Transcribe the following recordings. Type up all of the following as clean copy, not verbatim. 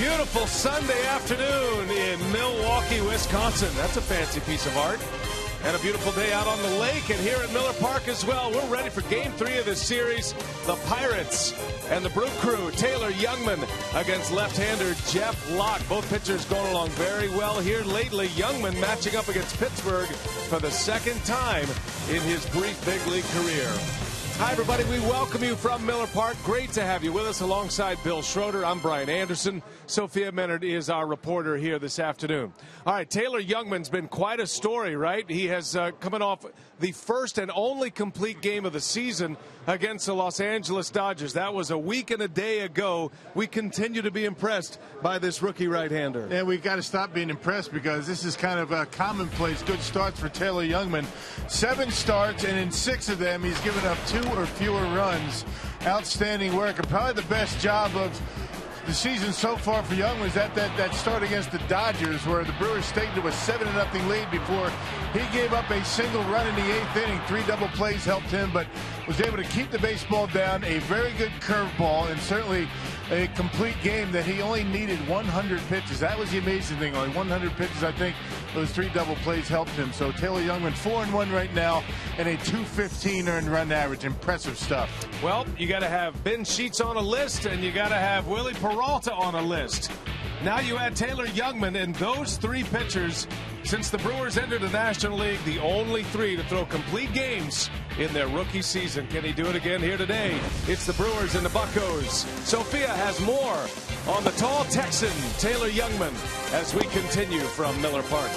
beautiful Sunday afternoon in Milwaukee, Wisconsin. That's a fancy piece of art. And a beautiful day out on the lake and here at Miller Park as well. We're ready for Game 3 of this series. The Pirates and the Brew Crew. Taylor Youngman against left-hander Jeff Locke. Both pitchers going along very well here lately. Youngman matching up against Pittsburgh for the second time in his brief big league career. Hi, everybody. We welcome you from Miller Park. Great to have you with us alongside Bill Schroeder. I'm Brian Anderson. Sophia Menard is our reporter here this afternoon. All right, Taylor Youngman's been quite a story, right? He has coming off the first and only complete game of the season against the Los Angeles Dodgers. That was a week and a day ago. We continue to be impressed by this rookie right-hander. And we've got to stop being impressed because this is kind of a commonplace good starts for Taylor Youngman. 7 starts, and in 6 of them, he's given up 2 or fewer runs. Outstanding work, and probably the best job of the season so far for Youngman was that start against the Dodgers, where the Brewers stayed to a 7-0 lead before he gave up a single run in the 8th inning. 3 double plays helped him, but was able to keep the baseball down. A very good curveball, and certainly a complete game that he only needed 100 pitches. That was the amazing thing. Only 100 pitches, I think. Those 3 double plays helped him. So Taylor Youngman 4-1 right now and a .215 earned run average. Impressive stuff. Well, you got to have Ben Sheets on a list, and you got to have Willie Peralta on a list. Now you add Taylor Youngman, and those 3 pitchers, since the Brewers entered the National League, the only 3 to throw complete games in their rookie season. Can he do it again here today? It's the Brewers and the Buccos. Sophia has more on the tall Texan, Taylor Youngman, as we continue from Miller Park.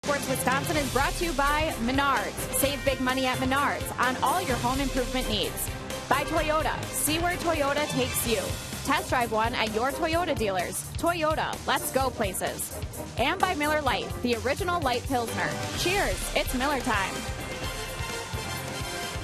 Sports Wisconsin is brought to you by Menards. Save big money at Menards on all your home improvement needs. By Toyota. See where Toyota takes you. Test drive one at your Toyota dealers. Toyota, let's go places. And by Miller Lite, the original light Pilsner. Cheers, it's Miller time.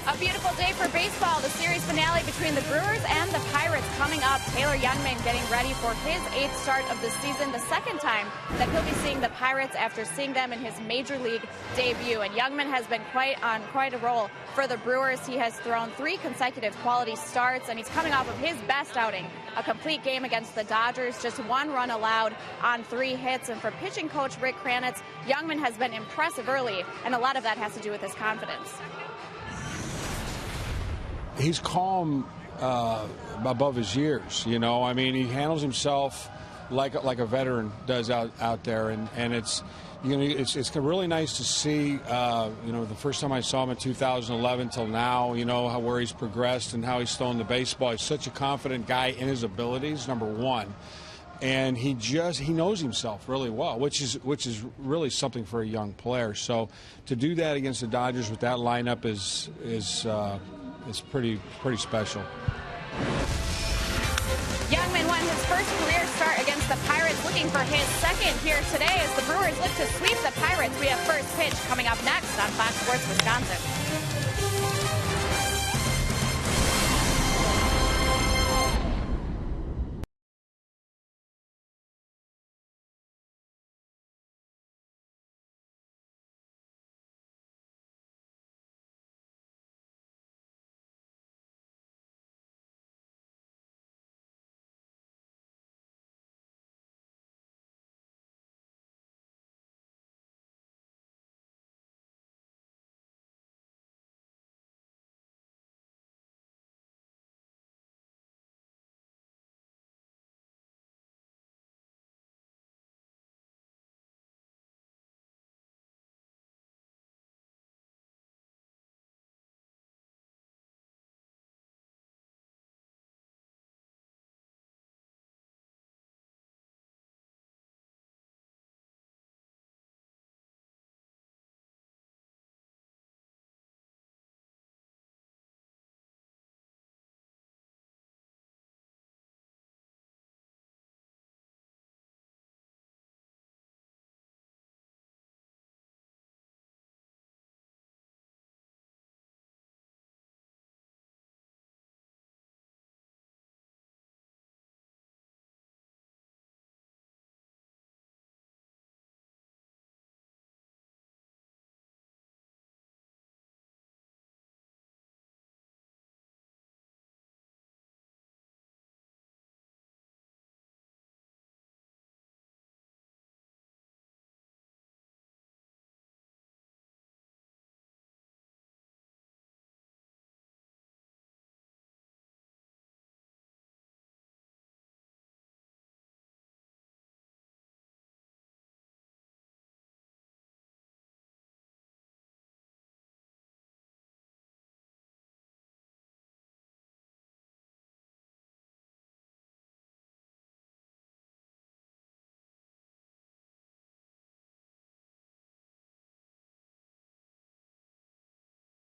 A beautiful day for baseball. The series finale between the Brewers and the Pirates coming up. Taylor Youngman getting ready for his 8th start of the season, the second time that he'll be seeing the Pirates after seeing them in his major league debut. And Youngman has been quite a roll for the Brewers. He has thrown 3 consecutive quality starts, and he's coming off of his best outing, a complete game against the Dodgers, just 1 run allowed on 3 hits. And for pitching coach Rick Kranitz, Youngman has been impressive early, and a lot of that has to do with his confidence. He's calm above his years, you know. I mean, he handles himself like a veteran does out there, and it's, you know, it's really nice to see. You know, the first time I saw him in 2011 till now, you know, where he's progressed and how he's throwing the baseball. He's such a confident guy in his abilities, number one, and he knows himself really well, which is really something for a young player. So to do that against the Dodgers with that lineup is pretty special. Youngman won his first career start against the Pirates, looking for his second here today as the Brewers look to sweep the Pirates. We have first pitch coming up next on Fox Sports Wisconsin.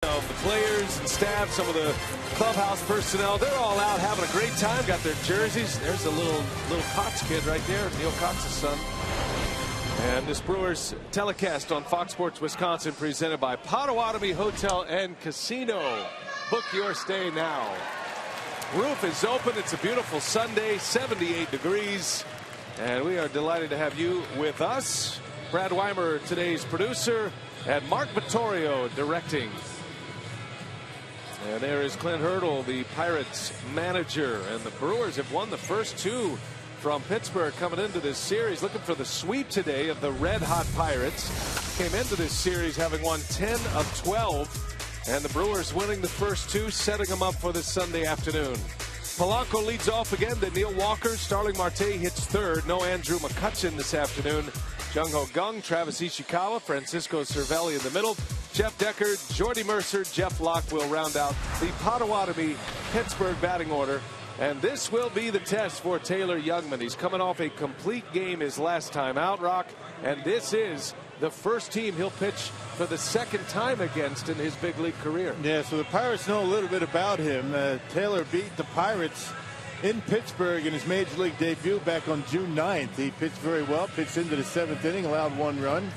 The players and staff, some of the clubhouse personnel, they're all out having a great time, got their jerseys. There's a little Cox kid right there, Neil Cox's son. And this Brewers telecast on Fox Sports Wisconsin, presented by Potawatomi Hotel and Casino. Book your stay now. Roof is open. It's a beautiful Sunday, 78 degrees. And we are delighted to have you with us. Brad Weimer, today's producer, and Mark Vittorio directing. And there is Clint Hurdle, the Pirates manager. And the Brewers have won the first 2 from Pittsburgh coming into this series, looking for the sweep today of the red-hot Pirates. Came into this series having won 10 of 12. And the Brewers winning the first 2, setting them up for this Sunday afternoon. Polanco leads off again to Neil Walker. Starling Marte hits third. No Andrew McCutchen this afternoon. Jung-Ho Kang, Travis Ishikawa, Francisco Cervelli in the middle. Jeff Decker, Jordy Mercer, Jeff Locke will round out the Potawatomi Pittsburgh batting order. And this will be the test for Taylor Youngman. He's coming off a complete game his last time out, Rock. And this is the first team he'll pitch for the second time against in his big league career. Yeah, so the Pirates know a little bit about him. Taylor beat the Pirates in Pittsburgh in his major league debut back on June 9th. He pitched very well, pitched into the 7th inning, allowed 1 run.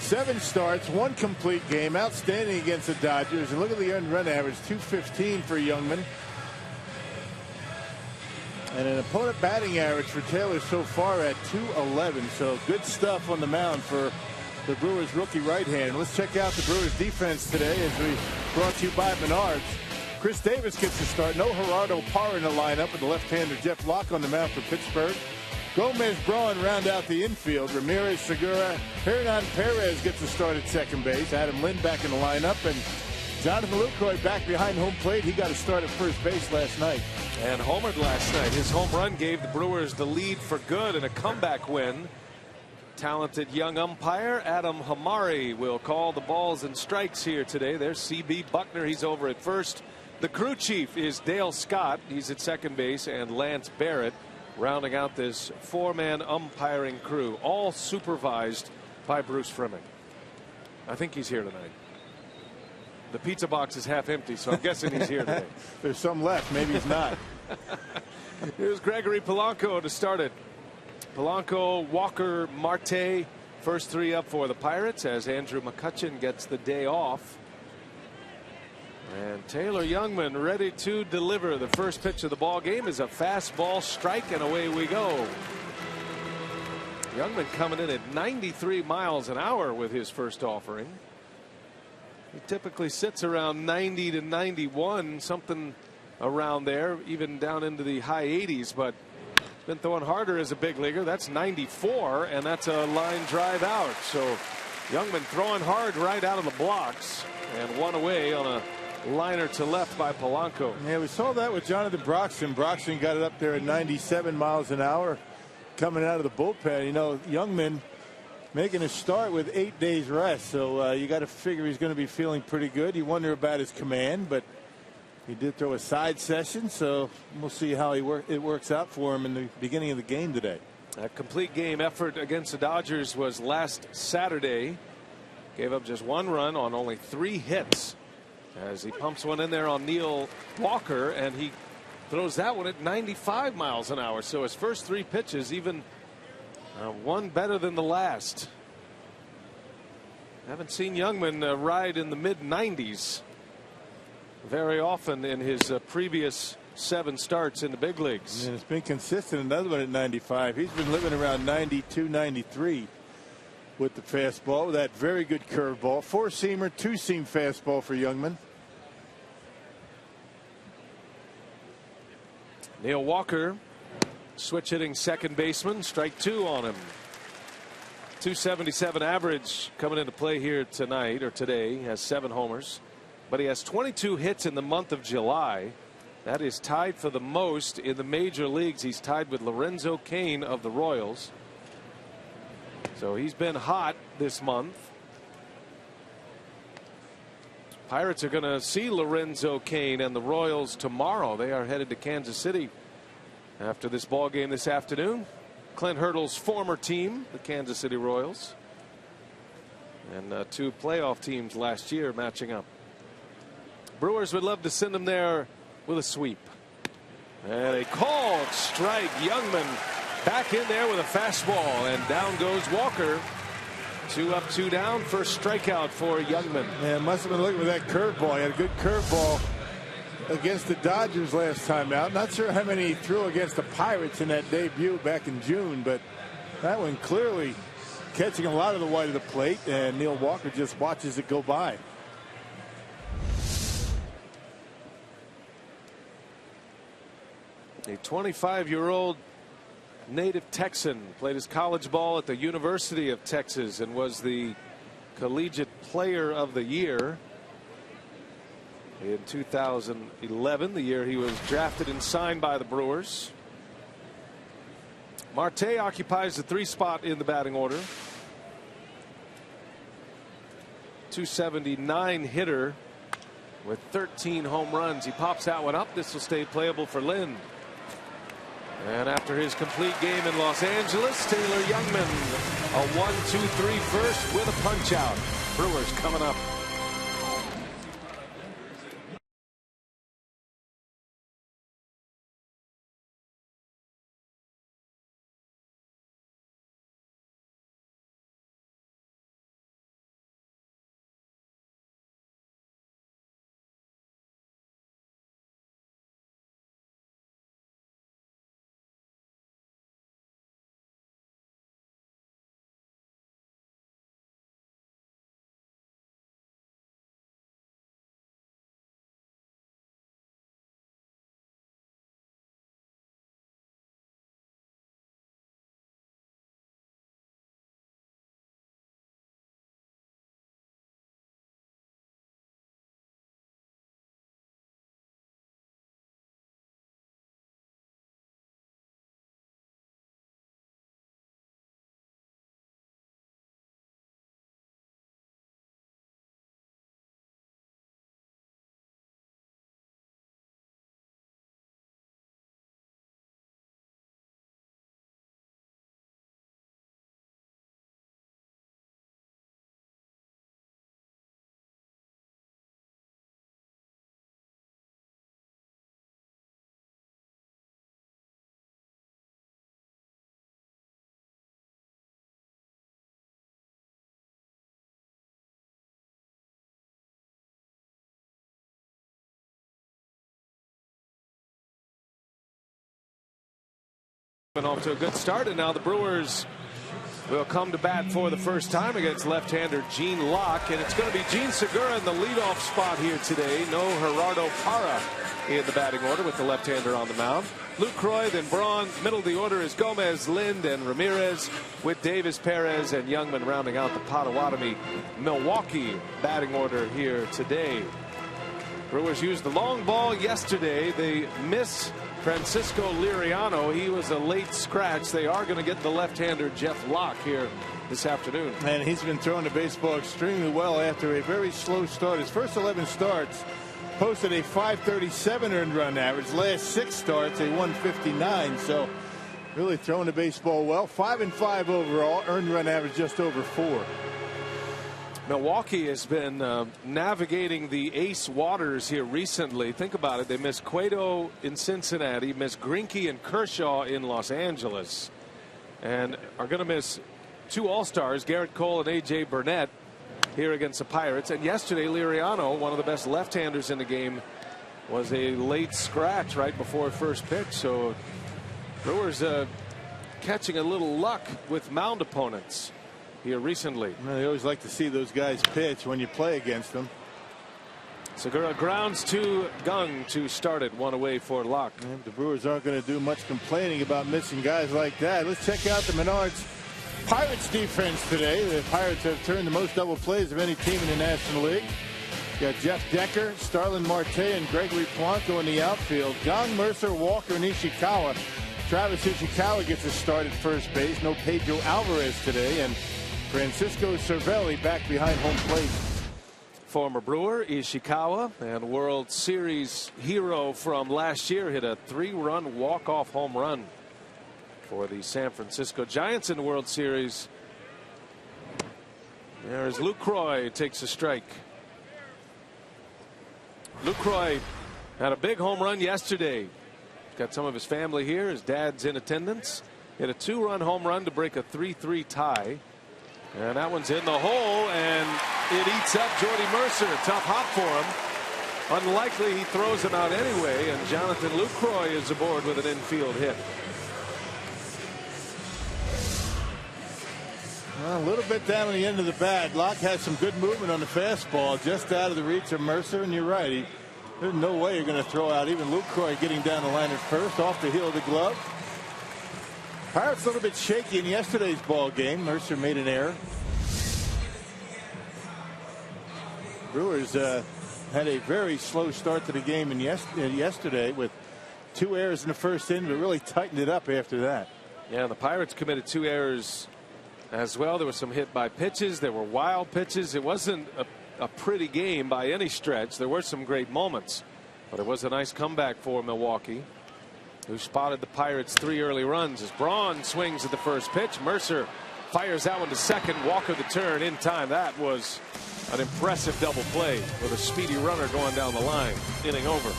7 starts, 1 complete game, outstanding against the Dodgers. And look at the earned run average, 215 for Youngman. And an opponent batting average for Taylor so far at 211. So good stuff on the mound for the Brewers rookie right-hand. Let's check out the Brewers defense today as we brought to you by Menards. Chris Davis gets the start. No Gerardo Parra in the lineup with the left-hander Jeff Locke on the mound for Pittsburgh. Gomez, Braun round out the infield. Ramirez, Segura, Hernan Perez gets the start at second base. Adam Lynn back in the lineup. And Jonathan Lucroy back behind home plate. He got a start at first base last night. And homered last night. His home run gave the Brewers the lead for good in a comeback win. Talented young umpire Adam Hamari will call the balls and strikes here today. There's C.B. Buckner. He's over at first. The crew chief is Dale Scott. He's at second base. And Lance Barrett rounding out this 4-man umpiring crew, all supervised by Bruce Fleming. I think he's here tonight. The pizza box is half empty, so I'm guessing he's here today. There's some left. Maybe he's not. Here's Gregory Polanco to start it. Polanco, Walker, Marte, first 3 up for the Pirates as Andrew McCutchen gets the day off. And Taylor Youngman ready to deliver. The first pitch of the ball game is a fastball strike, and away we go. Youngman coming in at 93 miles an hour with his first offering. He typically sits around 90 to 91, something around there, even down into the high 80s, but been throwing harder as a big leaguer. That's 94, and that's a line drive out. So Youngman throwing hard right out of the blocks, and one away on a liner to left by Polanco. Yeah, we saw that with Jonathan Broxton. Broxton got it up there at 97 miles an hour coming out of the bullpen. You know, Youngman making a start with 8 days rest, so you got to figure he's going to be feeling pretty good. You wonder about his command, but he did throw a side session, so we'll see how it works out for him in the beginning of the game today. A complete game effort against the Dodgers was last Saturday. Gave up just 1 run on only 3 hits as he pumps one in there on Neil Walker, and he throws that one at 95 miles an hour. So his first 3 pitches, even one better than the last. Haven't seen Youngman ride in the mid-90s very often in his previous 7 starts in the big leagues. And it's been consistent. Another one at 95. He's been living around 92, 93 with the fastball. With that very good curveball. 4-seamer, 2-seam fastball for Youngman. Neil Walker, switch hitting second baseman, strike 2 on him. 277 average coming into play here tonight or today. He has 7 homers, but he has 22 hits in the month of July. That is tied for the most in the major leagues. He's tied with Lorenzo Cain of the Royals. So he's been hot this month. Pirates are going to see Lorenzo Cain and the Royals tomorrow. They are headed to Kansas City after this ball game this afternoon. Clint Hurdle's former team, the Kansas City Royals, and 2 playoff teams last year matching up. Brewers would love to send him there with a sweep. And a called strike. Youngman back in there with a fastball, and down goes Walker. 2 up, 2 down. First strikeout for Youngman. Yeah, must have been looking for that curveball. He had a good curveball against the Dodgers last time out. Not sure how many he threw against the Pirates in that debut back in June, but that one clearly catching a lot of the white of the plate, and Neil Walker just watches it go by. A 25-year-old native Texan played his college ball at the University of Texas and was the collegiate player of the year in 2011, the year he was drafted and signed by the Brewers. Marte occupies the 3 spot in the batting order. 279 hitter with 13 home runs. He pops that one up. This will stay playable for Lynn. And after his complete game in Los Angeles, Taylor Youngman, a 1-2-3 first with a punch out. Brewers coming up. Been off to a good start, and now the Brewers will come to bat for the first time against left-hander Gene Locke, and it's going to be Gene Segura in the leadoff spot here today. No Gerardo Parra in the batting order with the left-hander on the mound. Lucroy, then Braun. Middle of the order is Gomez, Lind, and Ramirez, with Davis, Perez, and Youngman rounding out the Potawatomi Milwaukee batting order here today. Brewers used the long ball yesterday. They miss Francisco Liriano. He was a late scratch. They are going to get the left-hander Jeff Locke here this afternoon. And he's been throwing the baseball extremely well after a very slow start. His first 11 starts posted a .537 earned run average. Last 6 starts a .159. So really throwing the baseball well. 5-5 overall. Earned run average just over 4. Milwaukee has been navigating the ace waters here recently. Think about it. They missed Cueto in Cincinnati, missed Greinke and Kershaw in Los Angeles, and are going to miss 2 All-Stars, Garrett Cole and A.J. Burnett, here against the Pirates. And yesterday, Liriano, one of the best left-handers in the game, was a late scratch right before first pitch. So Brewers catching a little luck with mound opponents here recently. Well, they always like to see those guys pitch when you play against them. Segura grounds to Gung to start it, 1 away for Locke. The Brewers aren't going to do much complaining about missing guys like that. Let's check out the Menards Pirates defense today. The Pirates have turned the most double plays of any team in the National League. Got Jeff Decker, Starlin Marte, and Gregory Polanco in the outfield. John Mercer, Walker, and Ishikawa. Travis Ishikawa gets a start at first base. No Pedro Alvarez today, and Francisco Cervelli back behind home plate. Former Brewer Ishikawa and World Series hero from last year hit a 3-run walk-off home run for the San Francisco Giants in the World Series. There's Lucroy, takes a strike. Lucroy had a big home run yesterday. Got some of his family here. His dad's in attendance. Hit a 2-run home run to break a 3-3 tie. And that one's in the hole, and it eats up Jordy Mercer. Tough hop for him. Unlikely he throws him out anyway, and Jonathan Lucroy is aboard with an infield hit. Well, a little bit down on the end of the bat. Locke has some good movement on the fastball, just out of the reach of Mercer, and you're right. There's no way you're going to throw out even Lucroy getting down the line at first, off the heel of the glove. Pirates a little bit shaky in yesterday's ball game. Mercer made an error. Brewers had a very slow start to the game yesterday with 2 errors in the first inning, but really tightened it up after that. Yeah, the Pirates committed 2 errors as well. There were some hit by pitches. There were wild pitches. It wasn't a pretty game by any stretch. There were some great moments, but it was a nice comeback for Milwaukee, who spotted the Pirates 3 early runs as Braun swings at the first pitch. Mercer fires that one to second. Walker the turn in time. That was an impressive double play with a speedy runner going down the line. Inning over.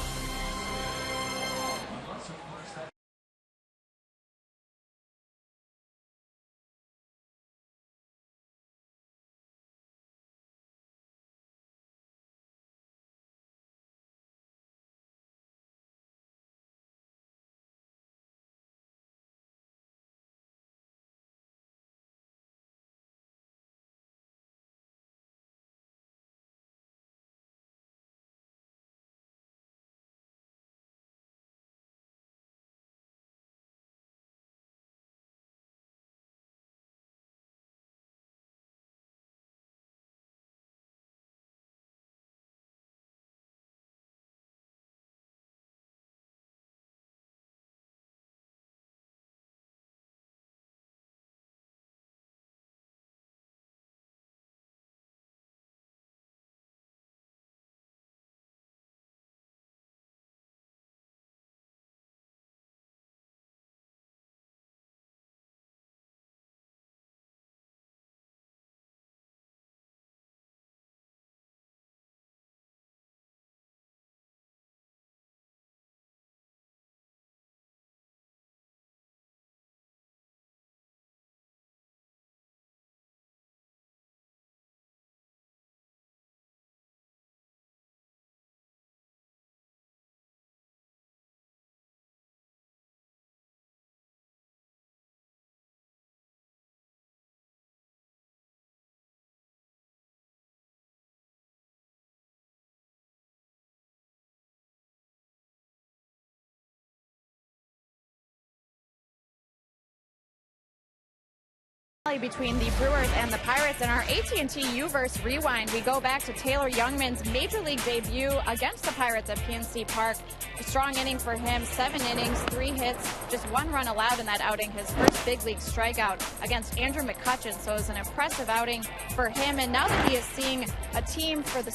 Between the Brewers and the Pirates in our AT&T U-verse rewind, we go back to Taylor Youngman's major league debut against the Pirates at PNC Park. A strong inning for him, 7 innings, 3 hits, just 1 run allowed in that outing. His first big league strikeout against Andrew McCutchen, so it was an impressive outing for him. And now that he is seeing a team for the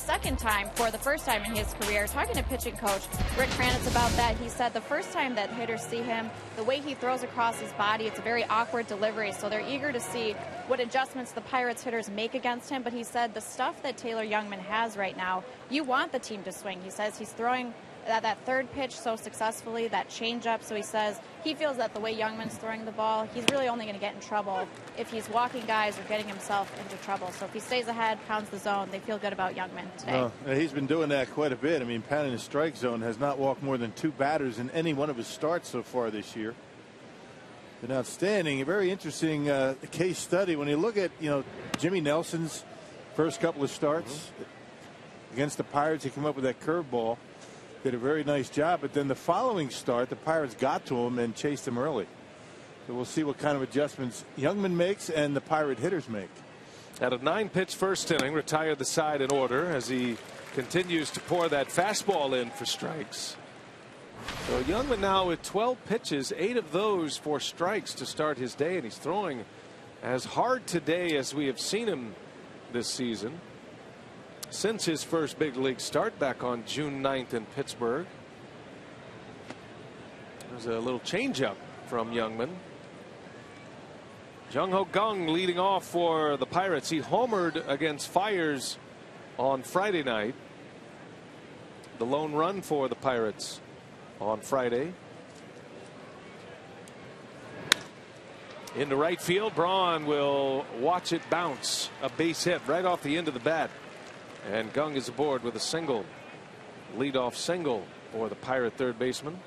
first time in his career, talking to pitching coach Rick Kranitz about that, he said the first time that hitters see him, the way he throws across his body, it's a very awkward delivery, so they're eager to see what adjustments the Pirates hitters make against him. But he said the stuff that Taylor Youngman has right now, you want the team to swing. He says he's throwing that third pitch so successfully, that changeup. So he says he feels that the way Youngman's throwing the ball, he's really only going to get in trouble if he's walking guys or getting himself into trouble. So if he stays ahead, pounds the zone, they feel good about Youngman today. Well, he's been doing that quite a bit. I mean, pounding the strike zone, has not walked more than 2 batters in any one of his starts so far this year. Been outstanding. A very interesting case study when you look at Jimmy Nelson's first couple of starts against the Pirates. He came up with that curveball, did a very nice job, but then the following start the Pirates got to him and chased him early. So we'll see what kind of adjustments Youngman makes and the Pirate hitters make. At a 9-pitch first inning, retired the side in order as he continues to pour that fastball in for strikes. So Youngman now with 12 pitches, 8 of those for strikes to start his day, and he's throwing as hard today as we have seen him this season since his first big league start back on June 9th in Pittsburgh. There's a little changeup from Youngman. Jung-Ho Kang leading off for the Pirates. He homered against Fires on Friday night. The lone run for the Pirates on Friday. Into right field, Braun will watch it bounce. A base hit right off the end of the bat. And Kang is aboard with a single. Leadoff single for the Pirate third baseman.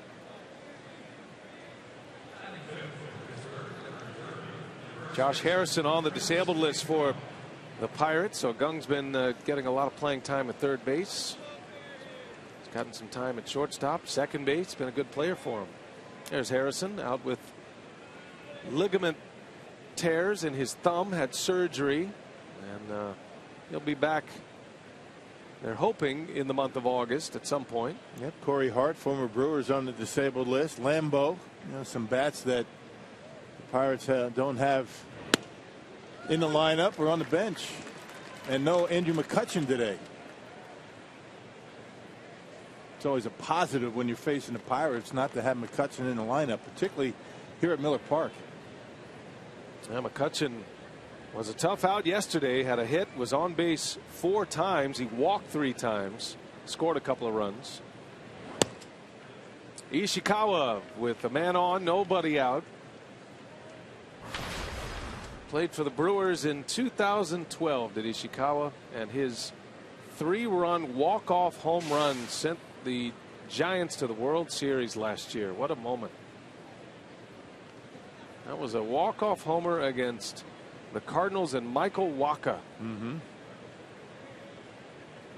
Josh Harrison on the disabled list for the Pirates. So Kang's been getting a lot of playing time at third base. Gotten some time at shortstop, second base. Been a good player for him. There's Harrison out with ligament tears in his thumb, had surgery, and he'll be back, they're hoping, in the month of August at some point. Yep, Corey Hart, former Brewers, on the disabled list. Lambeau, some bats that the Pirates don't have in the lineup or on the bench. And no Andrew McCutchen today. It's always a positive when you're facing the Pirates not to have McCutchen in the lineup, particularly here at Miller Park. Yeah, McCutchen was a tough out yesterday. Had a hit, was on base 4 times. He walked 3 times, scored a couple of runs. Ishikawa with a man on, nobody out. Played for the Brewers in 2012, did Ishikawa, and his 3-run walk-off home run sent the Giants to the World Series last year. What a moment. That was a walk-off homer against the Cardinals and Michael Wacha.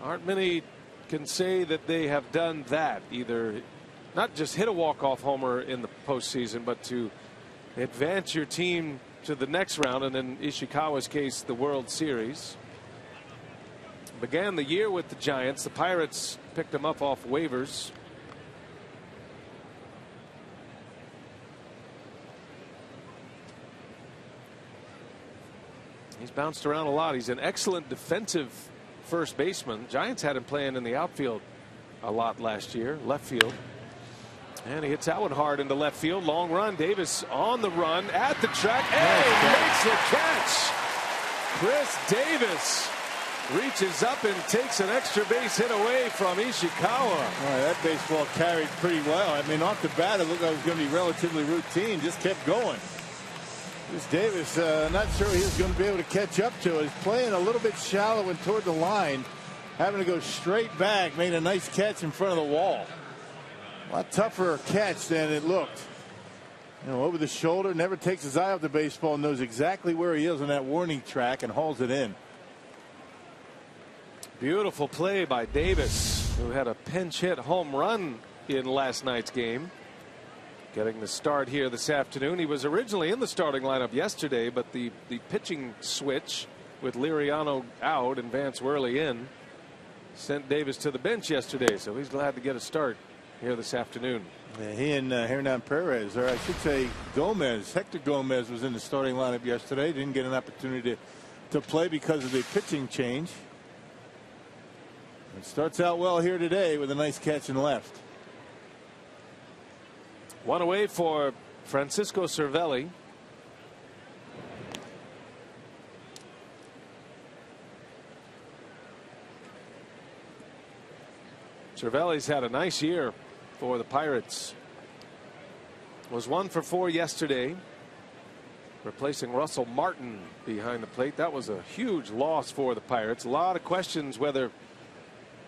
Aren't many can say that they have done that, either not just hit a walk-off homer in the postseason, but to advance your team to the next round, and in Ishikawa's case, the World Series. Began the year with the Giants. The Pirates picked him up off waivers. He's bounced around a lot. He's an excellent defensive first baseman. Giants had him playing in the outfield a lot last year, left field. And he hits that one hard into left field. Long run. Davis on the run at the track. And makes the catch. Chris Davis reaches up and takes an extra base hit away from Ishikawa. That baseball carried pretty well. I mean, off the bat, it looked like it was going to be relatively routine. Just kept going. This Davis, not sure he was going to be able to catch up to it. He's playing a little bit shallow and toward the line. Having to go straight back. Made a nice catch in front of the wall. A lot tougher a catch than it looked. Over the shoulder, never takes his eye off the baseball, knows exactly where he is on that warning track and hauls it in. Beautiful play by Davis, who had a pinch hit home run in last night's game. getting the start here this afternoon. He was originally in the starting lineup yesterday, but the pitching switch with Liriano out and Vance Worley in sent Davis to the bench yesterday, so he's glad to get a start here this afternoon. Yeah, he and Hernan Perez, or I should say Gomez, Hector Gomez, was in the starting lineup yesterday. Didn't get an opportunity to play because of the pitching change. It starts out well here today with a nice catch and left. One away for Francisco Cervelli. Cervelli's had a nice year for the Pirates. Was 1 for 4 yesterday, replacing Russell Martin behind the plate. That was a huge loss for the Pirates. A lot of questions whether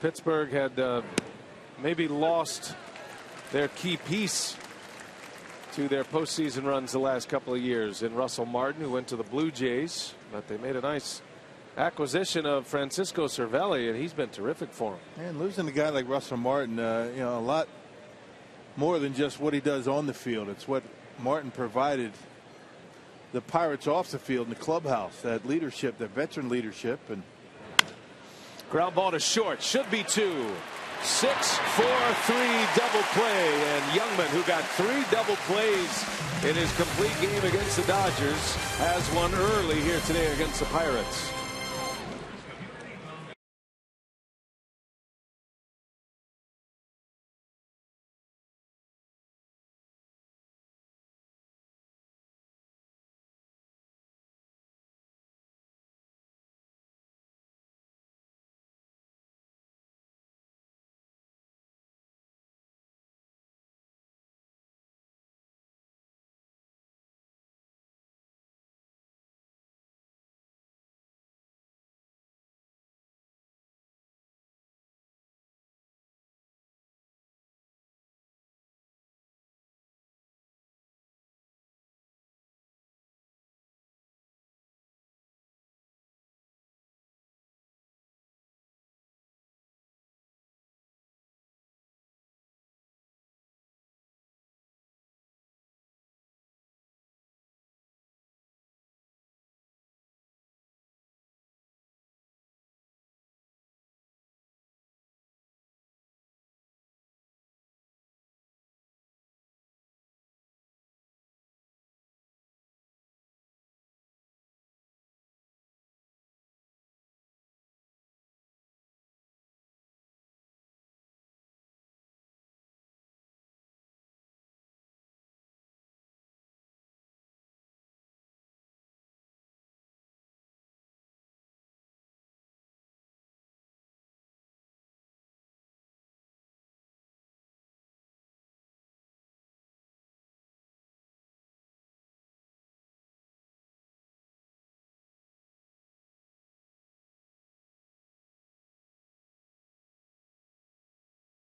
Pittsburgh had maybe lost their key piece to their postseason runs the last couple of years in Russell Martin, who went to the Blue Jays, but they made a nice acquisition of Francisco Cervelli, and he's been terrific for him. And losing a guy like Russell Martin, you know, a lot more than just what he does on the field. It's what Martin provided the Pirates off the field in the clubhouse, that leadership, that veteran leadership. And ground ball to short, should be 2. 6-4-3 double play, and Youngman, who got 3 double plays in his complete game against the Dodgers, has one early here today against the Pirates.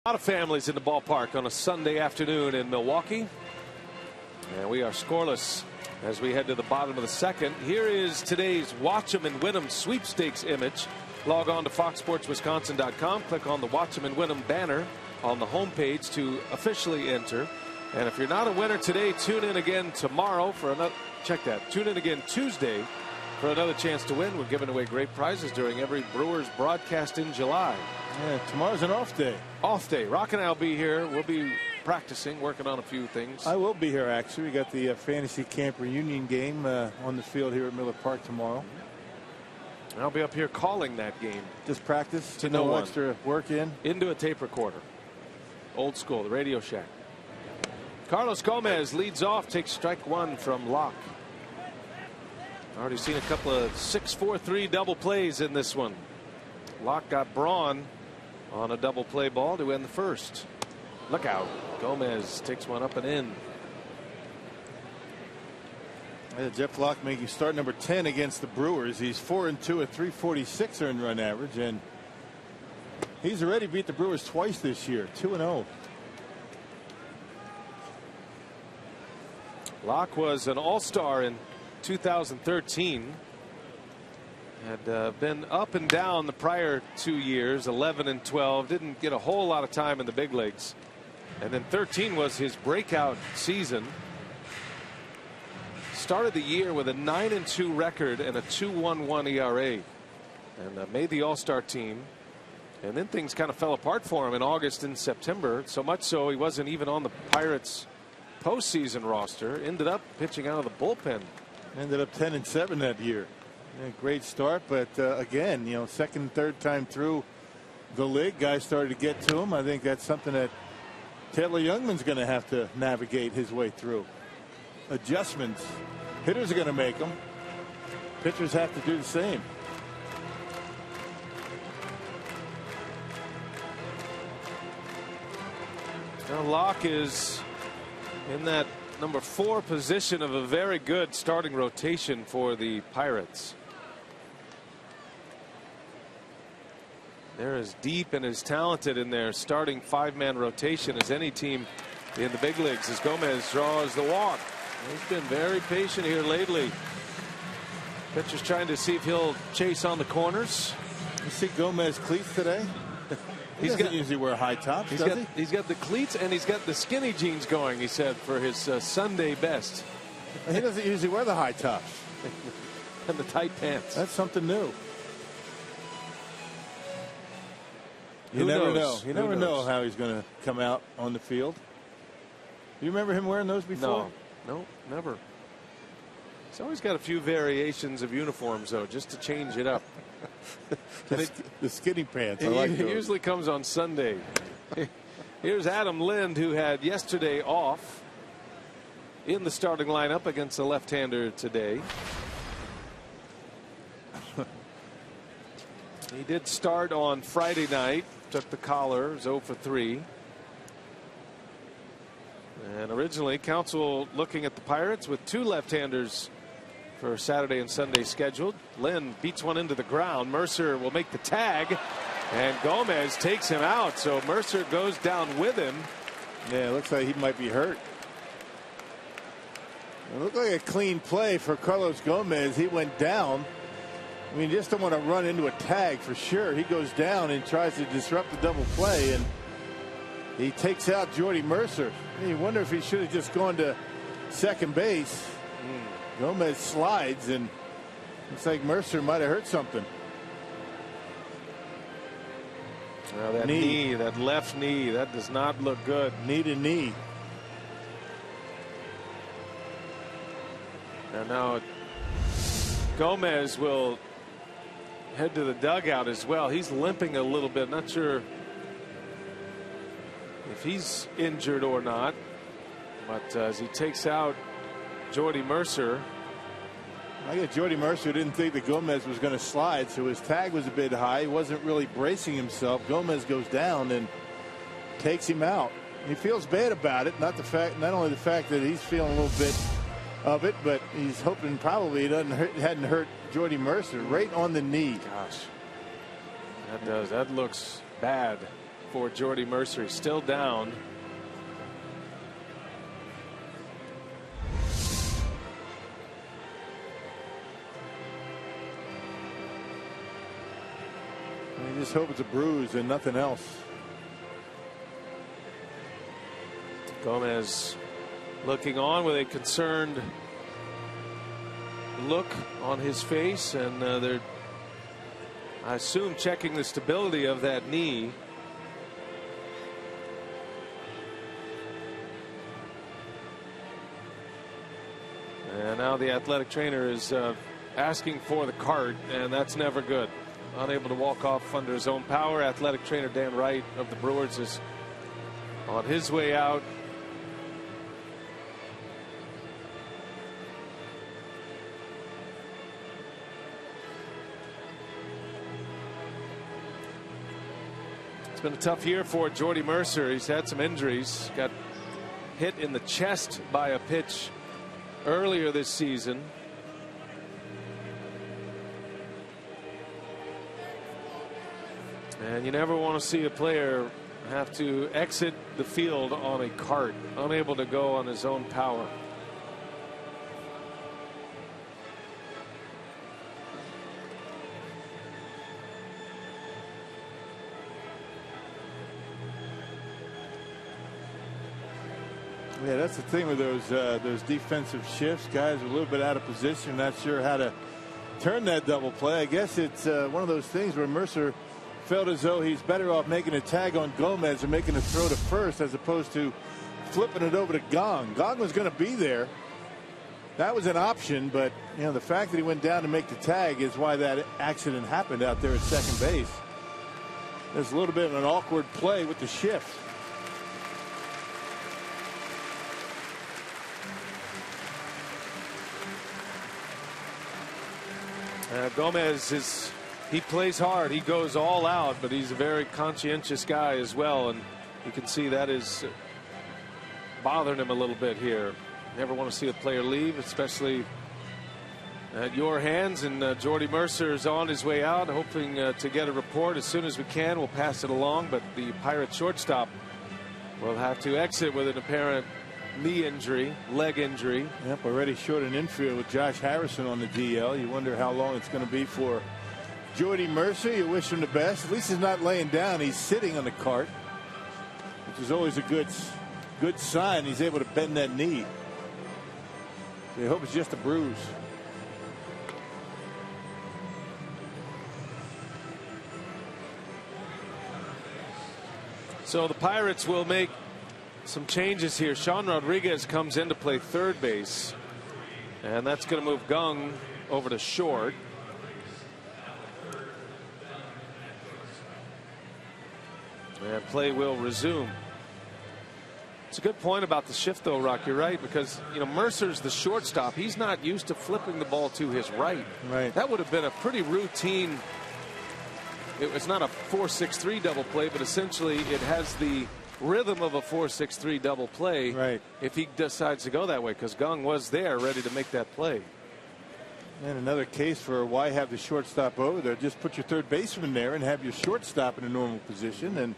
A lot of families in the ballpark on a Sunday afternoon in Milwaukee, and we are scoreless as we head to the bottom of the second. Here is today's Watch 'em and Win 'em sweepstakes image. Log on to foxsportswisconsin.com, click on the Watch 'em and Win 'em banner on the homepage to officially enter. And if you're not a winner today, tune in again tomorrow for another. Check that. Tune in again Tuesday for another chance to win. We're giving away great prizes during every Brewers broadcast in July. yeah, tomorrow's an off day. Off day. Rock and I will be here. We'll be practicing, working on a few things. I will be here, actually. We got the fantasy camp reunion game on the field here at Miller Park tomorrow. I'll be up here calling that game. Just practice. To no one. Extra work in. Into a tape recorder. Old school, the Radio Shack. Carlos Gomez leads off, takes strike 1 from Locke. Already seen a couple of 6-4-3 double plays in this one. Locke got Braun on a double play ball to end the first. Look out. Gomez takes one up and in. Yeah, Jeff Locke making start number 10 against the Brewers. He's 4-2 at .346 earned run average, and he's already beat the Brewers twice this year, 2-0. Locke was an all-star in 2013. Had been up and down the prior 2 years, 11 and 12. Didn't get a whole lot of time in the big leagues. And then 13 was his breakout season. Started the year with a 9-2 record and a 2.11 ERA, and made the All-Star team. And then things kind of fell apart for him in August and September. So much so he wasn't even on the Pirates postseason roster. Ended up pitching out of the bullpen. Ended up 10-7 that year. Yeah, great start, but again, you know, second, third time through the league, guys started to get to him. I think that's something that Taylor Youngman's going to have to navigate his way through. Adjustments. Hitters are going to make them. Pitchers have to do the same. Now Locke is in that number 4 position of a very good starting rotation for the Pirates. They're as deep and as talented in their starting 5-man rotation as any team in the big leagues, as Gomez draws the walk. He's been very patient here lately. Pitcher's trying to see if he'll chase on the corners. You see Gomez cleats today? He doesn't usually wear high tops, He's got the cleats and he's got the skinny jeans going, he said, for his Sunday best. He doesn't usually wear the high tops. And the tight pants. That's something new. You never know. You never know how he's going to come out on the field. You remember him wearing those before? No, never. He's always got a few variations of uniforms, though, just to change it up. The skinny pants. He usually comes on Sunday. Here's Adam Lind, who had yesterday off in the starting lineup against the left-hander today. He did start on Friday night. Took the collar, 0 for 3. And originally, Counsell looking at the Pirates with 2 left-handers for Saturday and Sunday scheduled. Lynn beats one into the ground. Mercer will make the tag, and Gomez takes him out. So Mercer goes down with him. Yeah, it looks like he might be hurt. It looked like a clean play for Carlos Gomez. He went down. I mean, you just don't want to run into a tag for sure. He goes down and tries to disrupt the double play, and he takes out Jordy Mercer. You wonder if he should have just gone to second base. Gomez slides, and looks like Mercer might have hurt something. Well, that knee, that left knee, that does not look good. Knee to knee. And now Gomez will head to the dugout as well. He's limping a little bit. Not sure if he's injured or not. But as he takes out Jordy Mercer. I guess Jordy Mercer didn't think that Gomez was going to slide, so his tag was a bit high. He wasn't really bracing himself. Gomez goes down and takes him out. He feels bad about it. Not only the fact that he's feeling a little bit of it, but he's hoping probably it hadn't hurt Jordy Mercer right on the knee. Gosh, that looks bad for Jordy Mercer. He's still down. I just hope it's a bruise and nothing else. Gomez looking on with a concerned look on his face, and they're, I assume, checking the stability of that knee. And now the athletic trainer is asking for the cart, and that's never good. Unable to walk off under his own power. Athletic trainer Dan Wright of the Brewers is on his way out. It's been a tough year for Jordy Mercer. He's had some injuries. Got hit in the chest by a pitch earlier this season. And you never want to see a player have to exit the field on a cart, unable to go on his own power. Yeah, that's the thing with those defensive shifts. Guys are a little bit out of position, not sure how to turn that double play. I guess it's one of those things where Mercer felt as though he's better off making a tag on Gomez and making a throw to first as opposed to flipping it over to Gong. Gong was going to be there. That was an option, but you know, the fact that he went down to make the tag is why that accident happened out there at second base. There's a little bit of an awkward play with the shift. Gomez he plays hard. He goes all out, but he's a very conscientious guy as well, and you can see that is bothering him a little bit here. Never want to see a player leave, especially at your hands. And Jordy Mercer is on his way out, hoping to get a report as soon as we can. We'll pass it along, but the Pirates shortstop will have to exit with an apparent knee injury, leg injury. Yep, already short an infield with Josh Harrison on the DL. You wonder how long it's going to be for Jordy Mercer. You wish him the best. At least he's not laying down. He's sitting on the cart, which is always a good sign. He's able to bend that knee. So I hope it's just a bruise. So the Pirates will make some changes here. Sean Rodriguez comes in to play third base, and that's going to move Gong over to short. And play will resume. It's a good point about the shift, though, Rock. You're right, because you know Mercer's the shortstop. He's not used to flipping the ball to his right. Right. That would have been a pretty routine. It was not a 4-6-3 double play, but essentially it has the rhythm of a 4-6-3 double play. Right. If he decides to go that way, because Gong was there ready to make that play. And another case for why have the shortstop over there. Just put your third baseman there and have your shortstop in a normal position. And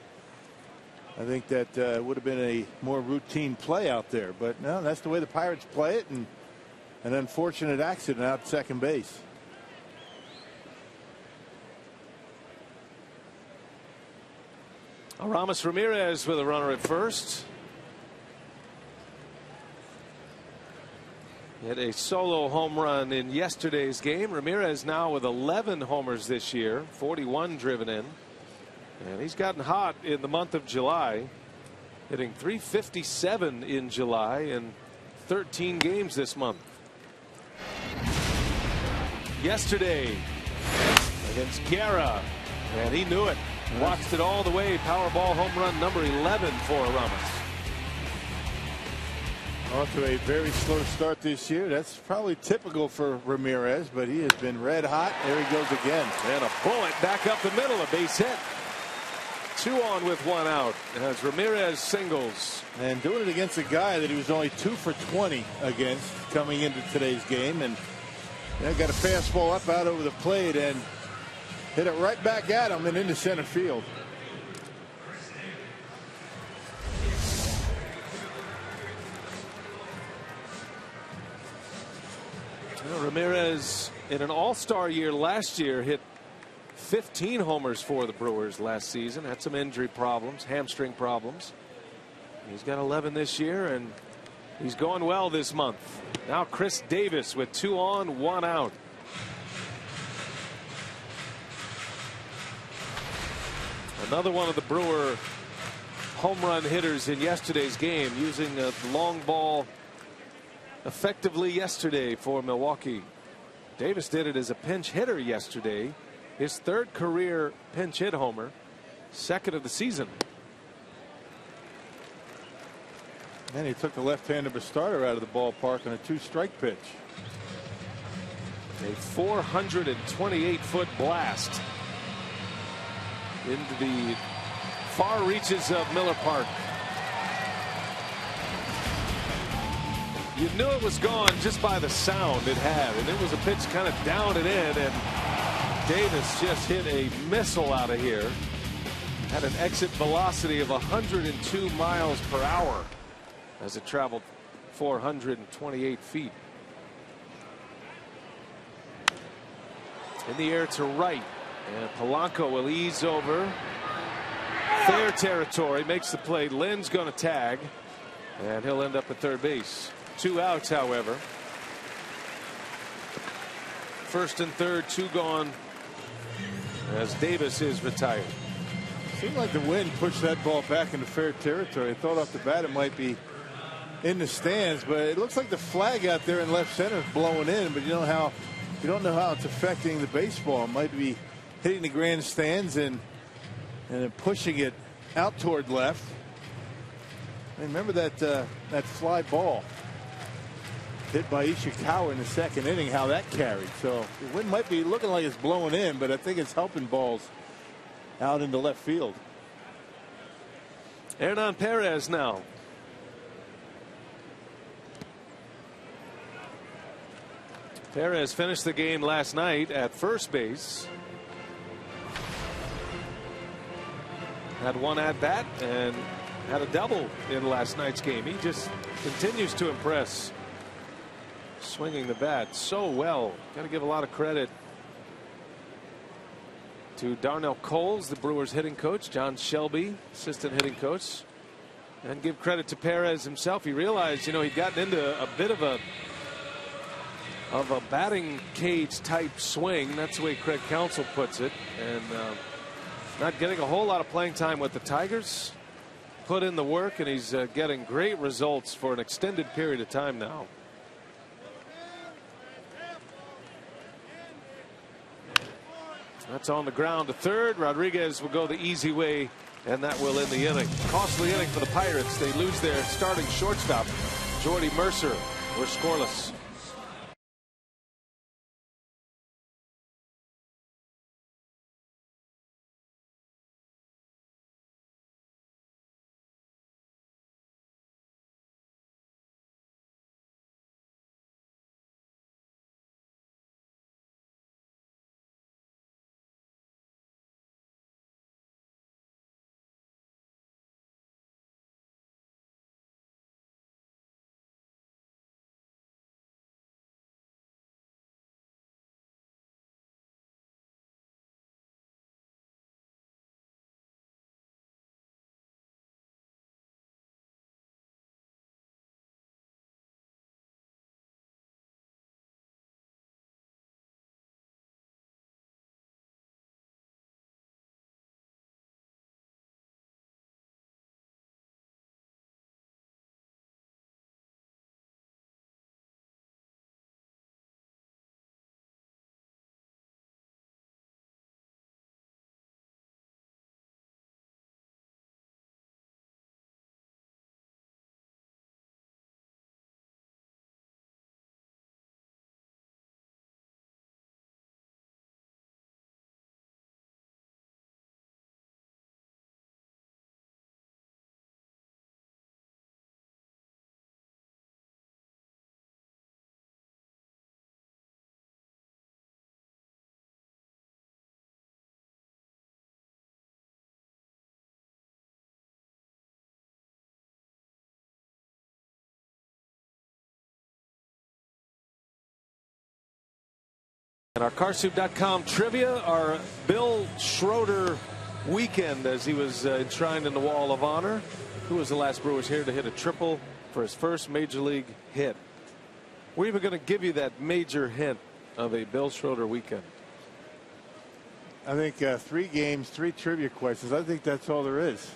I think that would have been a more routine play out there. But no, that's the way the Pirates play it. And an unfortunate accident out at second base. Aramis Ramirez with a runner at first. He had a solo home run in yesterday's game. Ramirez now with 11 homers this year, 41 driven in. And he's gotten hot in the month of July, hitting .357 in July in 13 games this month. Yesterday against Guerra, and he knew it. Watched it all the way. Powerball home run number 11 for Aramis. Off to a very slow start this year. That's probably typical for Ramirez, but he has been red hot. There he goes again. And a bullet back up the middle, a base hit. 2 on with 1 out as Ramirez singles. And doing it against a guy that he was only 2 for 20 against coming into today's game. And got a fastball up out over the plate and hit it right back at him and into center field. Ramirez in an all-star year last year hit 15 homers for the Brewers last season. Had some injury problems, hamstring problems. He's got 11 this year, and he's going well this month. Now Chris Davis with 2 on, 1 out. Another one of the Brewer home run hitters in yesterday's game, using a long ball effectively yesterday for Milwaukee. Davis did it as a pinch hitter yesterday. His 3rd career pinch hit homer, 2nd of the season. And he took the left-handed starter out of the ballpark on a 2-strike pitch. A 428-foot blast into the far reaches of Miller Park. You knew it was gone just by the sound it had, and it was a pitch kind of down and in, and Davis just hit a missile out of here. Had an exit velocity of 102 miles per hour as it traveled 428 feet. In the air to right, and Polanco will ease over. Fair territory, makes the play. Lynn's going to tag. And he'll end up at third base. 2 outs, however. First and third, 2 gone as Davis is retired. Seemed like the wind pushed that ball back into fair territory. I thought off the bat it might be in the stands, but it looks like the flag out there in left center is blowing in, but you don't know how it's affecting the baseball. It might be hitting the grandstands and then pushing it out toward left. And remember that fly ball hit by Ishikawa in the second inning, how that carried. So the wind might be looking like it's blowing in, but I think it's helping balls out into left field. Hernan Perez now. Perez finished the game last night at first base. Had 1 at bat and had a double in last night's game. He just continues to impress. Swinging the bat so well. Got to give a lot of credit to Darnell Coles, the Brewers hitting coach, John Shelby, assistant hitting coach, and give credit to Perez himself. He realized, he'd gotten into a bit of a batting cage type swing. That's the way Craig Counsell puts it, and not getting a whole lot of playing time with the Tigers. Put in the work, and he's getting great results for an extended period of time now. That's on the ground to third. Rodriguez will go the easy way, and that will end the inning. Costly inning for the Pirates. They lose their starting shortstop, Jordy Mercer. We're scoreless. And our Carsoup.com trivia, our Bill Schroeder weekend as he was enshrined in the Wall of Honor. Who was the last Brewers here to hit a triple for his first major league hit? We're even going to give you that major hint of a Bill Schroeder weekend. I think 3 games, 3 trivia questions. I think that's all there is.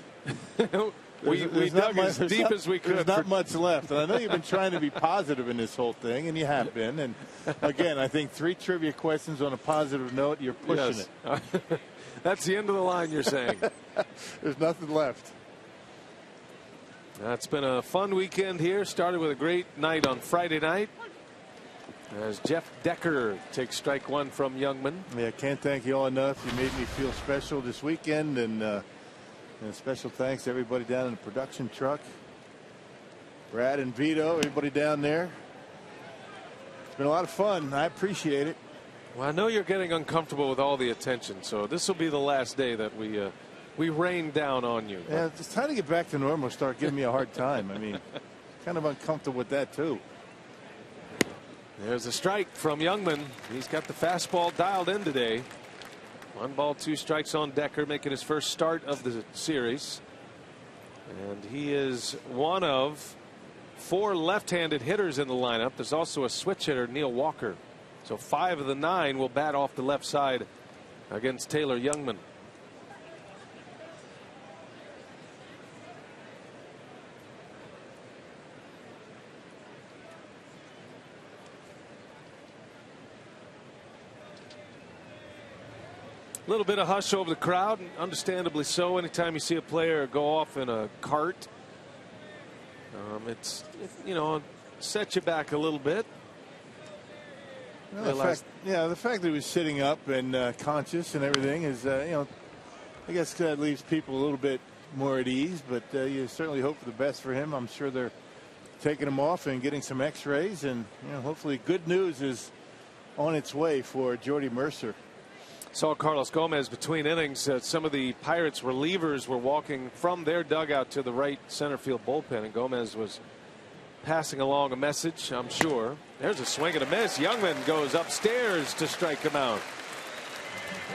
We dug as deep as we could. There's not much left. And I know you've been trying to be positive in this whole thing, and you have been. And again, I think 3 trivia questions on a positive note, you're pushing it. That's the end of the line, you're saying. There's nothing left. It's been a fun weekend here. Started with a great night on Friday night as Jeff Decker takes strike 1 from Youngman. Yeah, can't thank you all enough. You made me feel special this weekend, and special thanks to everybody down in the production truck. Brad and Vito, everybody down there. It's been a lot of fun. I appreciate it. Well, I know you're getting uncomfortable with all the attention, so this will be the last day that we rain down on you. Yeah, it's time to get back to normal. Start giving me a hard time. I mean, kind of uncomfortable with that too. There's a strike from Youngman. He's got the fastball dialed in today. 1 ball, 2 strikes on Decker, making his first start of the series. And he is one of 4 left-handed hitters in the lineup. There's also a switch hitter, Neil Walker. So 5 of the 9 will bat off the left side against Taylor Youngman. A little bit of hush over the crowd, understandably so. Anytime you see a player go off in a cart, it sets you back a little bit. Well, the fact that he was sitting up and conscious and everything is, I guess that leaves people a little bit more at ease. But you certainly hope for the best for him. I'm sure they're taking him off and getting some X-rays, and hopefully good news is on its way for Jordy Mercer. Saw Carlos Gomez between innings. Some of the Pirates relievers were walking from their dugout to the right center field bullpen, and Gomez was passing along a message, I'm sure. There's a swing and a miss. Youngman goes upstairs to strike him out.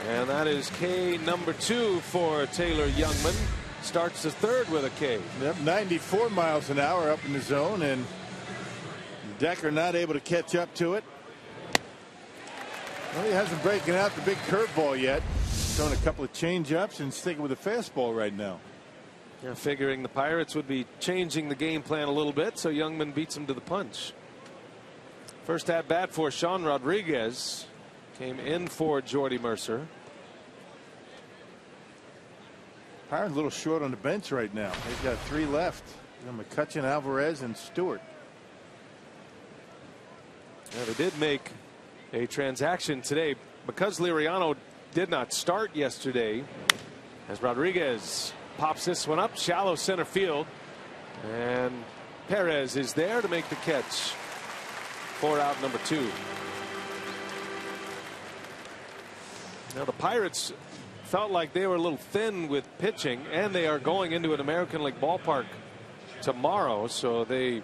And that is K number 2 for Taylor Youngman. Starts the third with a K. Yep, 94 miles an hour up in the zone, and Decker not able to catch up to it. Well, he hasn't broken out the big curveball yet. Throwing a couple of change-ups and sticking with the fastball right now. Yeah, figuring the Pirates would be changing the game plan a little bit, so Youngman beats him to the punch. First at bat for Sean Rodriguez. Came in for Jordy Mercer. Pirates a little short on the bench right now. They've got 3 left. McCutchen, Alvarez, and Stewart. Yeah, they did make a transaction today because Liriano did not start yesterday, as Rodriguez pops this one up shallow center field, and Perez is there to make the catch for out number 2. Now the Pirates felt like they were a little thin with pitching, and they are going into an American League ballpark tomorrow, so they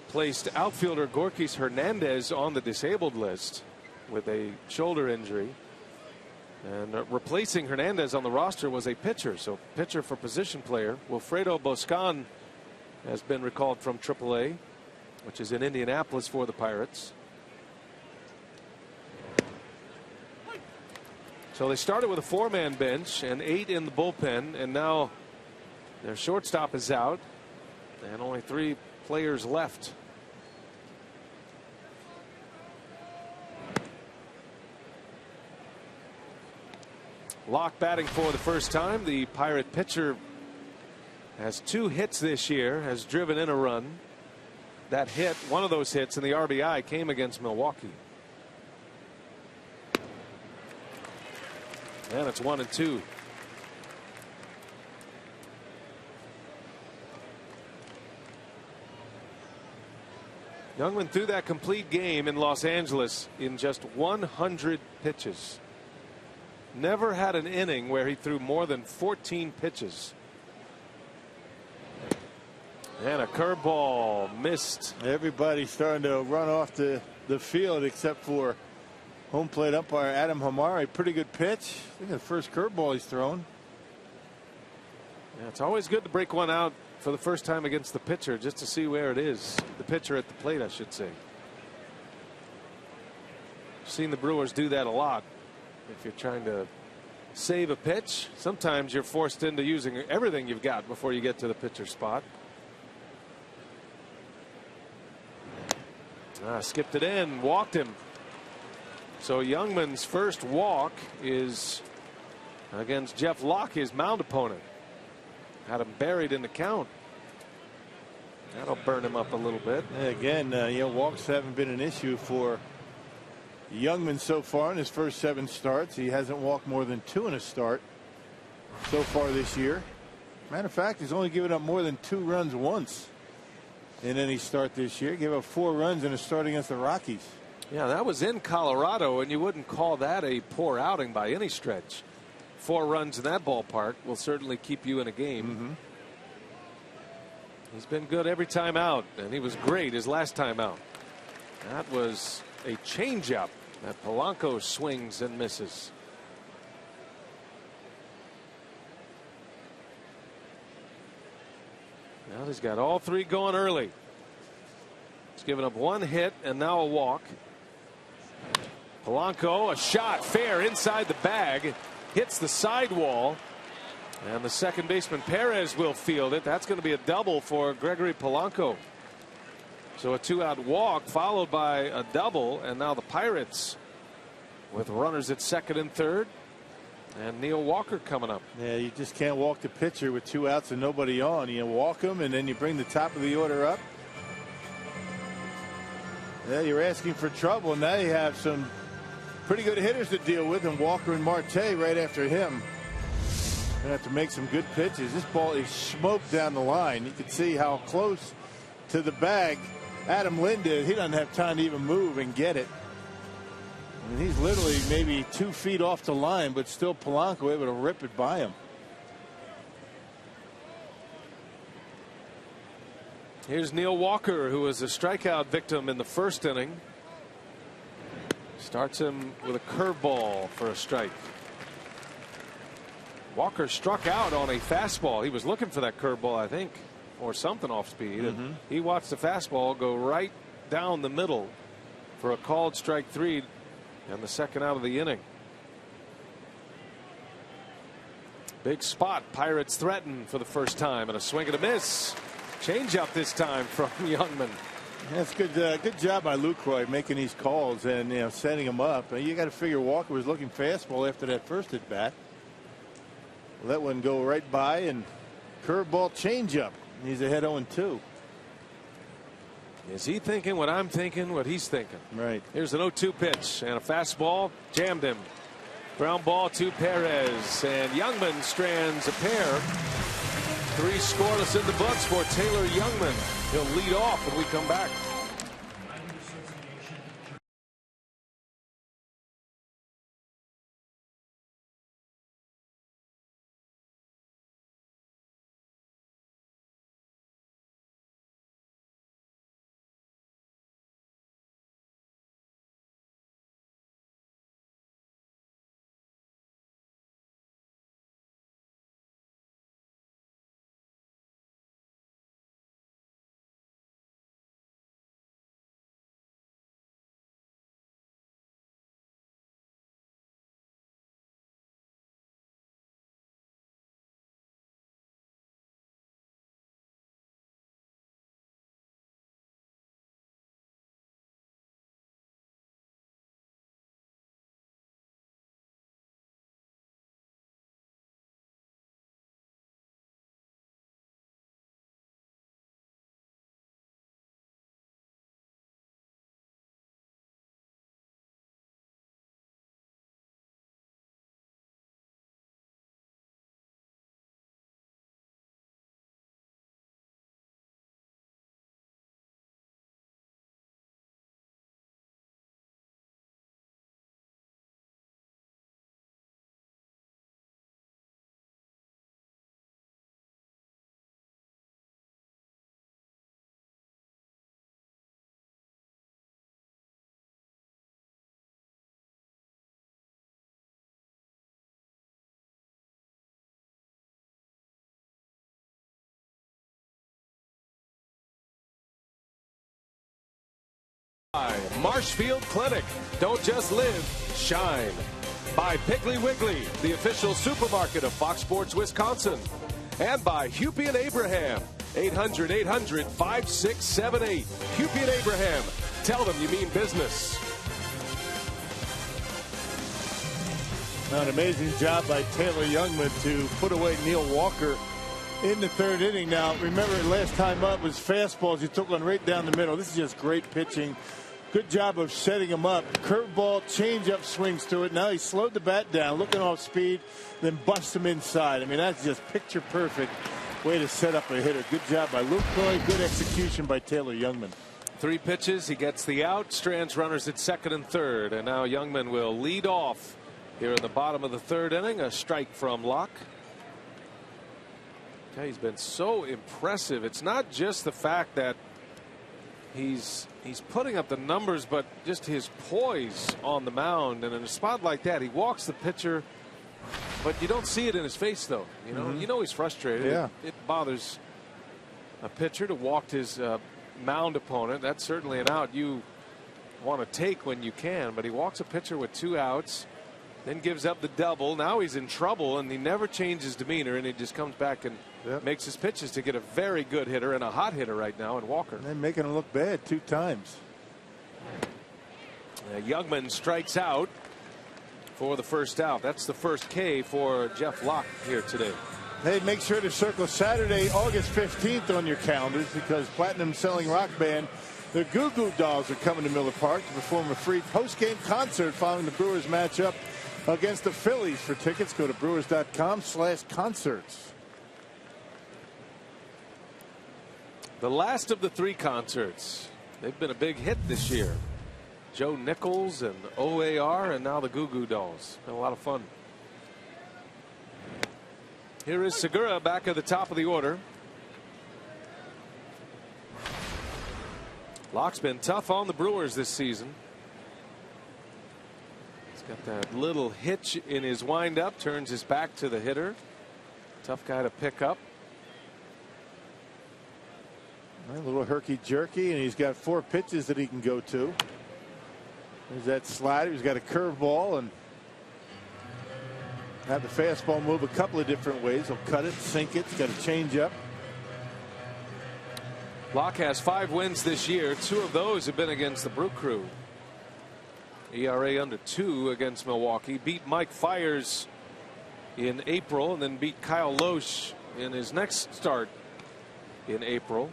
placed outfielder Gorkis Hernandez on the disabled list with a shoulder injury, and replacing Hernandez on the roster was a pitcher. So pitcher for position player Wilfredo Boscan has been recalled from AAA, which is in Indianapolis for the Pirates. So they started with a 4-man bench and 8 in the bullpen, and now their shortstop is out and only 3 players left. Locke batting for the first time. The Pirate pitcher has 2 hits this year, has driven in a run. That hit, one of those hits in the RBI, came against Milwaukee. And it's 1-2. Youngman threw that complete game in Los Angeles in just 100 pitches. Never had an inning where he threw more than 14 pitches. And a curveball missed. Everybody's starting to run off the field except for home plate umpire Adam Hamari. Pretty good pitch. I think the first curveball he's thrown. Yeah, it's always good to break one out for the first time against the pitcher, just to see where it is. The pitcher at the plate, I should say. Seen the Brewers do that a lot. If you're trying to save a pitch, sometimes you're forced into using everything you've got before you get to the pitcher spot. Skipped it in, walked him. So Youngman's first walk is against Jeff Locke, his mound opponent. Had him buried in the count. That'll burn him up a little bit. Again, walks haven't been an issue for Youngman so far in his first 7 starts. He hasn't walked more than 2 in a start so far this year. Matter of fact, he's only given up more than 2 runs once in any start this year. Gave up 4 runs in a start against the Rockies. Yeah, that was in Colorado, and you wouldn't call that a poor outing by any stretch. 4 runs in that ballpark will certainly keep you in a game. Mm-hmm. He's been good every time out, and he was great his last time out. That was a changeup that Polanco swings and misses. Now he's got all 3 going early. He's given up 1 hit and now a walk. Polanco, a shot fair inside the bag, hits the sidewall, and the second baseman Perez will field it. That's going to be a double for Gregory Polanco. So a 2-out walk followed by a double, and now the Pirates with runners at second and third, and Neil Walker coming up. Yeah, you just can't walk the pitcher with 2 outs and nobody on. You walk him and then you bring the top of the order up. Yeah, you're asking for trouble. Now you have some pretty good hitters to deal with, and Walker and Marte right after him. Gonna have to make some good pitches. This ball is smoked down the line. You can see how close to the bag Adam Lind is. He doesn't have time to even move and get it. I mean, he's literally maybe 2 feet off the line, but still Polanco able to rip it by him. Here's Neil Walker, who was a strikeout victim in the first inning. Starts him with a curveball for a strike. Walker struck out on a fastball. He was looking for that curveball, I think, or something off speed. And he watched the fastball go right down the middle for a called strike 3 and the second out of the inning. Big spot. Pirates threaten for the first time, and a swing and a miss. Change up this time from Youngman. That's good. Good job by Lucroy making these calls and setting them up. You got to figure Walker was looking fastball after that first at bat. Let one go right by, and curveball changeup. He's ahead 0-2. Is he thinking what I'm thinking? What he's thinking? Right. Here's an 0-2 pitch and a fastball jammed him. Ground ball to Perez, and Youngman strands a pair. 3 scoreless in the books for Taylor Youngman. He'll lead off when we come back. Marshfield Clinic. Don't just live, shine. By Piggly Wiggly, the official supermarket of Fox Sports Wisconsin. And by Hupy and Abraham. 800-800-5678. Hupy and Abraham. Tell them you mean business. Now, an amazing job by Taylor Youngman to put away Neil Walker in the third inning. Now, remember, last time up was fastballs. He took one right down the middle. This is just great pitching. Good job of setting him up. Curveball, changeup swings to it. Now he slowed the bat down, looking off speed, then busts him inside. I mean, that's just picture perfect way to set up a hitter. Good job by Luke Coy. Good execution by Taylor Youngman. 3 pitches. He gets the out. Strands runners at second and third. And now Youngman will lead off here in the bottom of the third inning. A strike from Locke. Okay, he's been so impressive. It's not just the fact that he's putting up the numbers, but just his poise on the mound. And in a spot like that, he walks the pitcher, but you don't see it in his face, though. You know, he's frustrated. Yeah. It bothers a pitcher to walk his mound opponent. That's certainly an out you want to take when you can, but he walks a pitcher with 2 outs, then gives up the double. Now he's in trouble, and he never changes demeanor, and he just comes back and makes his pitches to get a very good hitter and a hot hitter right now in Walker. And they're making him look bad 2 times. Youngman strikes out for the first out. That's the first K for Jeff Locke here today. Hey, make sure to circle Saturday, August 15th on your calendars, because platinum selling rock band, the Goo Goo Dolls, are coming to Miller Park to perform a free post-game concert following the Brewers matchup against the Phillies. For tickets, go to brewers.com/concerts. The last of the 3 concerts. They've been a big hit this year. Joe Nichols and OAR, and now the Goo Goo Dolls. Been a lot of fun. Here is Segura back at the top of the order. Locke's been tough on the Brewers this season. He's got that little hitch in his windup, turns his back to the hitter. Tough guy to pick up. A little herky-jerky, and he's got 4 pitches that he can go to. There's that slider. He's got a curveball, and have the fastball move a couple of different ways. He'll cut it, sink it. He's got a changeup. Locke has 5 wins this year. 2 of those have been against the Brew Crew. ERA under 2 against Milwaukee. Beat Mike Fiers in April, and then beat Kyle Loesch in his next start in April.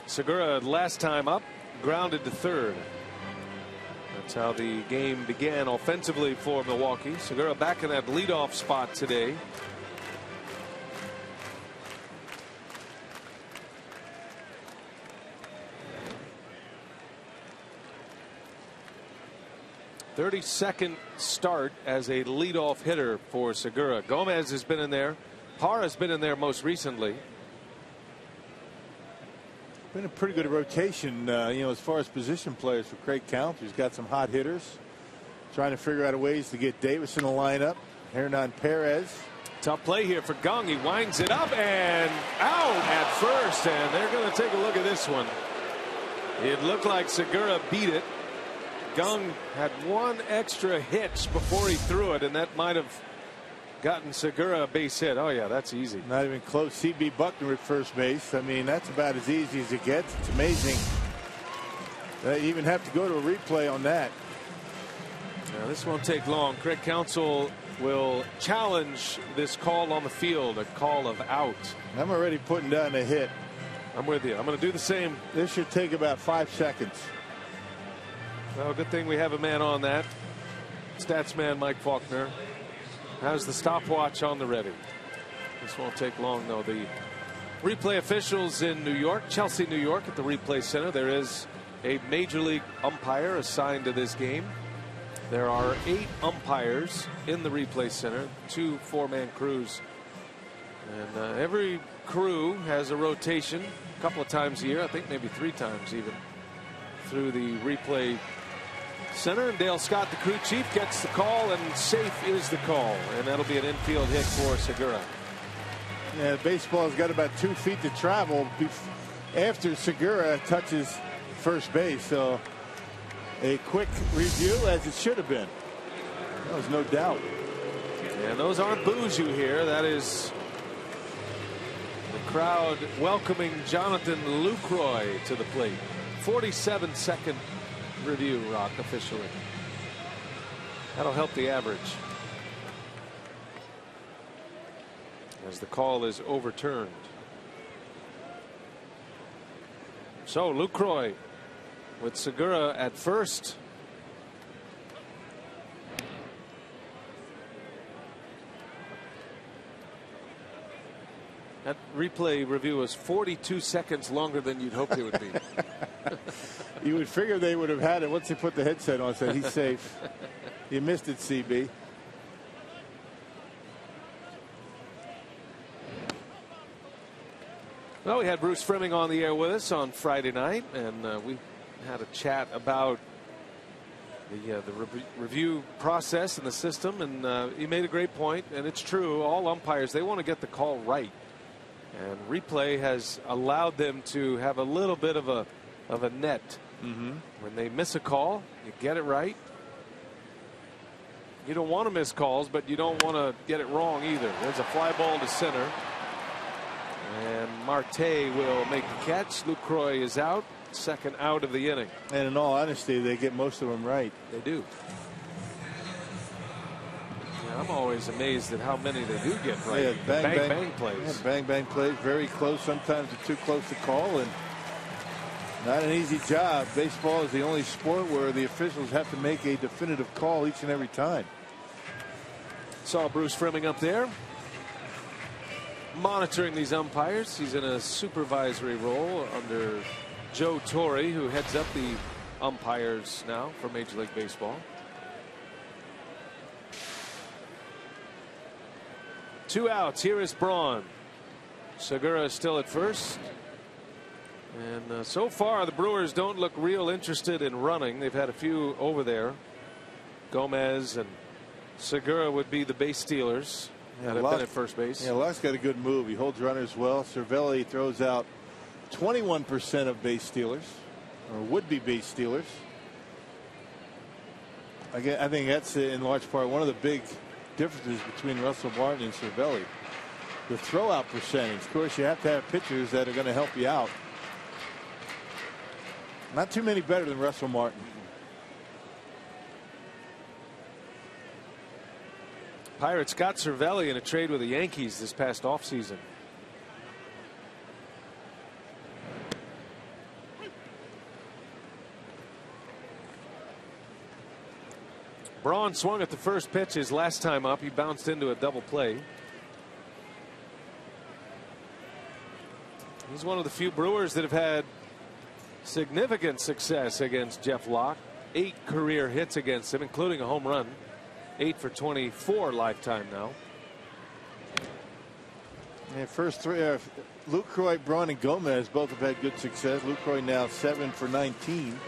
Segura last time up, grounded to third. That's how the game began offensively for Milwaukee. Segura back in that leadoff spot today. .32nd start as a leadoff hitter for Segura. Gomez has been in there. Parra has been in there most recently. Been a pretty good rotation, as far as position players for Craig Count. He's got some hot hitters. Trying to figure out ways to get Davis in the lineup. Hernan Perez. Tough play here for Gung. He winds it up and out at first, and they're going to take a look at this one. It looked like Segura beat it. Gung had 1 extra hitch before he threw it, and that might have gotten Segura a base hit. Oh yeah, that's easy. Not even close. C.B. Buckner at first base. I mean, that's about as easy as it gets. It's amazing. They even have to go to a replay on that. Now, this won't take long. Craig Counsell will challenge this call on the field, a call of out. I'm already putting down a hit. I'm with you. I'm going to do the same. This should take about 5 seconds. Well, good thing we have a man on that. Stats man Mike Faulkner has the stopwatch on the ready. This won't take long, though. The replay officials in New York, Chelsea, New York, at the replay center. There is a major league umpire assigned to this game. There are 8 umpires in the replay center, 2 4-man crews. And every crew has a rotation a couple of times a year, I think maybe 3 times even, through the replay center. And Dale Scott, the crew chief, gets the call, and safe is the call, and that'll be an infield hit for Segura. Yeah, baseball's got about 2 feet to travel after Segura touches first base, so a quick review, as it should have been. There was no doubt. And those aren't boos you hear. That is the crowd welcoming Jonathan Lucroy to the plate. 47-second review, Rock, officially. That'll help the average, as the call is overturned. So Lucroy with Segura at first. That replay review was 42 seconds longer than you'd hoped it would be. You would figure they would have had it once they put the headset on. Said he's safe. You missed it, CB. Well, we had Bruce Fleming on the air with us on Friday night, and we had a chat about the review process and the system, and he made a great point, and it's true. All umpires, they want to get the call right, and replay has allowed them to have a little bit of a net. When they miss a call, you get it right. You don't want to miss calls, but you don't want to get it wrong either. There's a fly ball to center, and Marte will make the catch. Lucroy is out. Second out of the inning. And in all honesty, they get most of them right. They do. Yeah, I'm always amazed at how many they do get right. Yeah, bang plays. Yeah, bang plays. Very close. Sometimes they're too close to call, and not an easy job. Baseball is the only sport where the officials have to make a definitive call each and every time. Saw Bruce Fleming up there monitoring these umpires. He's in a supervisory role under Joe Torre, who heads up the umpires now for Major League Baseball. 2 outs. Here is Braun. Segura is still at first. And so far, the Brewers don't look real interested in running. They've had a few over there. Gomez and Segura would be the base stealers. Yeah, that have been at first base. Yeah, Locke's got a good move. He holds runners well. Cervelli throws out 21% of base stealers, or would-be base stealers. Again, I think that's in large part one of the big differences between Russell Martin and Cervelli. The throw-out percentage. Of course, you have to have pitchers that are going to help you out. Not too many better than Russell Martin. Pirates got Cervelli in a trade with the Yankees this past offseason. Braun swung at the first pitch his last time up. He bounced into a double play. He's one of the few Brewers that have had significant success against Jeff Locke. 8 career hits against him, including a home run. 8 for 24 lifetime now. Yeah, first three. Lucroy, Braun, and Gomez both have had good success. Lucroy now 7 for 19.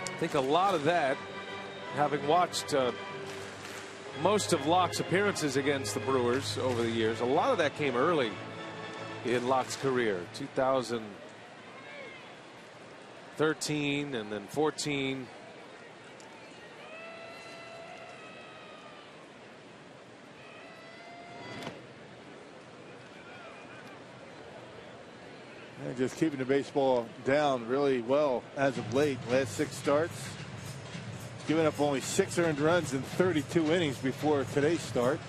I think a lot of that, having watched most of Locke's appearances against the Brewers over the years, a lot of that came early in Locke's career. 2013 and then 14. And just keeping the baseball down really well as of late. Last 6 starts. Giving up only 6 earned runs in 32 innings before today's start.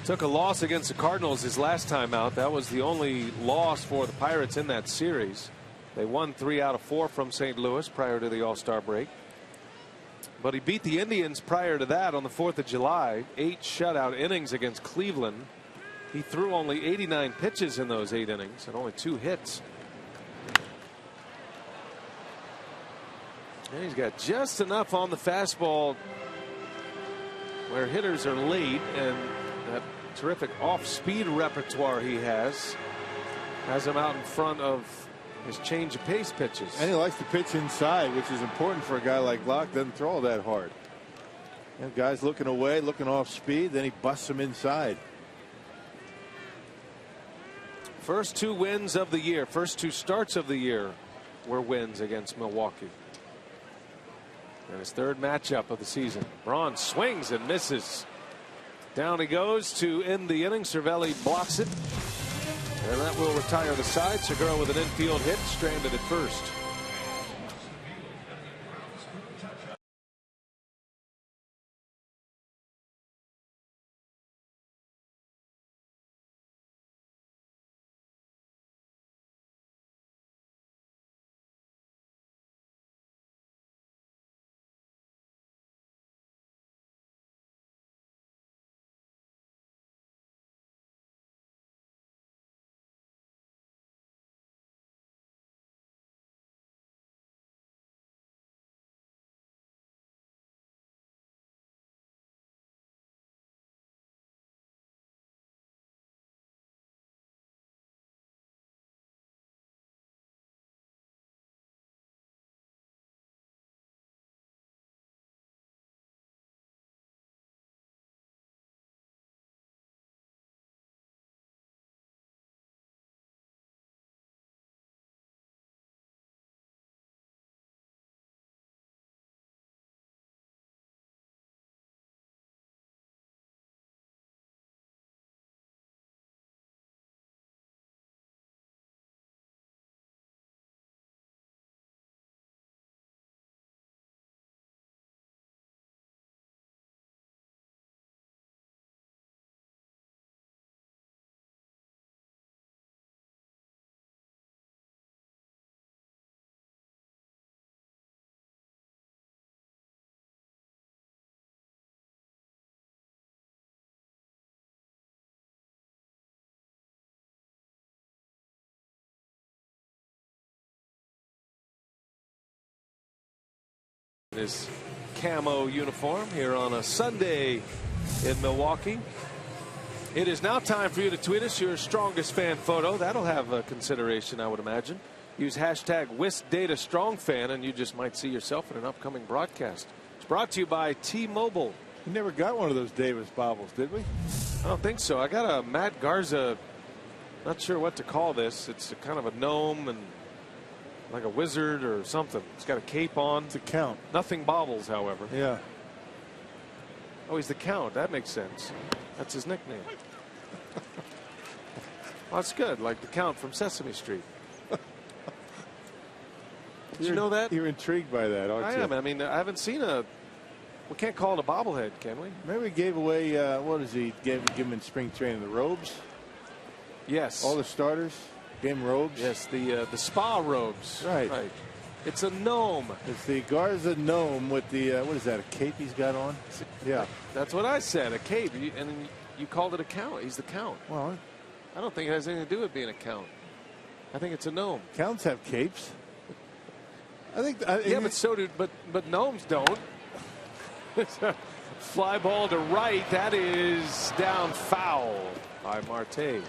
Took a loss against the Cardinals his last time out. That was the only loss for the Pirates in that series. They won 3 out of 4 from St. Louis prior to the All-Star break. But he beat the Indians prior to that on the 4th of July. 8 shutout innings against Cleveland. He threw only 89 pitches in those 8 innings and only 2 hits. And he's got just enough on the fastball where hitters are late, and that terrific off-speed repertoire he has him out in front of his change of pace pitches. And he likes to pitch inside, which is important for a guy like Locke. Doesn't throw all that hard. And guys looking away, looking off speed, then he busts them inside. First 2 wins of the year, first 2 starts of the year were wins against Milwaukee. And his 3rd matchup of the season. Braun swings and misses. Down he goes to end the inning. Cervelli blocks it. And that will retire the side. Segura with an infield hit, stranded at first. his camo uniform here on a Sunday in Milwaukee. It is now time for you to tweet us your strongest fan photo. That'll have a consideration, I would imagine. Use hashtag WisDataStrongFan and you just might see yourself in an upcoming broadcast. It's brought to you by T-Mobile. We never got one of those Davis baubles, did we? I don't think so. I got a Matt Garza, not sure what to call this. It's a kind of a gnome and like a wizard or something. It's got a cape on. It's a count. Nothing bobbles, however. Yeah. Oh, he's the Count. That makes sense. That's his nickname. Well, that's good. Like the Count from Sesame Street. Did you know that? You're intrigued by that, aren't you? I am. I mean, I haven't seen a. We can't call it a bobblehead, can we? Maybe we gave away. What is he? Give him in spring training the robes. Yes. All the starters. Game robes. Yes, the spa robes. Right. Right. It's a gnome. It's the Garza gnome with the what is that? A cape he's got on? Yeah. That's what I said. A cape. And you called it a Count. He's the Count. Well, I don't think it has anything to do with being a Count. I think it's a gnome. counts have capes. I think. Yeah, but so do but gnomes don't. Fly ball to right. That is down foul by Marte.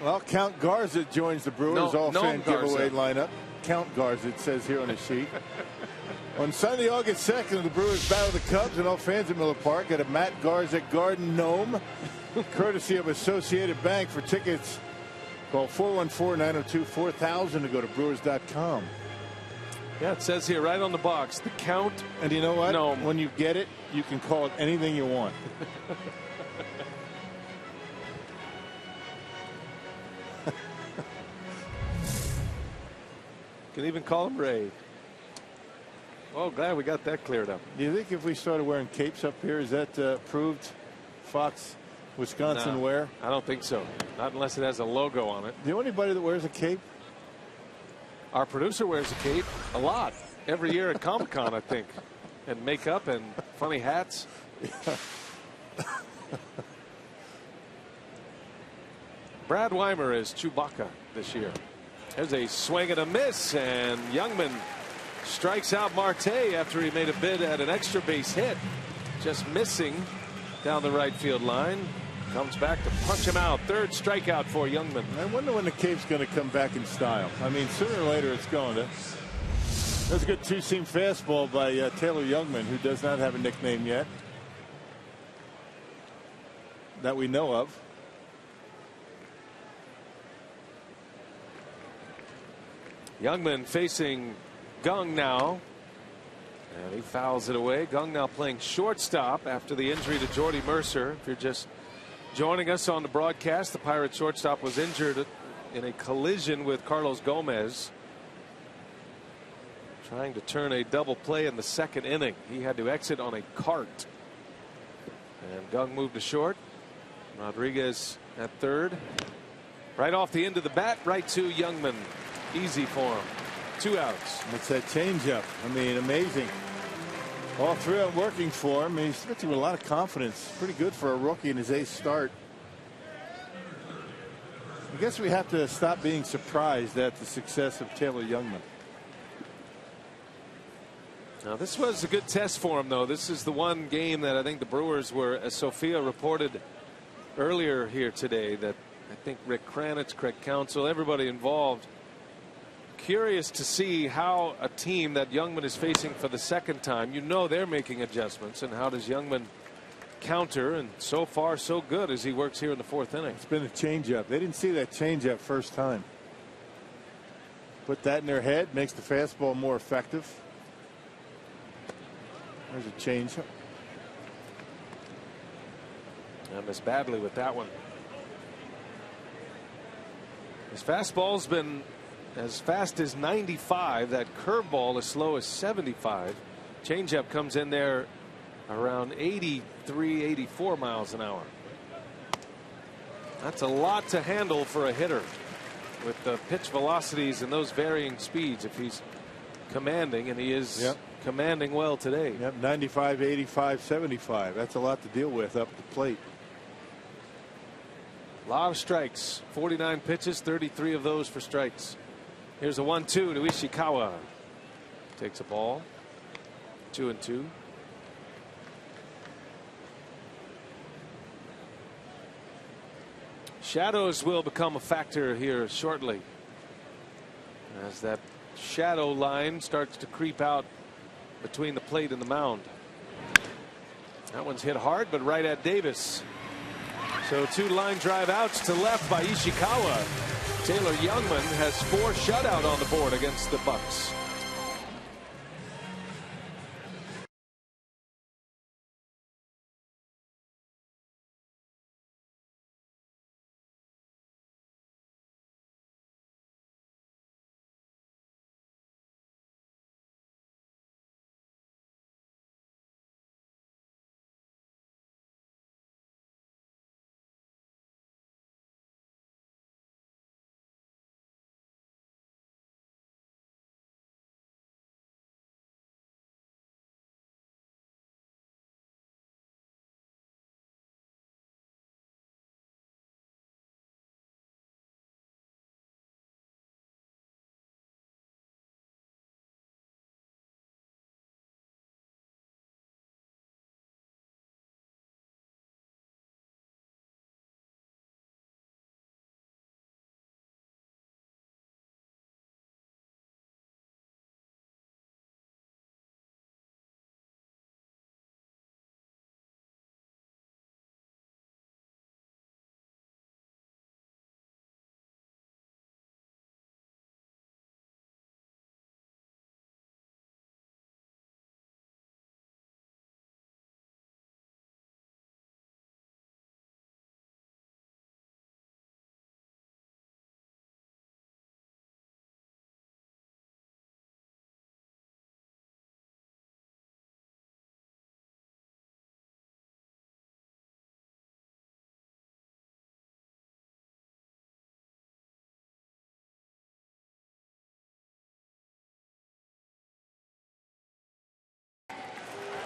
Well, Count Garza joins the Brewers all-fan giveaway lineup. Count Garza, it says here on the sheet. On Sunday, August 2nd, the Brewers battle the Cubs, and all fans at Miller Park at a Matt Garza Garden Gnome, courtesy of Associated Bank. For tickets, call 414-902-4000 to go to Brewers.com. Yeah, it says here right on the box, the Count. And you know what? Gnome. When you get it, you can call it anything you want. Can even call him Ray. Oh, glad we got that cleared up. Do you think if we started wearing capes up here, is that approved Fox Wisconsin wear? I don't think so. Not unless it has a logo on it. Do you know anybody that wears a cape? Our producer wears a cape a lot. Every year at Comic-Con, I think. And makeup and funny hats. Brad Weimer is Chewbacca this year. There's a swing and a miss, and Youngman strikes out Marte after he made a bid at an extra base hit. Just missing down the right field line. Comes back to punch him out. Third strikeout for Youngman. I wonder when the cape's going to come back in style. I mean, sooner or later it's going to. That's a good two-seam fastball by Taylor Youngman, who does not have a nickname yet that we know of. Youngman facing Gung now. And he fouls it away. Gung now playing shortstop after the injury to Jordy Mercer. If you're just joining us on the broadcast, the Pirates shortstop was injured in a collision with Carlos Gomez. Trying to turn a double play in the second inning. He had to exit on a cart. And Gung moved to short. Rodriguez at third. Right off the end of the bat, right to Youngman. Easy for him. 2 outs. It's that changeup. I mean, amazing. All three of them working for him. He's pitching with a lot of confidence. Pretty good for a rookie in his 8th start. I guess we have to stop being surprised at the success of Taylor Youngman. Now, this was a good test for him, though. This is the one game that I think the Brewers were, as Sophia reported earlier here today, that I think Rick Kranitz, Craig Counsell, everybody involved, curious to see how a team that Youngman is facing for the second time, you know, they're making adjustments, and how does Youngman counter? And so far so good as he works here in the 4th inning. It's been a changeup. They didn't see that changeup first time. Put that in their head, makes the fastball more effective. There's a changeup. I missed badly with that one. His fastball's been as fast as 95. That curveball as slow as 75. Changeup comes in there around 83, 84 miles an hour. That's a lot to handle for a hitter with the pitch velocities and those varying speeds. If he's commanding, and he is commanding well today. Yep, 95, 85, 75. That's a lot to deal with up the plate. A lot of strikes. 49 pitches, 33 of those for strikes. Here's a 1-2 to Ishikawa. Takes a ball. 2-2. Shadows will become a factor here shortly, as that shadow line starts to creep out between the plate and the mound. That one's hit hard, but right at Davis. So 2 line drive outs to left by Ishikawa. Taylor Youngman has 4 shutout on the board against the Bucks.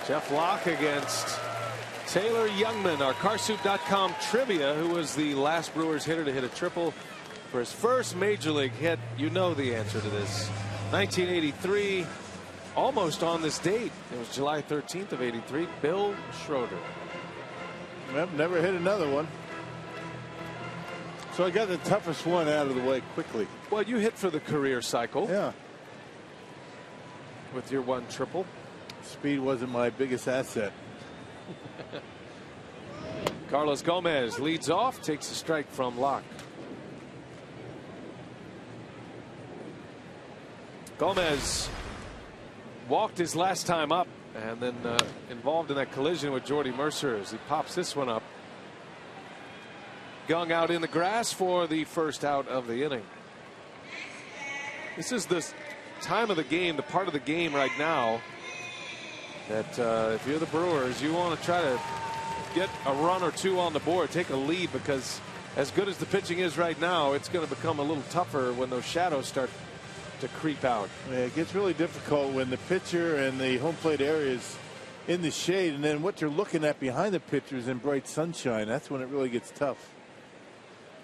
Jeff Locke against Taylor Youngman, our Carsoup.com trivia, who was the last Brewers hitter to hit a triple for his first major league hit. You know the answer to this. 1983, almost on this date. It was July 13th of 83. Bill Schroeder. Yep, never hit another one. So I got the toughest one out of the way quickly. Well, you hit for the career cycle. Yeah. With your 1 triple. Speed wasn't my biggest asset. Carlos Gomez leads off, takes a strike from Locke. Gomez walked his last time up and then involved in that collision with Jordy Mercer as he pops this one up. Young out in the grass for the first out of the inning. This is the time of the game, the part of the game right now that if you're the Brewers, you want to try to get a run or 2 on the board, take a lead, because as good as the pitching is right now, it's going to become a little tougher when those shadows start to creep out. Yeah, it gets really difficult when the pitcher and the home plate area is in the shade, and then what you're looking at behind the pitcher is in bright sunshine. That's when it really gets tough.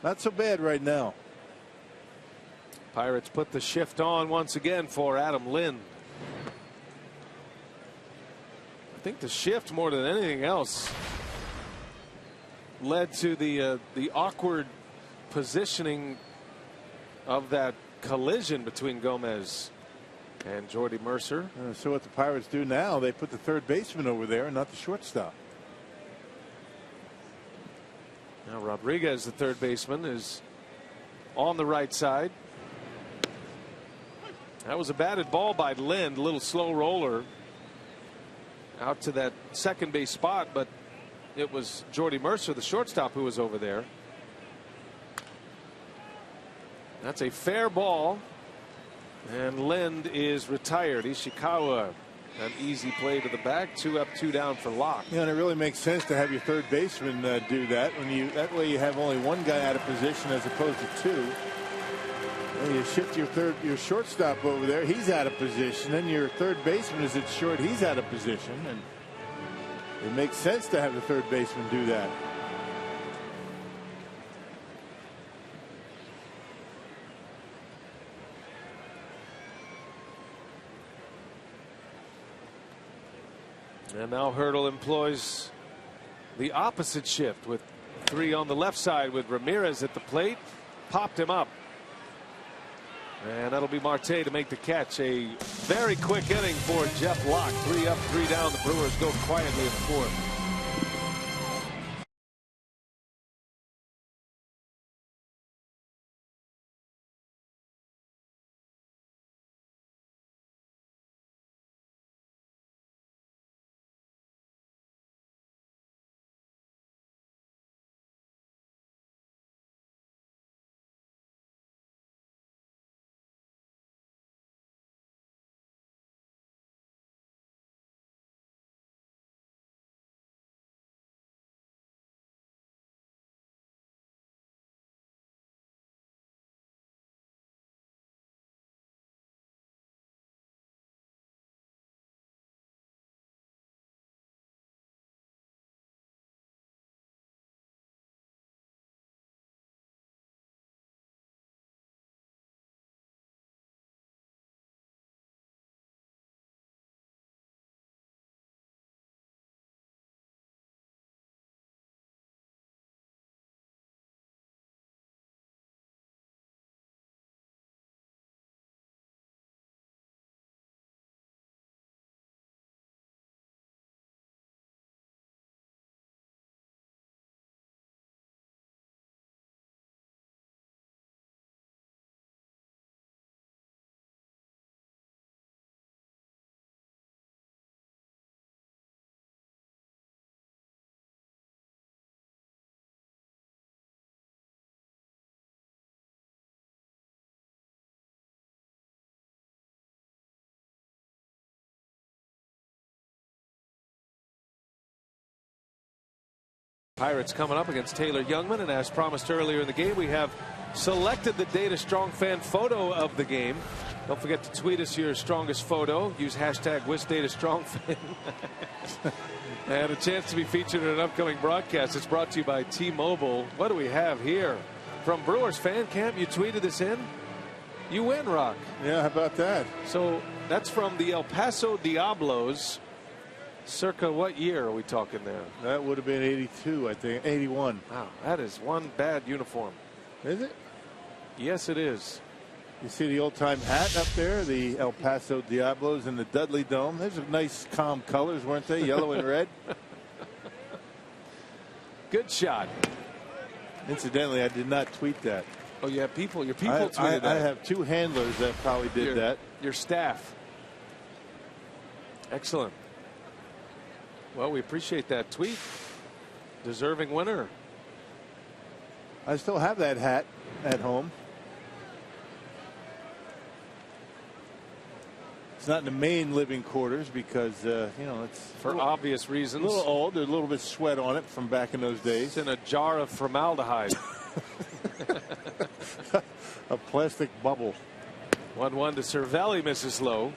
Not so bad right now. Pirates put the shift on once again for Adam Lind. I think the shift, more than anything else, led to the awkward positioning of that collision between Gomez and Jordy Mercer. So what the Pirates do now, they put the third baseman over there and not the shortstop. Now Rodriguez, the third baseman, is on the right side. That was a batted ball by Lind, a little slow roller out to that second base spot, but it was Jordy Mercer, the shortstop, who was over there. That's a fair ball, and Lind is retired. Ishikawa, an easy play to the back, 2 up, 2 down for Locke. Yeah, and it really makes sense to have your third baseman do that. That way you have only 1 guy out of position as opposed to 2. And you shift your shortstop over there, he's out of position. Then your third baseman is at short, he's out of position, and it makes sense to have the third baseman do that. And now Hurdle employs the opposite shift with 3 on the left side with Ramirez at the plate. Popped him up. And that'll be Marte to make the catch. A very quick inning for Jeff Locke. 3 up, 3 down. The Brewers go quietly in the 4th. Pirates coming up against Taylor Youngman, and as promised earlier in the game, we have selected the Data Strong fan photo of the game. Don't forget to tweet us your strongest photo. Use hashtag WishDataStrongFan. And a chance to be featured in an upcoming broadcast. It's brought to you by T-Mobile. What do we have here? From Brewers fan camp, you tweeted this in. You win, Rock. Yeah, how about that? So that's from the El Paso Diablos. Circa what year are we talking there? That would have been 82, I think. 81. Wow, that is one bad uniform. Is it? Yes, it is. You see the old-time hat up there, the El Paso Diablos and the Dudley Dome. Those are nice, calm colors, weren't they? Yellow and red. Good shot. Incidentally, I did not tweet that. Oh, you have people. Your people tweeted that. I have 2 handlers that probably did that. Your staff. Excellent. Well, we appreciate that tweet. Deserving winner. I still have that hat at home. It's not in the main living quarters because, you know, it's for obvious reasons. A little old. There's a little bit of sweat on it from back in those days. It's in a jar of formaldehyde. A plastic bubble. 1-1 to Cervelli, misses low.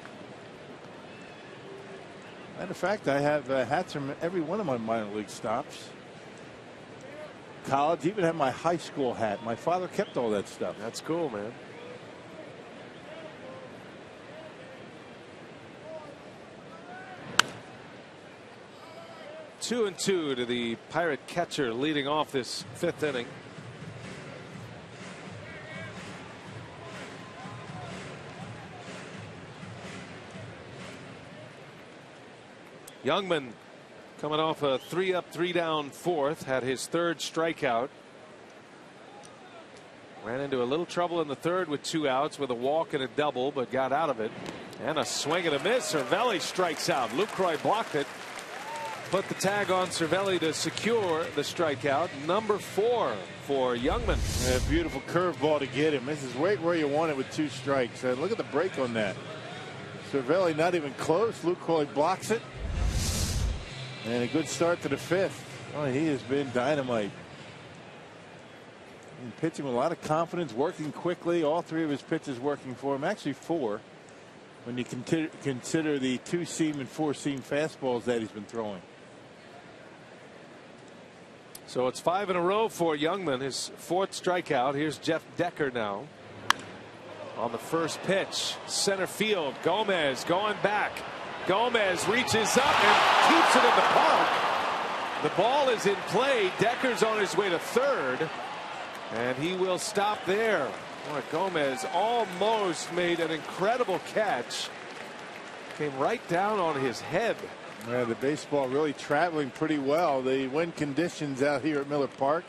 Matter of fact, I have hats from every one of my minor league stops. College, even have my high school hat. My father kept all that stuff. That's cool, man. Two and 2 to the Pirate catcher leading off this 5th inning. Youngman coming off a 3 up, 3 down 4th, had his 3rd strikeout. Ran into a little trouble in the 3rd with 2 outs with a walk and a double, but got out of it. And a swing and a miss. Cervelli strikes out. Lucroy blocked it. Put the tag on Cervelli to secure the strikeout. Number 4 for Youngman. A beautiful curveball to get him. This is right where you want it with 2 strikes. Look at the break on that. Cervelli not even close. Lucroy blocks it. And a good start to the 5th. Oh, he has been dynamite. And pitching with a lot of confidence, working quickly. All 3 of his pitches working for him. Actually 4 when you consider the 2-seam and 4-seam fastballs that he's been throwing. So it's 5 in a row for Youngman, his 4th strikeout. Here's Jeff Decker now. On the first pitch, center field, Gomez going back. Gomez reaches up and keeps it in the park. The ball is in play. Decker's on his way to third, and he will stop there. Boy, Gomez almost made an incredible catch. Came right down on his head. Yeah, the baseball really traveling pretty well. The wind conditions out here at Miller Park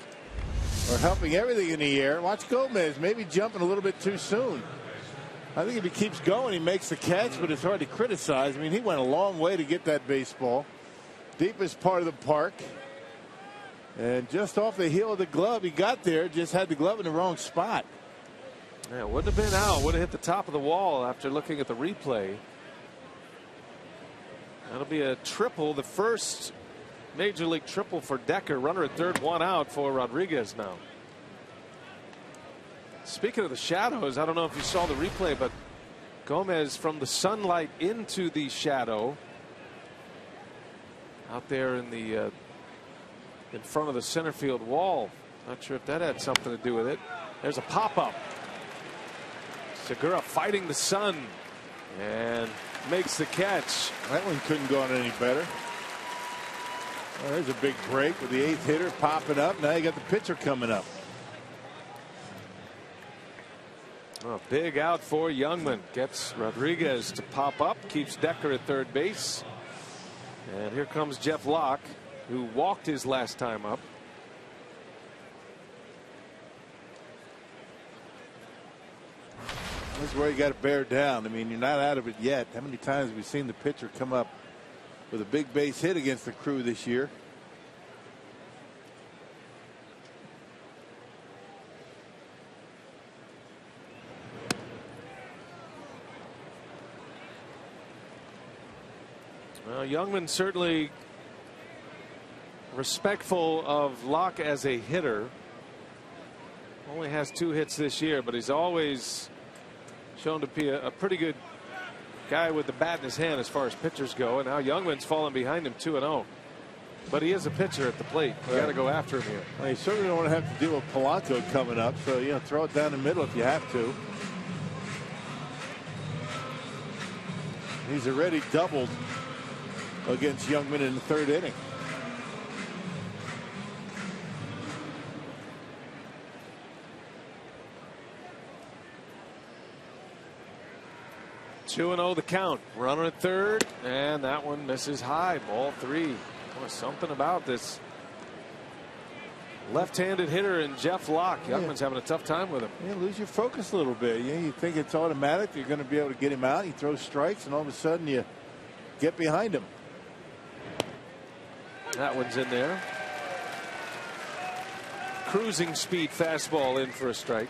are helping everything in the air. Watch Gomez maybe jumping a little bit too soon. I think if he keeps going, he makes the catch, but it's hard to criticize. I mean, he went a long way to get that baseball. Deepest part of the park. And just off the heel of the glove, he got there, just had the glove in the wrong spot. Yeah, wouldn't have been out. Would have hit the top of the wall after looking at the replay. That'll be a triple, the first major league triple for Decker. Runner at third, one out for Rodriguez now. Speaking of the shadows, I don't know if you saw the replay, but Gomez from the sunlight into the shadow out there in the in front of the center field wall. Not sure if that had something to do with it. There's a pop-up. Segura fighting the sun and makes the catch. That one couldn't go on any better. Well, there's a big break with the eighth hitter popping up. Now you got the pitcher coming up. A big out for Youngman. Gets Rodriguez to pop up. Keeps Decker at third base. And here comes Jeff Locke, who walked his last time up. This is where you got to bear down. I mean, you're not out of it yet. How many times have we seen the pitcher come up with a big base hit against the Crew this year? Well, Youngman certainly respectful of Locke as a hitter. Only has 2 hits this year, but he's always shown to be a pretty good guy with the bat in his hand as far as pitchers go. And now Youngman's falling behind him 2-0. But he is a pitcher at the plate. You got to go after him here. Well, you certainly don't want to have to deal with Polanco coming up. So, you know, throw it down the middle if you have to. He's already doubled against Youngman in the third inning. Two and 0 the count. Runner at third, and that one misses high. Ball 3. Boy, something about this left-handed hitter in Jeff Locke. Youngman's having a tough time with him. You lose your focus a little bit. You think it's automatic. You're going to be able to get him out. He throws strikes, and all of a sudden you get behind him. That one's in there. Cruising speed fastball in for a strike.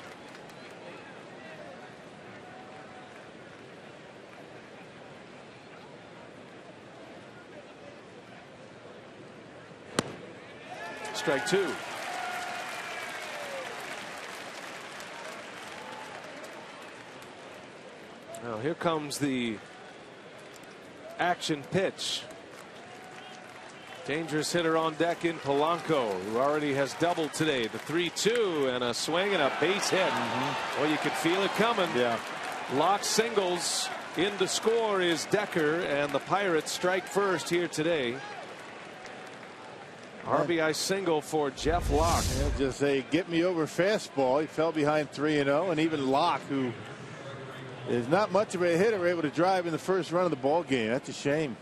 Strike 2. Now here comes the action pitch. Dangerous hitter on deck in Polanco, who already has doubled today. The 3-2 and a swing and a base hit. Well, you could feel it coming. Yeah. Locke singles. In to score is Decker, and the Pirates strike first here today. RBI single for Jeff Locke. Yeah, just a get me over fastball. He fell behind 3-0, and even Locke, who is not much of a hitter, able to drive in the first run of the ball game. That's a shame.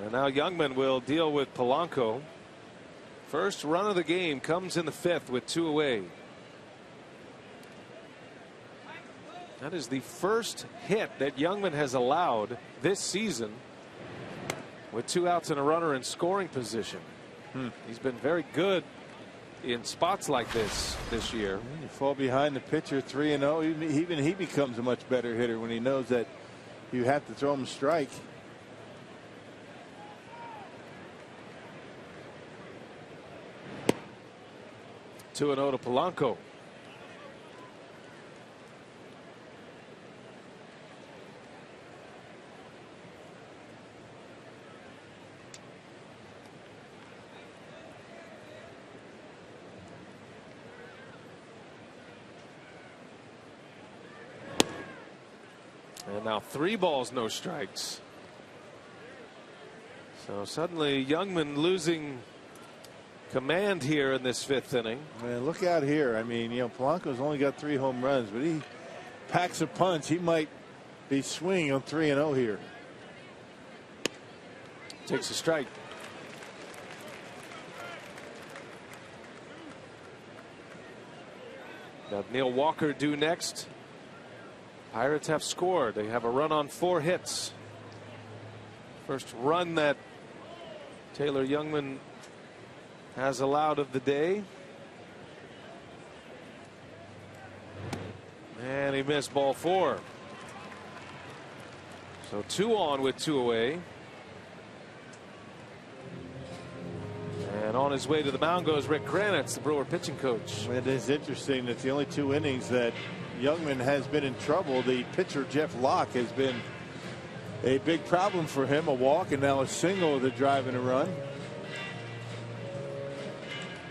And now Youngman will deal with Polanco. First run of the game comes in the 5th with 2 away. That is the first hit that Youngman has allowed this season with 2 outs and a runner in scoring position. He's been very good in spots like this year. You fall behind the pitcher 3-0. Even he becomes a much better hitter when he knows that you have to throw him a strike. 2-0 to Polanco. Now 3 balls, no strikes. So suddenly Youngman losing command here in this 5th inning. Man, look out here. I mean, you know, Polanco's only got 3 home runs, but he packs a punch. He might be swinging on 3-0 here. Takes a strike. Got Neil Walker due next. Pirates have scored. They have a run on 4 hits. First run that Taylor Youngman has allowed of the day. And he missed ball 4. So 2 on with 2 away. And on his way to the mound goes Rick Kranitz, the Brewer pitching coach. It is interesting that the only 2 innings that Youngman has been in trouble, the pitcher Jeff Locke has been a big problem for him. A walk and now a single with a drive and a run.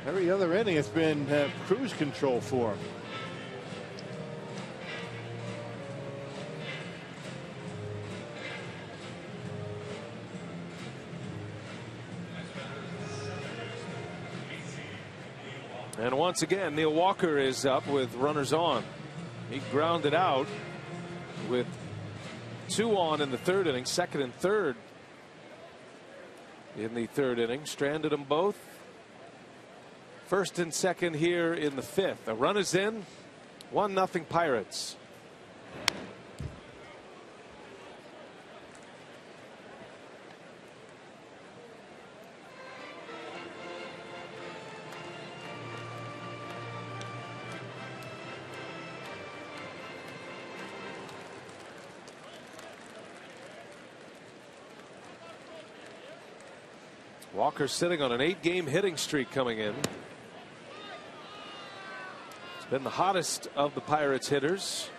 Every other inning it's been cruise control for him. And once again, Neil Walker is up with runners on. He grounded out with 2 on in the 3rd inning, 2nd and 3rd in the 3rd inning. Stranded them both. 1st and 2nd here in the 5th. A run is in. 1-0 Pirates. Walker sitting on an 8-game hitting streak coming in. It's been the hottest of the Pirates hitters.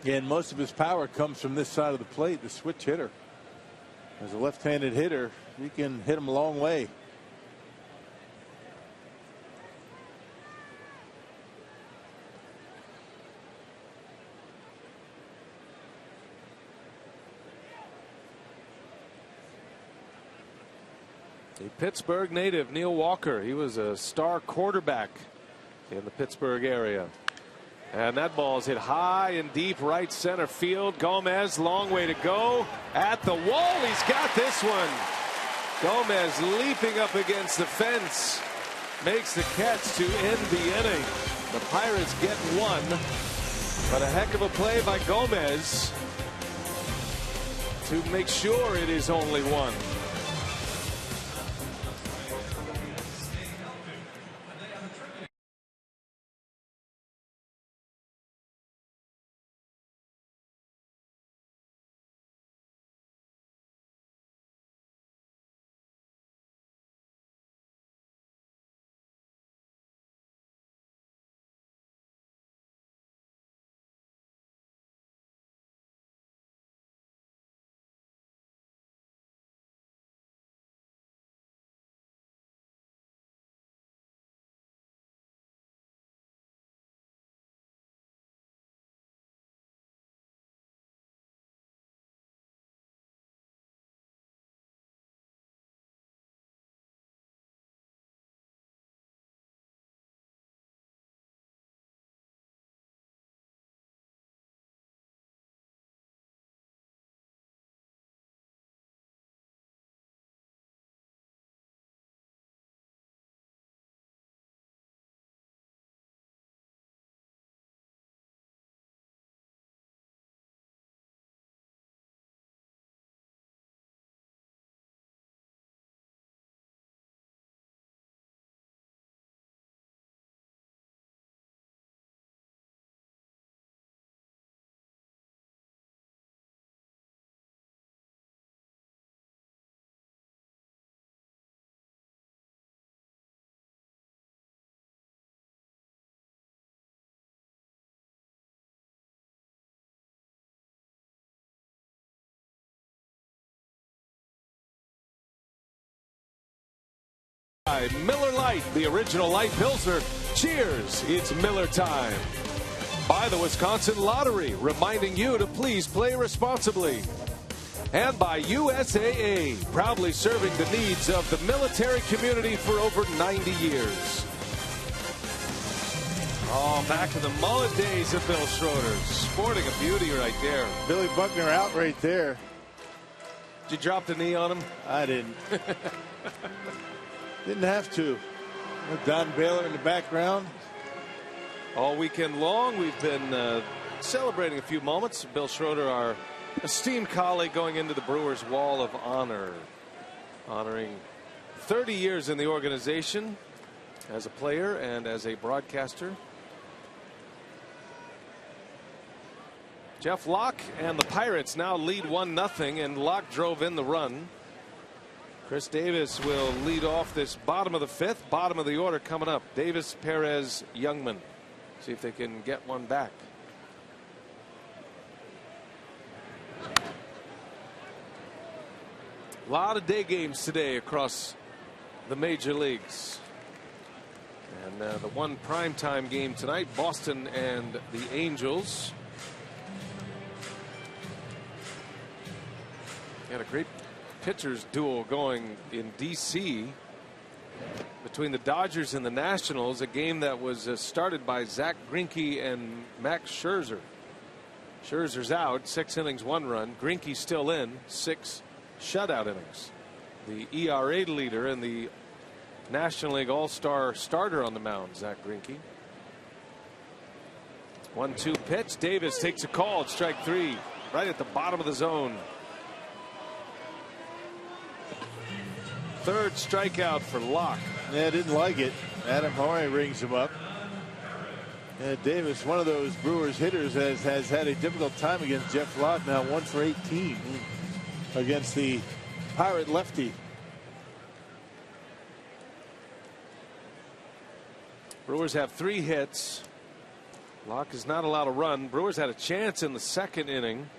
And most of his power comes from this side of the plate, the switch hitter. As a left-handed hitter, he can hit him a long way. The Pittsburgh native Neil Walker. He was a star quarterback in the Pittsburgh area. And that ball is hit high and deep right center field. Gomez, long way to go. At the wall, he's got this one. Gomez leaping up against the fence. Makes the catch to end the inning. The Pirates get 1. But a heck of a play by Gomez to make sure it is only 1. Miller Lite, the original light Pilsner. Cheers, it's Miller time. By the Wisconsin Lottery, reminding you to please play responsibly. And by USAA, proudly serving the needs of the military community for over 90 years. Oh, back to the mullet days of Bill Schroeder. Sporting a beauty right there. Billy Buckner out right there. Did you drop the knee on him? I didn't. Didn't have to. Don Baylor in the background. All weekend long, we've been celebrating a few moments. Bill Schroeder, our esteemed colleague, going into the Brewers Wall of Honor, honoring 30 years in the organization as a player and as a broadcaster. Jeff Locke and the Pirates now lead 1-0, and Locke drove in the run. Chris Davis will lead off this bottom of the fifth. Bottom of the order coming up. Davis, Perez, Youngman. See if they can get one back. A lot of day games today across the major leagues. And the one primetime game tonight, Boston and the Angels. Got a great pitchers duel going in D.C. between the Dodgers and the Nationals, a game that was started by Zach Greinke and Max Scherzer. Scherzer's out, 6 innings, 1 run. Greinke still in, 6 shutout innings. The ERA leader and the National League All-Star starter on the mound, Zach Greinke. 1-2 pitch. Davis takes a call at strike 3, right at the bottom of the zone. Third strikeout for Locke. Yeah, didn't like it. Adam Horry rings him up. Davis, one of those Brewers hitters, has had a difficult time against Jeff Locke. Now 1 for 18 against the Pirate lefty. Brewers have 3 hits. Locke is not allowed to run. Brewers had a chance in the second inning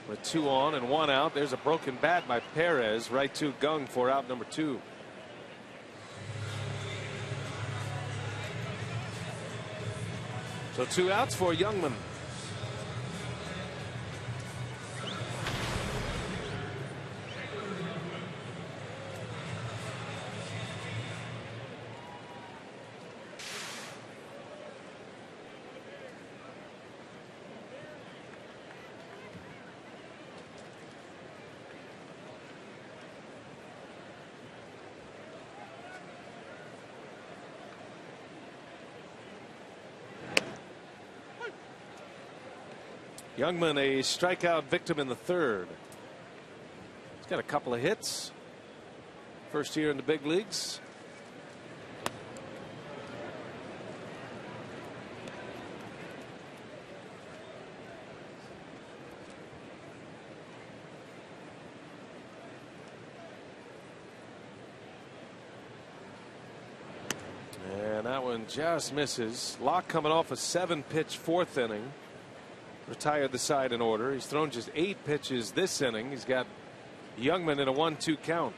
with 2 on and 1 out. There's a broken bat by Perez. Right to Gung for out number 2. So 2 outs for Youngman. Youngman, a strikeout victim in the third. He's got a couple of hits. First year in the big leagues. And that one just misses. Locke coming off a 7-pitch 4th inning. Retired the side in order. He's thrown just 8 pitches this inning. He's got Youngman in a 1-2 count.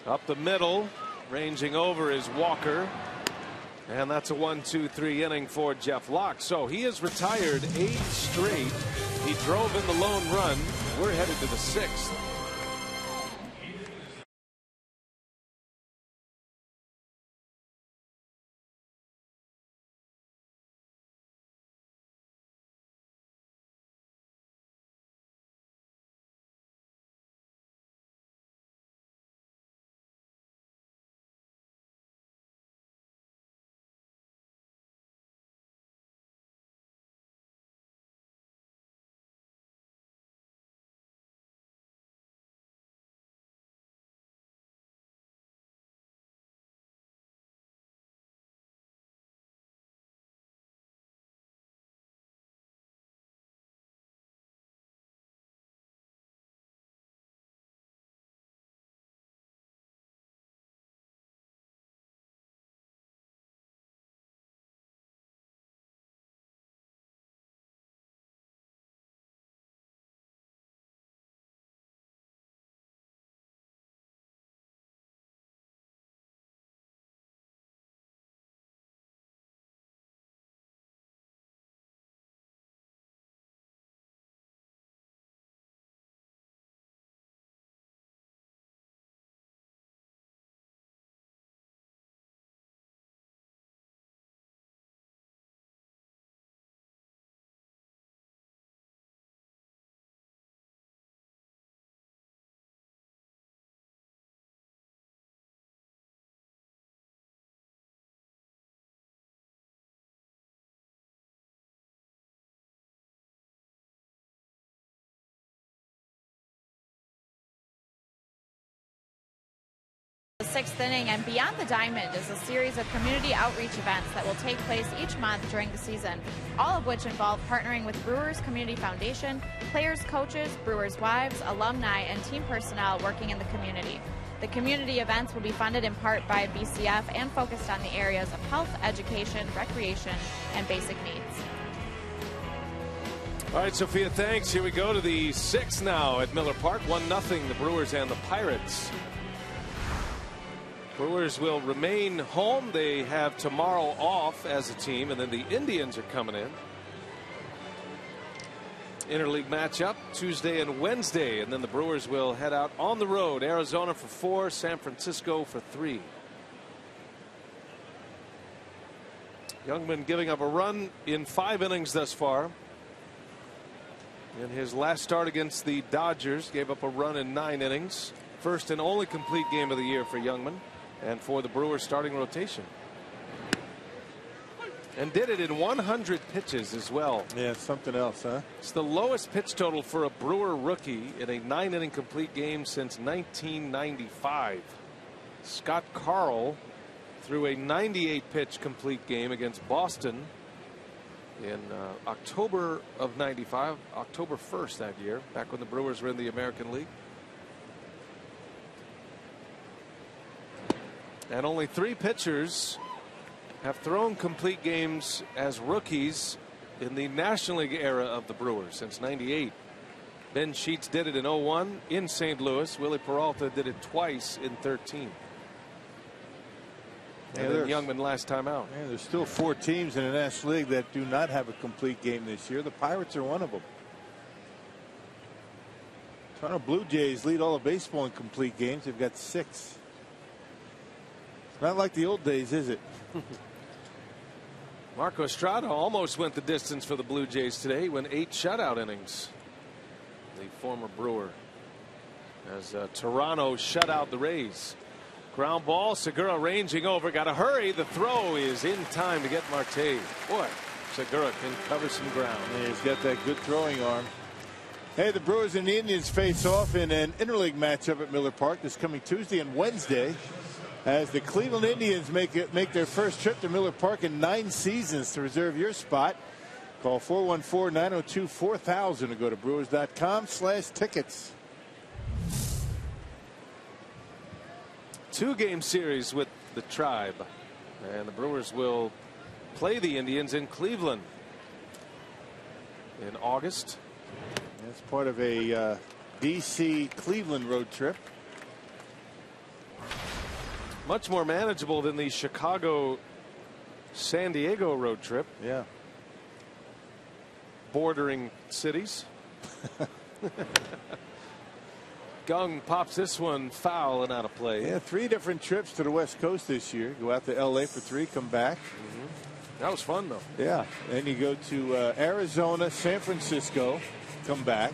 Up the middle, ranging over is Walker. And that's a 1-2-3 inning for Jeff Locke. So he has retired 8 straight. He drove in the lone run. We're headed to the 6th. 6th inning, and Beyond the Diamond is a series of community outreach events that will take place each month during the season, all of which involve partnering with Brewers Community Foundation, players, coaches, Brewers' wives, alumni, and team personnel working in the community. The community events will be funded in part by BCF and focused on the areas of health, education, recreation, and basic needs. All right, Sophia, thanks. Here we go to the 6th now at Miller Park. 1-0, the Brewers and the Pirates. Brewers will remain home. They have tomorrow off as a team, and then the Indians are coming in. Interleague matchup Tuesday and Wednesday, and then the Brewers will head out on the road. Arizona for 4, San Francisco for 3. Youngman giving up a run in 5 innings thus far. In his last start against the Dodgers, gave up a run in 9 innings. First and only complete game of the year for Youngman and for the Brewers starting rotation. And did it in 100 pitches as well. Yeah, something else, huh? It's the lowest pitch total for a Brewer rookie in a 9-inning complete game since 1995. Scott Carl threw a 98-pitch complete game against Boston in October of 95, October 1st that year, back when the Brewers were in the American League. And only 3 pitchers have thrown complete games as rookies in the National League era of the Brewers since '98. Ben Sheets did it in 01 in St. Louis. Willie Peralta did it twice in 13. And then Youngman last time out. Yeah, there's still 4 teams in the National League that do not have a complete game this year. The Pirates are one of them. Toronto Blue Jays lead all of baseball in complete games. They've got 6. It's not like the old days, is it? Marco Estrada almost went the distance for the Blue Jays today. He went 8 shutout innings. The former Brewer, as Toronto shut out the Rays. Ground ball, Segura ranging over, got to hurry. The throw is in time to get Marte. Boy, Segura can cover some ground. Yeah, he's got that good throwing arm. Hey, the Brewers and the Indians face off in an interleague matchup at Miller Park this coming Tuesday and Wednesday, as the Cleveland Indians make their first trip to Miller Park in 9 seasons. To reserve your spot, call 414-902-4000 or go to brewers.com/tickets. 2-game series with the Tribe, and the Brewers will play the Indians in Cleveland in August. That's part of a DC Cleveland road trip. Much more manageable than the Chicago San Diego road trip. Yeah. Bordering cities. Gung pops this one foul and out of play. Yeah, 3 different trips to the West Coast this year. Go out to LA for 3, come back. That was fun though. Yeah. Then you go to Arizona, San Francisco, come back.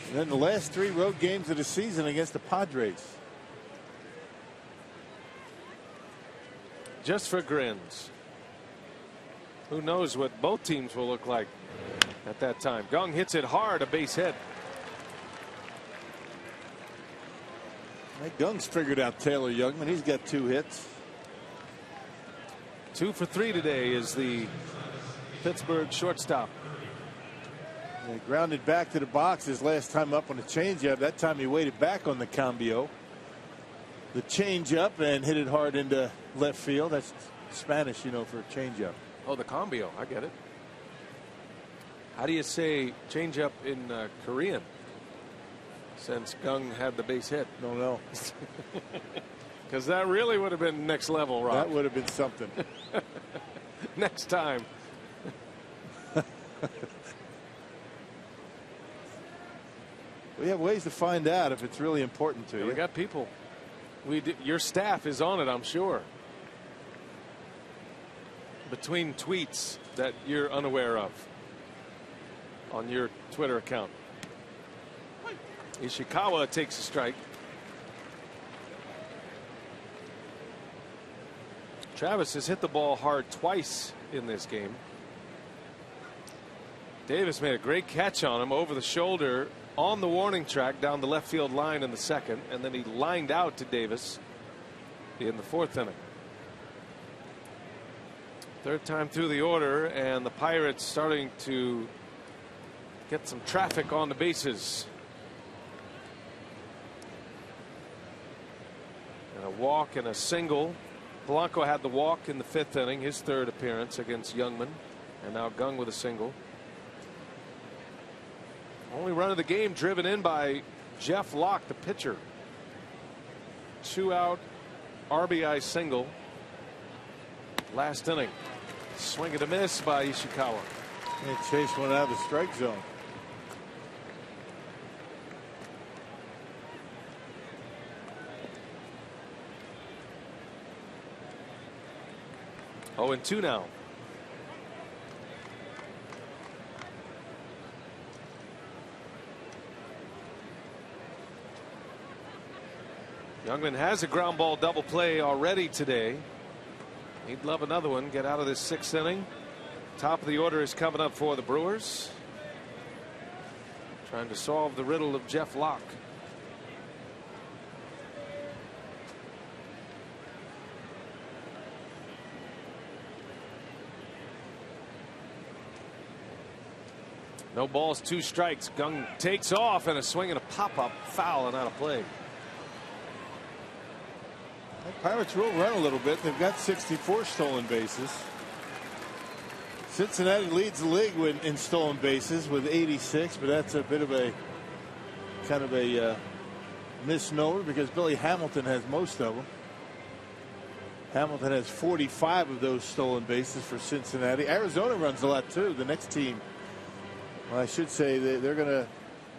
And then the last 3 road games of the season against the Padres. Just for grins. Who knows what both teams will look like at that time. Gung hits it hard, a base hit. Gung's figured out Taylor Youngman. He's got 2 hits. 2 for 3 today is the Pittsburgh shortstop. He grounded back to the box his last time up on a changeup. That time he waited back on the cambio. The changeup and hit it hard into left field. That's Spanish, you know, for a changeup. Oh, the cambio. I get it. How do you say changeup in Korean? Since Gung had the base hit. Don't know. Because that really would have been next level, Rob. That would have been something. Next time. We have ways to find out if it's really important to you. We got people. Your staff is on it, I'm sure. Between tweets that you're unaware of on your Twitter account. Ishikawa takes a strike. Travis has hit the ball hard twice in this game. Davis made a great catch on him over the shoulder on the warning track down the left field line in the second, and then he lined out to Davis in the 4th inning. Third time through the order, and the Pirates starting to get some traffic on the bases. And a walk and a single. Polanco had the walk in the 5th inning, his 3rd appearance against Youngman, and now Gung with a single. Only run of the game driven in by Jeff Locke, the pitcher. 2-out RBI single last inning. Swing and a miss by Ishikawa. And Chase one out of the strike zone. Oh, and 2 now. Youngman has a ground ball double play already today. He'd love another one. Get out of this 6th inning. Top of the order is coming up for the Brewers. Trying to solve the riddle of Jeff Locke. No balls, 2 strikes. Gung takes off, and a swing and a pop-up foul and out of play. The Pirates will run a little bit. They've got 64 stolen bases. Cincinnati leads the league in stolen bases with 86, but that's a bit of a kind of a misnomer because Billy Hamilton has most of them. Hamilton has 45 of those stolen bases for Cincinnati. Arizona runs a lot too. The next team, well, I should say they're going to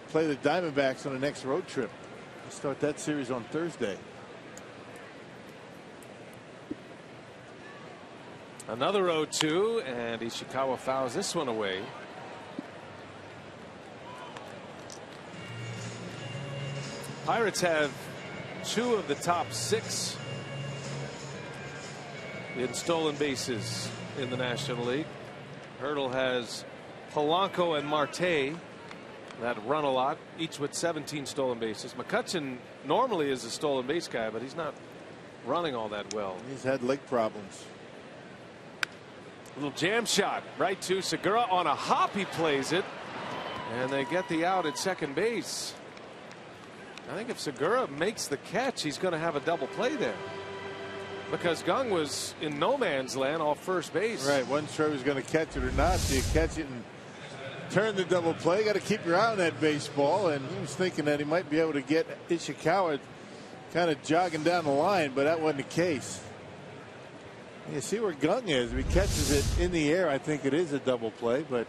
play the Diamondbacks on the next road trip. They start that series on Thursday. Another 0-2, and Ishikawa fouls this one away. Pirates have 2 of the top 6 in stolen bases in the National League. Hurdle has Polanco and Marte that run a lot, each with 17 stolen bases. McCutchen normally is a stolen base guy, but he's not running all that well. He's had leg problems. Little jam shot right to Segura on a hop. He plays it, and they get the out at second base. I think if Segura makes the catch, he's going to have a double play there because Gung was in no man's land off first base. Right, wasn't sure he was going to catch it or not. So you catch it and turn the double play. Got to keep your eye on that baseball, and he was thinking that he might be able to get Ishikawa kind of jogging down the line, but that wasn't the case. You see where Gung is. If he catches it in the air, I think it is a double play, but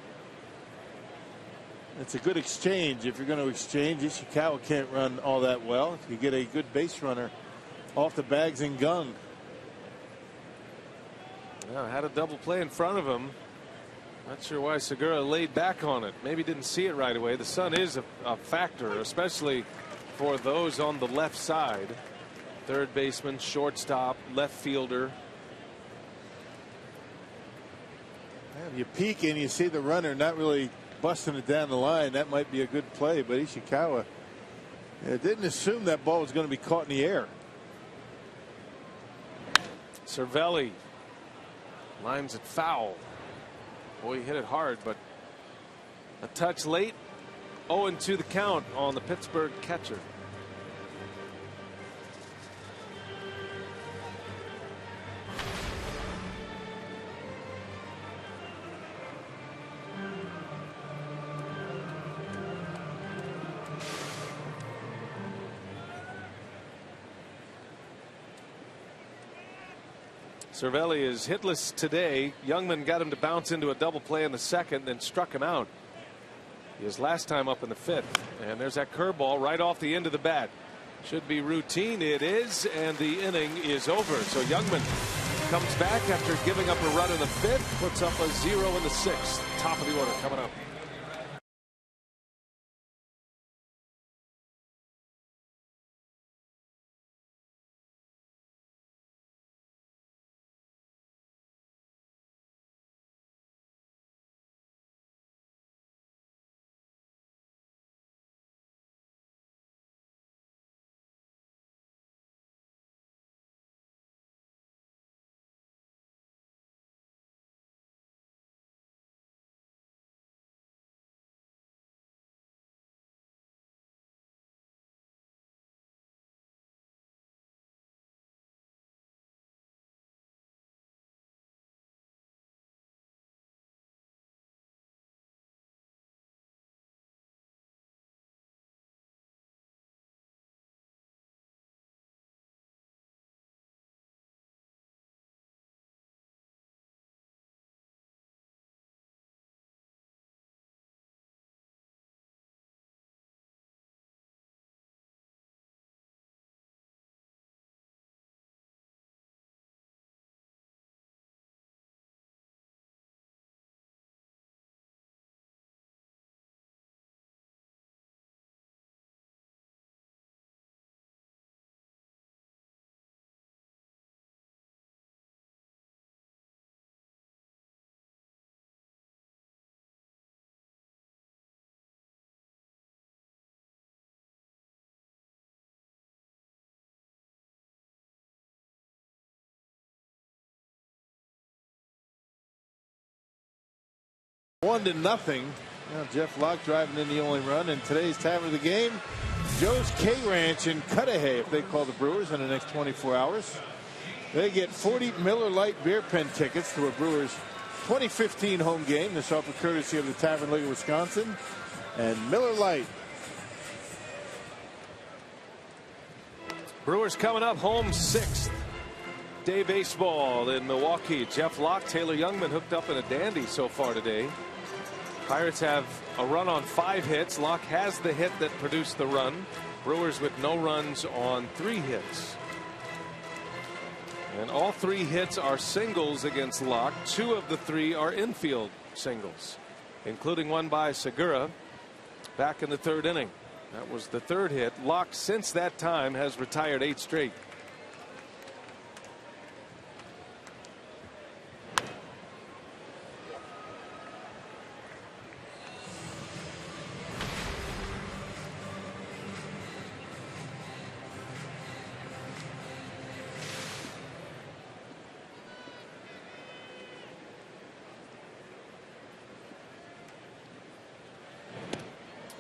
it's a good exchange. If you're going to exchange, Ishikawa can't run all that well. You get a good base runner off the bags in Gung. Well, had a double play in front of him. Not sure why Segura laid back on it. Maybe didn't see it right away. The sun is a factor, especially for those on the left side. Third baseman, shortstop, left fielder. You peek and you see the runner not really busting it down the line. That might be a good play, but Ishikawa didn't assume that ball was going to be caught in the air. Cervelli lines it foul. Boy, he hit it hard, but a touch late. 0-2 the count on the Pittsburgh catcher. Cervelli is hitless today. Youngman got him to bounce into a double play in the 2nd, then struck him out. His last time up in the 5th. And there's that curveball right off the end of the bat. Should be routine. It is, and the inning is over. So Youngman comes back after giving up a run in the 5th, puts up a 0 in the 6th. Top of the order coming up. 1-0. Now Jeff Locke driving in the only run, and today's time of the game, Joe's K-Ranch in Cudahy, if they call the Brewers in the next 24 hours. They get 40 Miller Lite beer pen tickets to a Brewers 2015 home game. This offer courtesy of the Tavern League of Wisconsin and Miller Lite. Brewers coming up home 6th day baseball in Milwaukee. Jeff Locke, Taylor Youngman hooked up in a dandy so far today. Pirates have a run on 5 hits. Locke has the hit that produced the run. Brewers with no runs on 3 hits. And all 3 hits are singles against Locke. 2 of the 3 are infield singles, including one by Segura back in the 3rd inning. That was the 3rd hit. Locke since that time has retired 8 straight.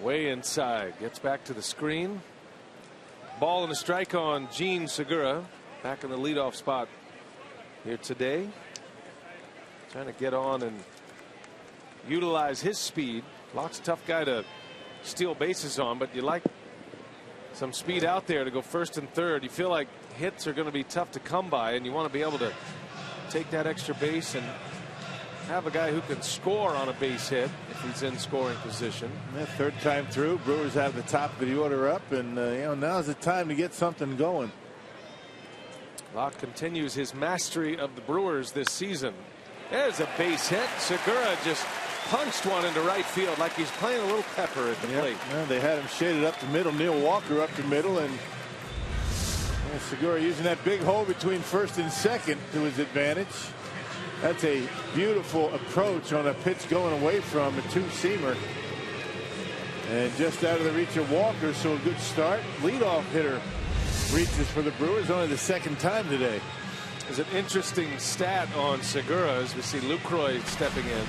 Way inside, gets back to the screen. Ball and a strike on Gene Segura, back in the leadoff spot here today. Trying to get on and utilize his speed. Locke's a tough guy to steal bases on, but you like some speed out there to go 1st and 3rd. You feel like hits are going to be tough to come by, and you want to be able to take that extra base and have a guy who can score on a base hit if he's in scoring position. And 3rd time through, Brewers have the top of the order up, and now's the time to get something going. Locke continues his mastery of the Brewers this season. There's a base hit. Segura just punched one into right field like he's playing a little pepper at the plate. Well, they had him shaded up the middle. Neil Walker up the middle, and Segura using that big hole between 1st and 2nd to his advantage. That's a beautiful approach on a pitch going away from a 2-seamer. And just out of the reach of Walker, so a good start. Leadoff hitter reaches for the Brewers, only the 2nd time today. There's an interesting stat on Segura as we see Lucroy stepping in.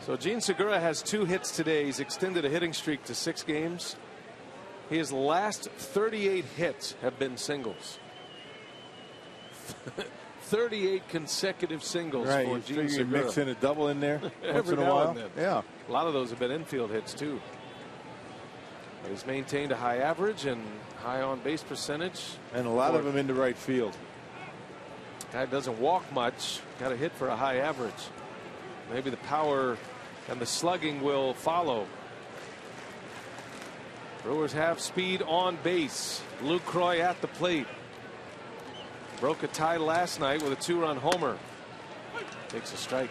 So Gene Segura has 2 hits today. He's extended a hitting streak to 6 games. His last 38 hits have been singles. 38 consecutive singles for Gene Segura. Mix in a double in there once in a now while. And then. Yeah. A lot of those have been infield hits too. But he's maintained a high average and high on base percentage. And a lot of them into right field. Guy doesn't walk much. Got a hit for a high average. Maybe the power and the slugging will follow. Brewers have speed on base. Lucroy at the plate. Broke a tie last night with a 2-run homer. Takes a strike.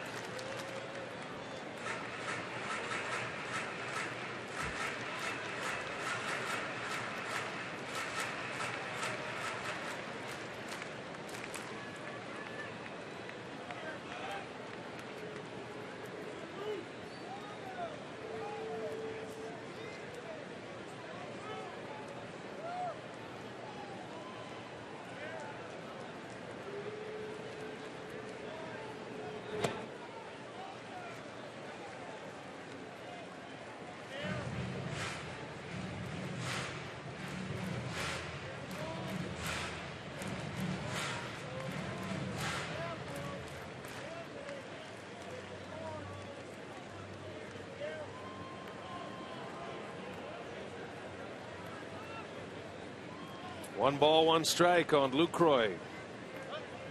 One ball, one strike on Lucroy.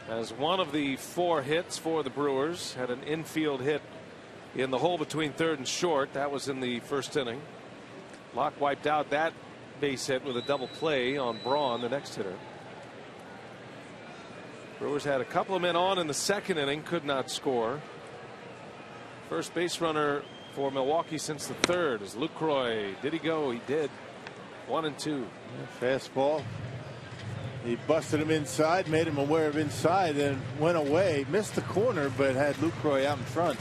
As one of the 4 hits for the Brewers, had an infield hit in the hole between 3rd and short. That was in the 1st inning. Locke wiped out that base hit with a double play on Braun, the next hitter. Brewers had a couple of men on in the 2nd inning, could not score. First base runner for Milwaukee since the 3rd is Lucroy. Did he go? He did. 1-2. Fastball. He busted him inside, made him aware of inside, and went away. Missed the corner, but had Lucroy out in front.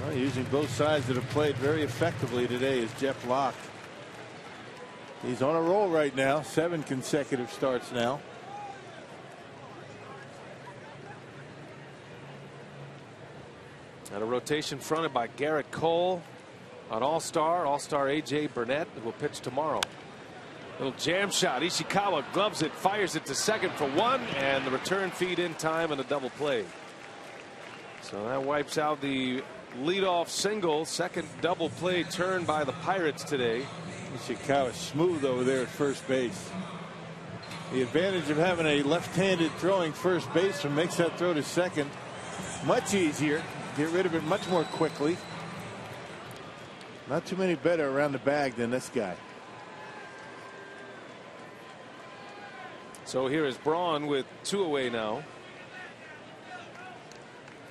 Well, using both sides of the plate very effectively today is Jeff Locke. He's on a roll right now. 7 consecutive starts now. And a rotation fronted by Garrett Cole, an all-star A.J. Burnett, who will pitch tomorrow. Little jam shot. Ishikawa gloves it, fires it to second for one, and the return feed in time and a double play. So that wipes out the leadoff single. Second double play turn by the Pirates today. Ishikawa smooth over there at first base. The advantage of having a left-handed throwing first baseman makes that throw to second much easier. Get rid of it much more quickly. Not too many better around the bag than this guy. So here is Braun with 2 away now.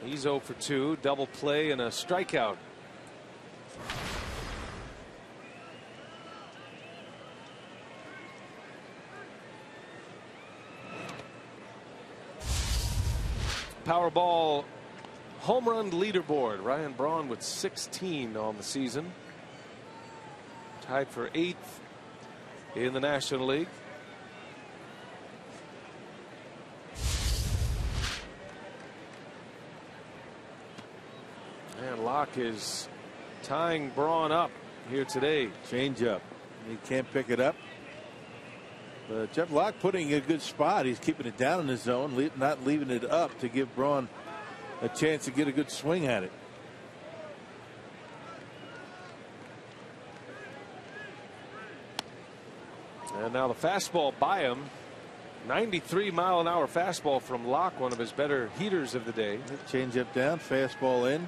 He's 0 for 2, double play and a strikeout. Powerball home run leaderboard. Ryan Braun with 16 on the season. Tied for 8th in the National League. And Locke is tying Braun up here today. Change up. He can't pick it up. But Jeff Locke putting in a good spot. He's keeping it down in the zone, not leaving it up to give Braun a chance to get a good swing at it. And now the fastball by him. 93-mile-an-hour fastball from Locke, one of his better heaters of the day. Change up down, fastball in.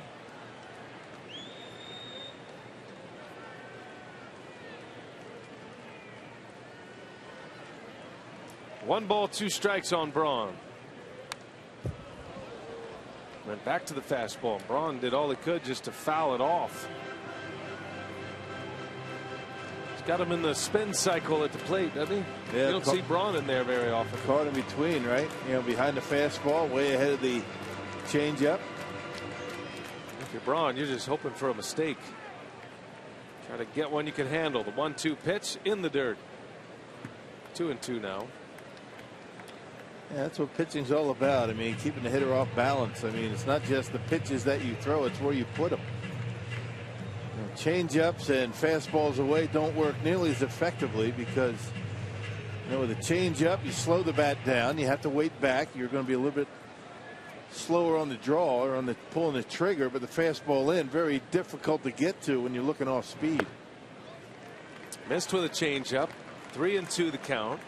One ball, 2 strikes on Braun. Went back to the fastball. Braun did all he could just to foul it off. He's got him in the spin cycle at the plate, doesn't he? Yeah, you don't see Braun in there very often. Caught in between, right? You know, behind the fastball, way ahead of the changeup. If you're Braun, you're just hoping for a mistake. Try to get one you can handle. The 1-2 pitch in the dirt. 2-2 now. Yeah, that's what pitching's all about. I mean, keeping the hitter off balance. I mean, it's not just the pitches that you throw, it's where you put them. You know, change-ups and fastballs away don't work nearly as effectively because, you know, with a change-up, you slow the bat down. You have to wait back. You're going to be a little bit slower on the draw or on the pulling the trigger, but the fastball in, very difficult to get to when you're looking off speed. Missed with a changeup. 3-2 the count.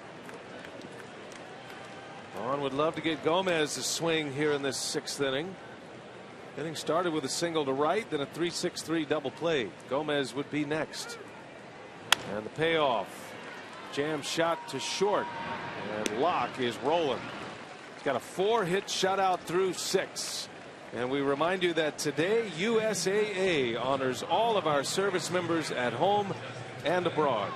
Braun would love to get Gomez to swing here in this 6th inning. Inning started with a single to right, then a 3-6-3 double play. Gomez would be next. And the payoff. Jam shot to short. And Locke is rolling. He's got a 4-hit shutout through 6. And we remind you that today USAA honors all of our service members at home and abroad.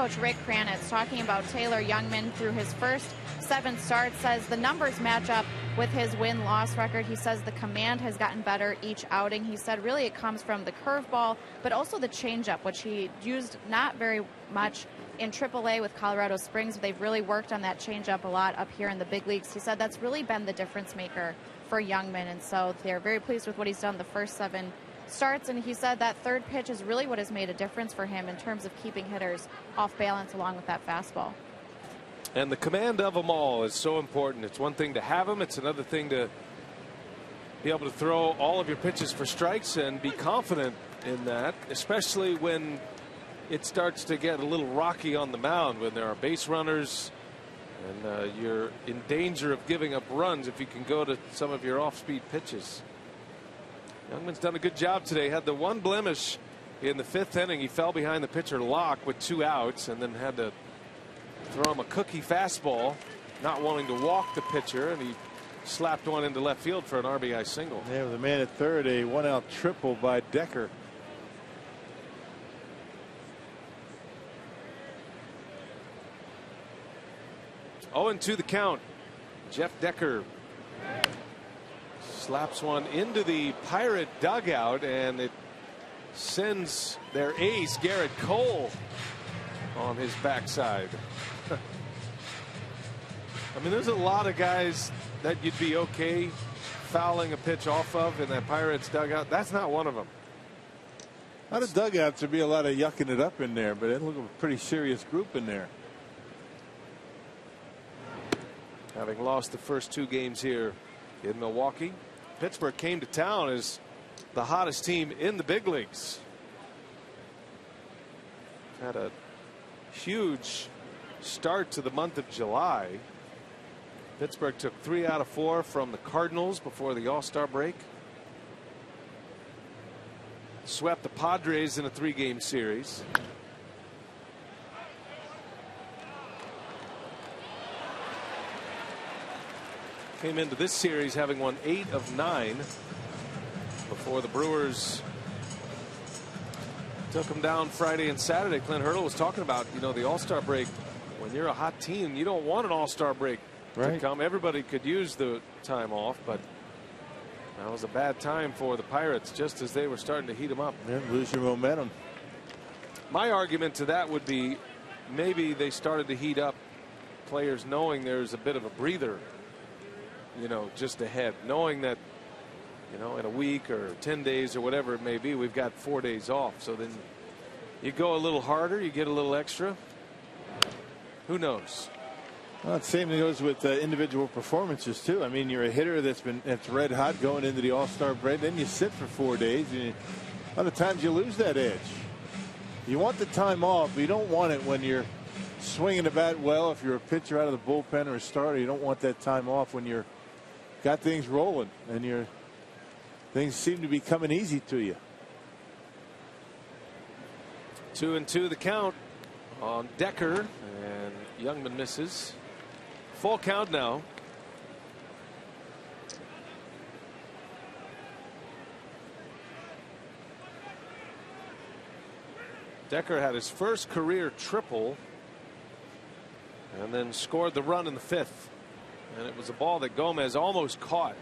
coach Rick Kranitz talking about Taylor Youngman through his first 7 starts, says the numbers match up with his win-loss record. He says the command has gotten better each outing. He said really it comes from the curveball, but also the changeup, which he used not very much in AAA with Colorado Springs. They've really worked on that changeup a lot up here in the big leagues. He said that's really been the difference maker for Youngman, and so they're very pleased with what he's done the first 7 starts. And he said that third pitch is really what has made a difference for him in terms of keeping hitters off balance along with that fastball. And the command of them all is so important. It's one thing to have them. It's another thing to be able to throw all of your pitches for strikes and be confident in that, especially when it starts to get a little rocky on the mound, when there are base runners and you're in danger of giving up runs if you can go to some of your off-speed pitches. Youngman's done a good job today. Had the one blemish in the 5th inning. He fell behind the pitcher Locke with 2 outs and then had to throw him a cookie fastball, not wanting to walk the pitcher, and he slapped one into left field for an RBI single. Yeah, with a man at third, a 1-out triple by Decker. Oh, and 2 the count. Jeff Decker slaps one into the Pirate dugout, and it sends their ace Garrett Cole on his backside. I mean, there's a lot of guys that you'd be okay fouling a pitch off of in that Pirates dugout. That's not one of them. Out of dugouts, there'd be a lot of yucking it up in there, but it looked like a pretty serious group in there. Having lost the first 2 games here in Milwaukee, Pittsburgh came to town as the hottest team in the big leagues. Had a huge start to the month of July. Pittsburgh took 3 out of 4 from the Cardinals before the All-Star break. Swept the Padres in a 3-game series. Came into this series having won 8 of 9 before the Brewers took them down Friday and Saturday. Clint Hurdle was talking about, you know, the All-Star break. When you're a hot team, you don't want an All-Star break to come. Everybody could use the time off, but that was a bad time for the Pirates just as they were starting to heat them up. Yeah, lose your momentum. My argument to that would be maybe they started to heat up players knowing there's a bit of a breather, you know, just ahead, knowing that, you know, in a week or 10 days or whatever it may be, we've got 4 days off. So then you go a little harder, you get a little extra. Who knows? Well, the same goes with individual performances too. I mean, you're a hitter that's red hot going into the All-Star break. Then you sit for 4 days, and a lot of times you lose that edge. You want the time off, but you don't want it when you're swinging the bat well. If you're a pitcher out of the bullpen or a starter, you don't want that time off when you're got things rolling and things seem to be coming easy to you. 2-2 the count on Decker, and Youngman misses. Full count now. Decker had his first career triple and then scored the run in the 5th. And it was a ball that Gomez almost caught.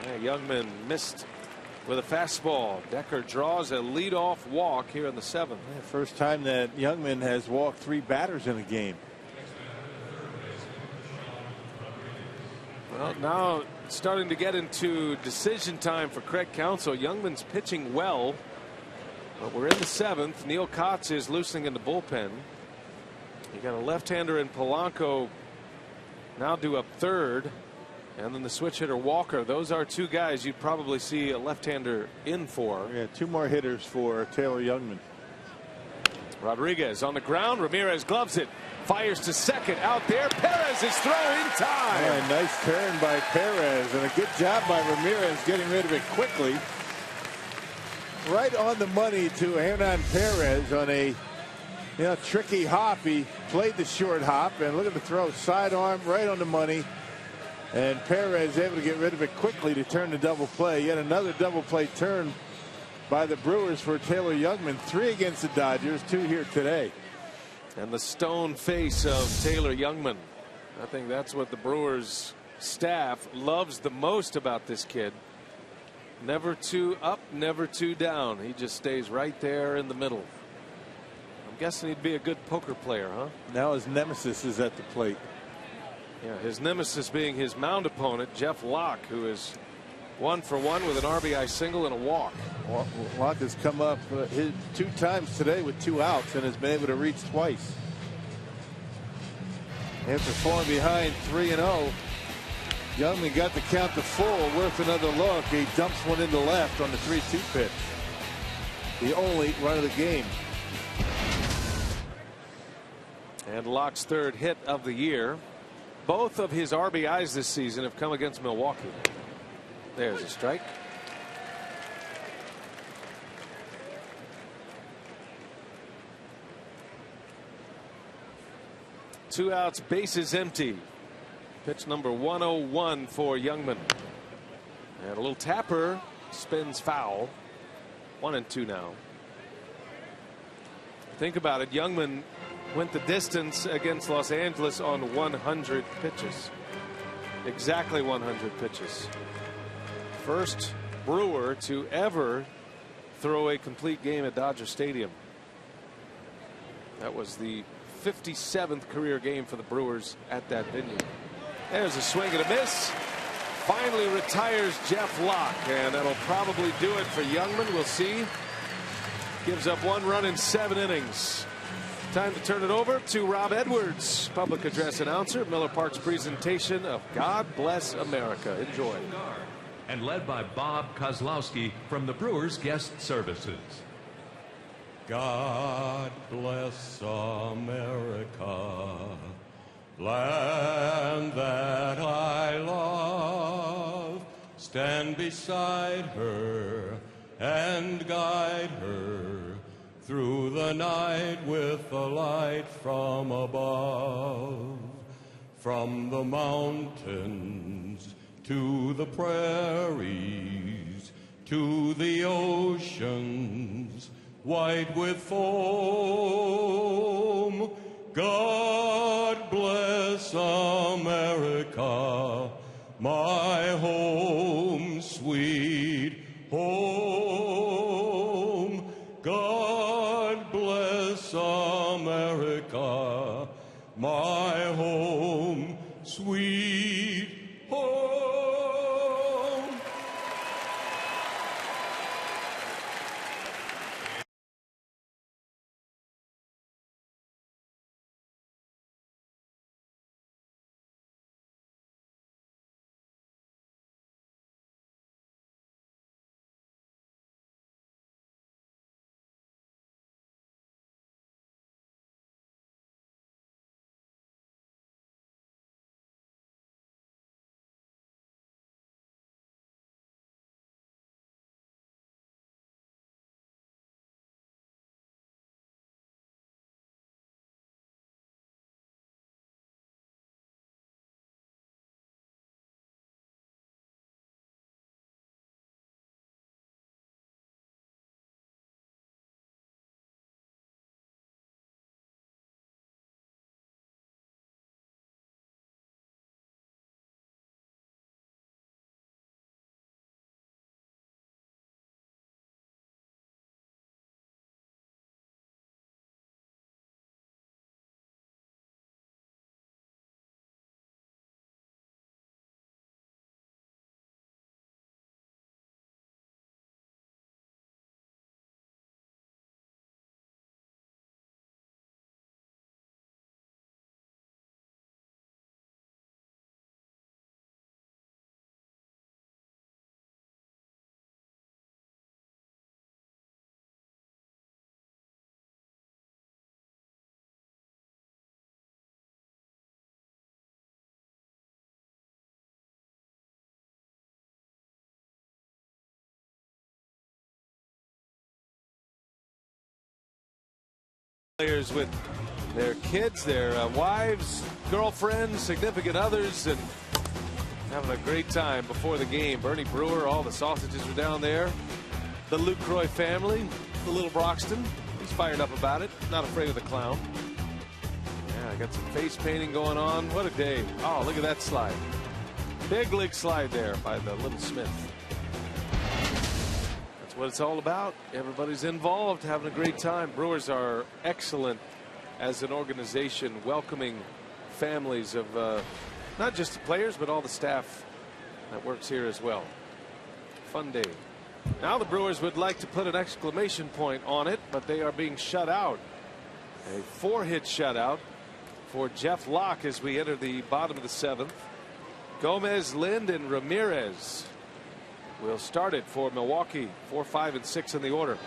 Yeah, Youngman missed with a fastball. Decker draws a leadoff walk here in the 7th. Yeah, first time that Youngman has walked 3 batters in a game. Well, now it's starting to get into decision time for Craig Counsell. Youngman's pitching well, but we're in the 7th. Neil Kotz is loosening in the bullpen. You got a left-hander in Polanco now due up third, and then the switch hitter Walker. Those are 2 guys you'd probably see a left-hander in for. Yeah, 2 more hitters for Taylor Youngman. Rodriguez on the ground. Ramirez gloves it. Fires to second. Out there. Perez is throwing time. Yeah, nice turn by Perez, and a good job by Ramirez getting rid of it quickly. Right on the money to Hernan Perez on a tricky hop. He played the short hop, and look at the throw. Sidearm right on the money. And Perez able to get rid of it quickly to turn the double play. Yet another double play turn by the Brewers for Taylor Youngman. 3 against the Dodgers, 2 here today. And the stone face of Taylor Youngman. I think that's what the Brewers staff loves the most about this kid. Never too up, never too down. He just stays right there in the middle. I'm guessing he'd be a good poker player, huh? Now his nemesis is at the plate. Yeah, his nemesis being his mound opponent, Jeff Locke, who is 1 for 1 with an RBI single and a walk. Locke has come up 2 times today with 2 outs and has been able to reach twice. After falling behind 3-0, Youngman got the count to full, worth another look. He dumps one into left on the 3-2 pitch. The only run of the game. And Locke's 3rd hit of the year. Both of his RBIs this season have come against Milwaukee. There's a strike. Two outs, bases empty. Pitch number 101 for Youngman. And a little tapper, spins foul. 1-2 now. Think about it. Youngman went the distance against Los Angeles on 100 pitches. Exactly 100 pitches. First Brewer to ever throw a complete game at Dodger Stadium. That was the 57th career game for the Brewers at that venue. There's a swing and a miss. Finally retires Jeff Locke, and that'll probably do it for Youngman. We'll see. Gives up 1 run in 7 innings. Time to turn it over to Rob Edwards, public address announcer at Miller Park's presentation of God Bless America. Enjoy. And led by Bob Kozlowski from the Brewers Guest Services. God bless America, land that I love. Stand beside her and guide her through the night with the light from above. From the mountains to the prairies, to the oceans, white with foam. God bless America, my home, sweet home. God bless America, my home, sweet home. Players with their kids, their wives, girlfriends, significant others, and having a great time before the game. Bernie Brewer, all the sausages are down there. The Lucroy family, the little Broxton, he's fired up about it, not afraid of the clown. got some face painting going on. What a day. Oh, look at that slide. Big league slide there by the little Smith. That's what it's all about. Everybody's involved, having a great time. Brewers are excellent as an organization, welcoming families of not just the players, but all the staff that works here as well. Fun day. Now the Brewers would like to put an exclamation point on it, but they are being shut out. A 4-hit shutout for Jeff Locke as we enter the bottom of the 7th. Gomez, Lind, and Ramirez will start it for Milwaukee. 4, 5, and 6 in the order.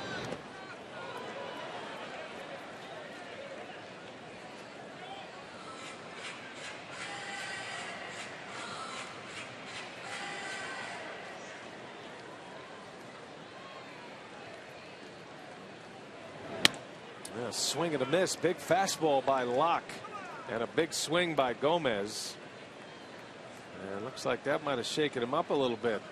Yeah, swing and a miss. Big fastball by Locke and a big swing by Gomez. And it looks like that might have shaken him up a little bit.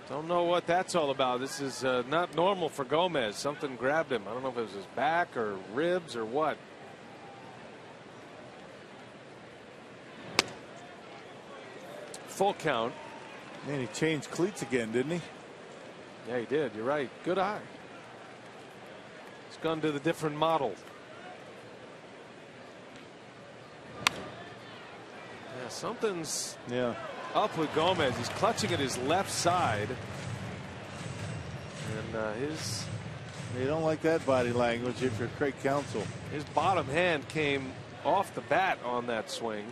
Don't know what that's all about. This is not normal for Gomez. Something grabbed him. I don't know if it was his back or ribs or what. Full count. Man, he changed cleats again, didn't he? Yeah, he did. You're right. Good eye. He's gone to the different model. Yeah, something's up with Gomez. He's clutching at his left side. And you don't like that body language if you're Craig Counsell. His bottom hand came off the bat on that swing.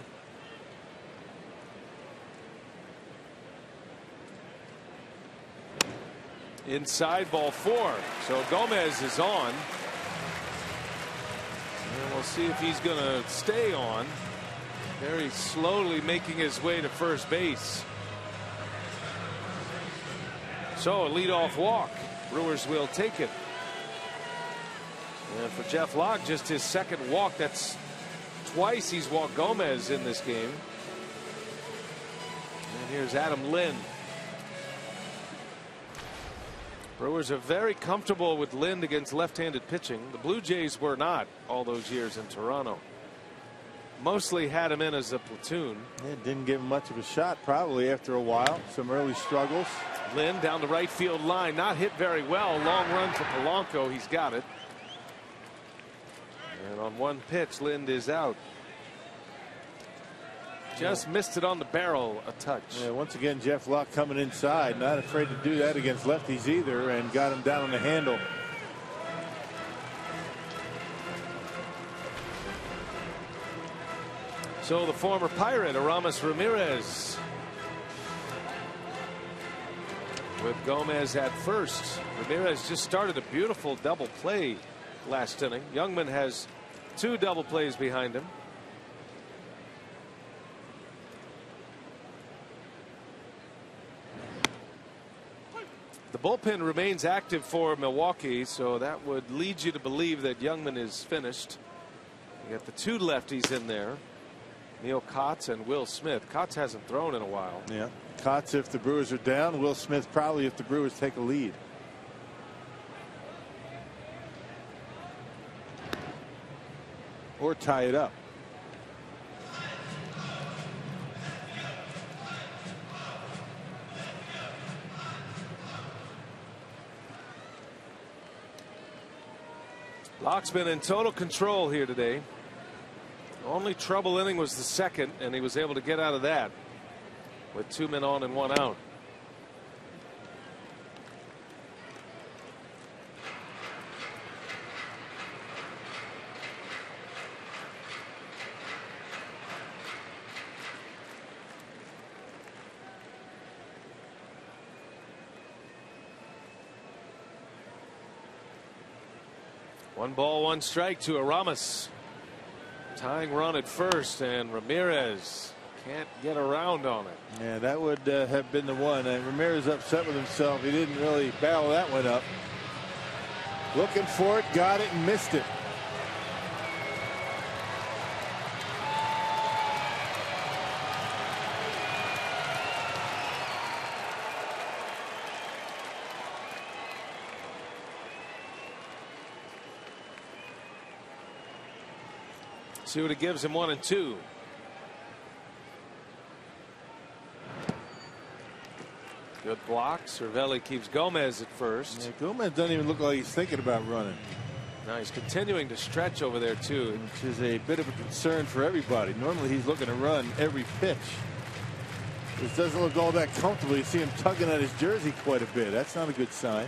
Inside, ball 4. So Gomez is on. And we'll see if he's going to stay on. Very slowly making his way to first base. So a leadoff walk. Brewers will take it. And for Jeff Locke, just his second walk. That's twice he's walked Gomez in this game. And here's Adam Lind. Brewers are very comfortable with Lind against left-handed pitching. The Blue Jays were not all those years in Toronto. Mostly had him in as a platoon. Yeah, didn't give him much of a shot probably after a while. Some early struggles. Lind down the right field line. Not hit very well. Long run for Polanco. He's got it. And on one pitch, Lind is out. Just missed it on the barrel a touch. Yeah, once again, Jeff Locke coming inside. Not afraid to do that against lefties either, and got him down on the handle. So the former Pirate, Aramis Ramirez, with Gomez at first. Ramirez just started a beautiful double play last inning. Youngman has 2 double plays behind him. The bullpen remains active for Milwaukee, so that would lead you to believe that Youngman is finished. You got the 2 lefties in there, Neil Kotz and Will Smith. Kotz hasn't thrown in a while. Yeah, Kotz if the Brewers are down. Will Smith probably if the Brewers take a lead. Or tie it up. Locke's been in total control here today. Only trouble inning was the second, and he was able to get out of that with 2 men on and 1 out. One ball, 1 strike to Aramis. Tying run at first, and Ramirez can't get around on it. Yeah, that would have been the one. And Ramirez upset with himself. He didn't really barrel that one up. Looking for it, got it, and missed it. See what it gives him. 1-2. Good block. Cervelli keeps Gomez at first. Yeah, Gomez doesn't even look like he's thinking about running. Now he's continuing to stretch over there too, which is a bit of a concern for everybody. Normally he's looking to run every pitch. This doesn't look all that comfortable. You see him tugging at his jersey quite a bit. That's not a good sign.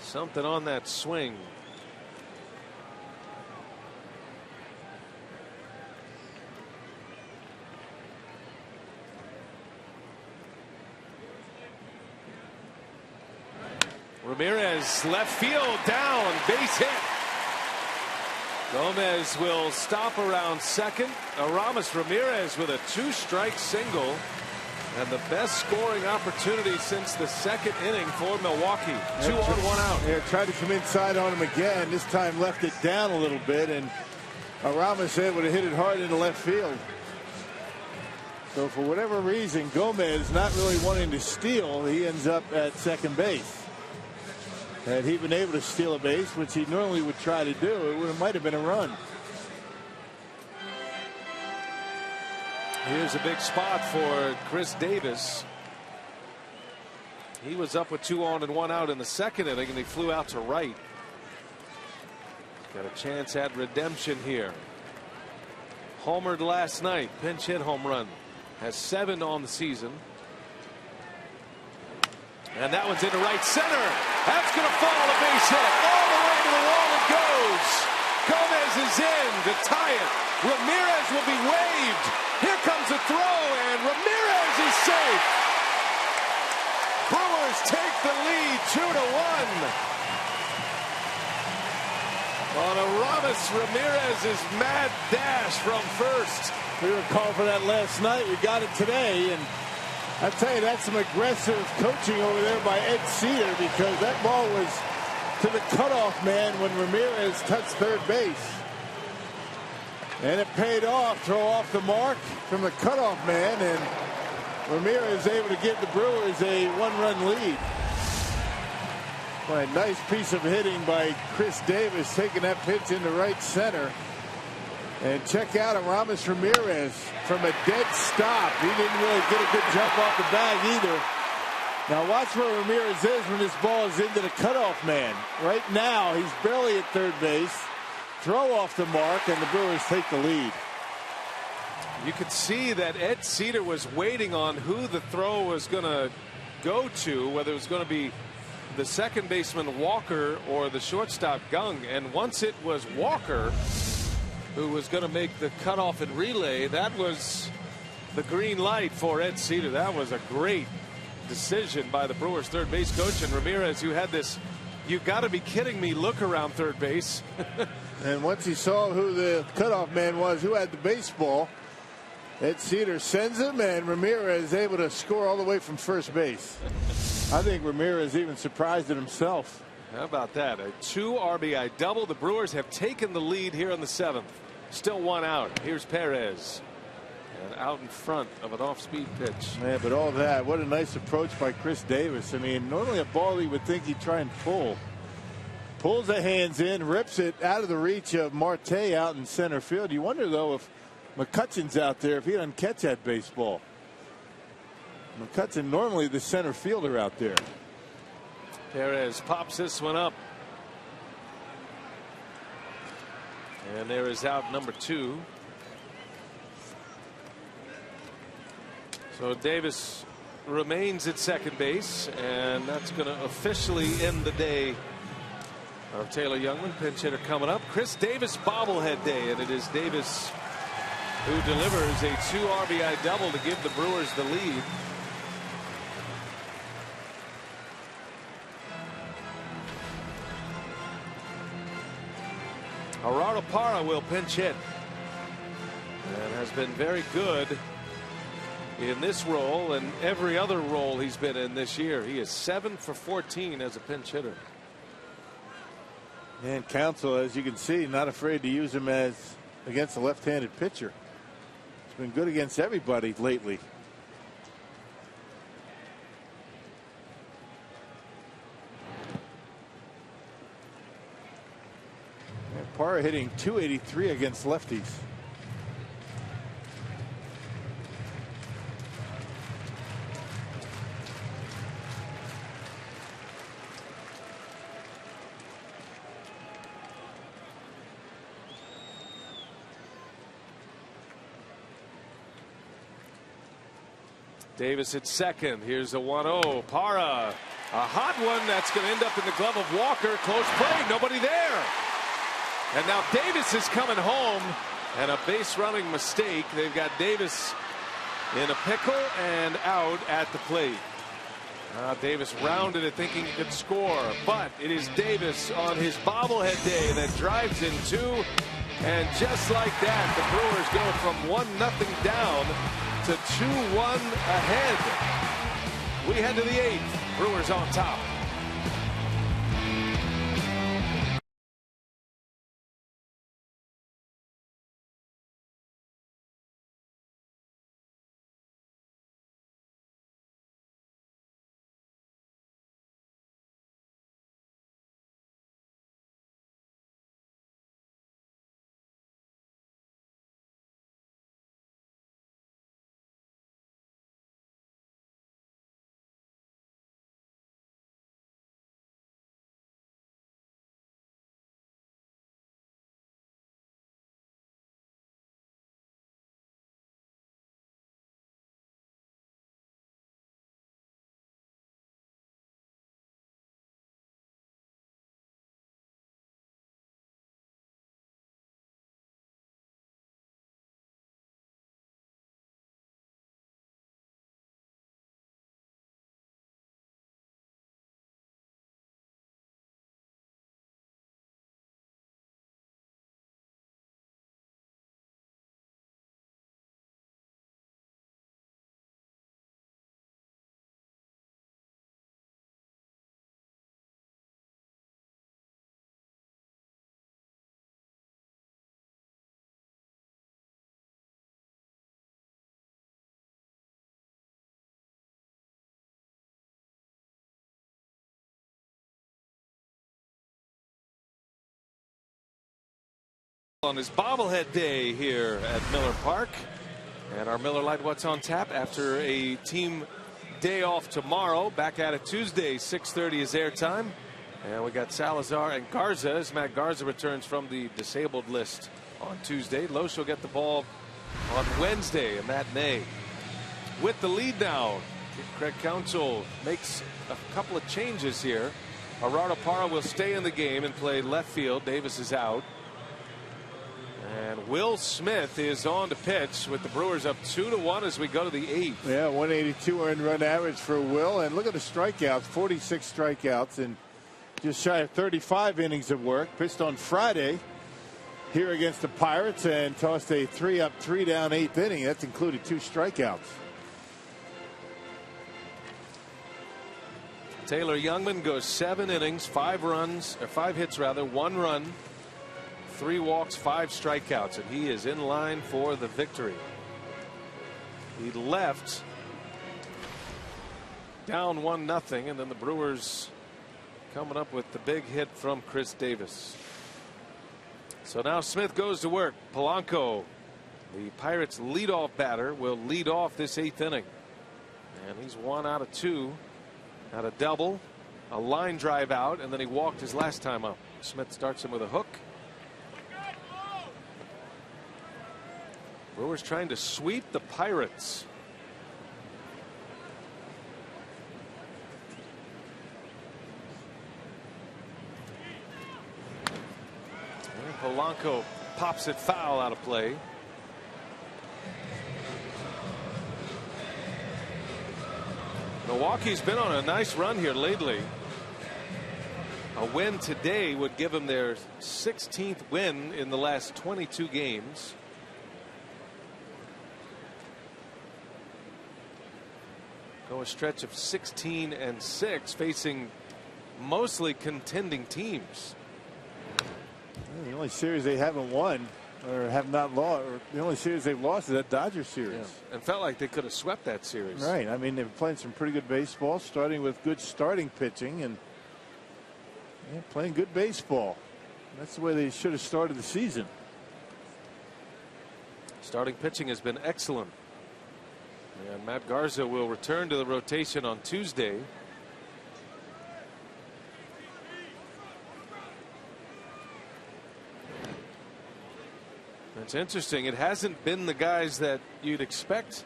Something on that swing. Ramirez left field down, base hit. Gomez will stop around second. Aramis Ramirez with a 2-strike single, and the best scoring opportunity since the second inning for Milwaukee. 2 on, 1 out. Yeah, tried to come inside on him again. This time left it down a little bit, and Aramis able to hit it hard into left field. So for whatever reason, Gomez not really wanting to steal, he ends up at second base. Had he been able to steal a base, which he normally would try to do, it might have been a run. Here's a big spot for Chris Davis. He was up with 2 on and 1 out in the second inning, and he flew out to right. Got a chance at redemption here. Homered last night, pinch hit home run. Has 7 on the season. And that one's into right center. That's going to fall, a base hit. All the way to the wall it goes. Gomez is in to tie it. Ramirez will be waved. Here comes a throw, and Ramirez is safe. Brewers take the lead 2-1. On Aramis Ramirez's mad dash from first. We were calling for that last night. We got it today, and I tell you, that's some aggressive coaching over there by Ed Cedar, because that ball was to the cutoff man when Ramirez touched third base. And it paid off. Throw off the mark from the cutoff man, and Ramirez able to give the Brewers a 1-run lead. Boy, a nice piece of hitting by Chris Davis, taking that pitch into right center. And check out Aramis Ramirez from a dead stop. He didn't really get a good jump off the bag either. Now watch where Ramirez is when this ball is into the cutoff man. Right now he's barely at third base. Throw off the mark, and the Brewers take the lead. You could see that Ed Cedar was waiting on who the throw was going to go to, whether it was going to be the second baseman Walker or the shortstop Gung. And once it was Walker who was going to make the cutoff and relay, that was the green light for Ed Cedar. That was a great decision by the Brewers third base coach. And Ramirez, who had this "you got to be kidding me" look around third base. And once he saw who the cutoff man was, who had the baseball, Ed Cedar sends him, and Ramirez able to score all the way from first base. I think Ramirez even surprised at himself. How about that? A 2 RBI double. The Brewers have taken the lead here in the 7th. Still 1 out. Here's Perez. And out in front of an off-speed pitch. Yeah, but all that, what a nice approach by Chris Davis. I mean, normally a ball he would think he'd try and pull. Pulls the hands in, rips it out of the reach of Marte out in center field. You wonder, though, if McCutcheon's out there, if he doesn't catch that baseball. McCutcheon normally the center fielder out there. Perez pops this one up. And there is out number 2. So Davis remains at second base, and that's going to officially end the day of Taylor Youngman. Pinch hitter coming up. Chris Davis bobblehead day, and it is Davis who delivers a 2 RBI double to give the Brewers the lead. Gerardo Parra will pinch hit and has been very good in this role and every other role he's been in this year. He is 7 for 14 as a pinch hitter. And Counsell, as you can see, not afraid to use him as against a left-handed pitcher. He's been good against everybody lately. Parra hitting .283 against lefties. Davis at second. Here's a 1-0. Parra, a hot one that's going to end up in the glove of Walker. Close play, nobody there. And now Davis is coming home, and a base running mistake. They've got Davis in a pickle and out at the plate. Davis rounded it thinking he could score, but it is Davis on his bobblehead day that drives in two. And just like that, the Brewers go from 1-0 down to 2-1 ahead. We head to the 8th. Brewers on top. On his bobblehead day here at Miller Park, and our Miller Lite What's on Tap after a team day off tomorrow. Back at it Tuesday, 6:30 is airtime, and we got Salazar and Garza as Matt Garza returns from the disabled list on Tuesday. Loesch will get the ball on Wednesday, a matinee. With the lead now, Craig Counsell makes a couple of changes here. Gerardo Parra will stay in the game and play left field. Davis is out. And Will Smith is on to pitch with the Brewers up 2-1 as we go to the 8th. Yeah, 182 earned run average for Will. And look at the strikeouts, 46 strikeouts and just shy of 35 innings of work. Pitched on Friday here against the Pirates and tossed a 3-up, 3-down 8th inning. That's included 2 strikeouts. Taylor Youngman goes 7 innings, 5 hits, 1 run. 3 walks, 5 strikeouts, and he is in line for the victory. He left down 1-0, and then the Brewers coming up with the big hit from Chris Davis. So now Smith goes to work. Polanco, the Pirates' leadoff batter, will lead off this 8th inning, and he's 1 out of 2. Had a double, a line drive out, and then he walked his last time up. Smith starts him with a hook. Brewers trying to sweep the Pirates. And Polanco pops it foul out of play. Milwaukee's been on a nice run here lately. A win today would give them their 16th win in the last 22 games. Go a stretch of 16-6 facing mostly contending teams. The only series they haven't won or have not lost, or the only series they've lost is that Dodgers series. Yeah. And felt like they could have swept that series. Right. I mean, they've playing some pretty good baseball, starting with good starting pitching and playing good baseball. That's the way they should have started the season. Starting pitching has been excellent. And Matt Garza will return to the rotation on Tuesday. It's interesting. It hasn't been the guys that you'd expect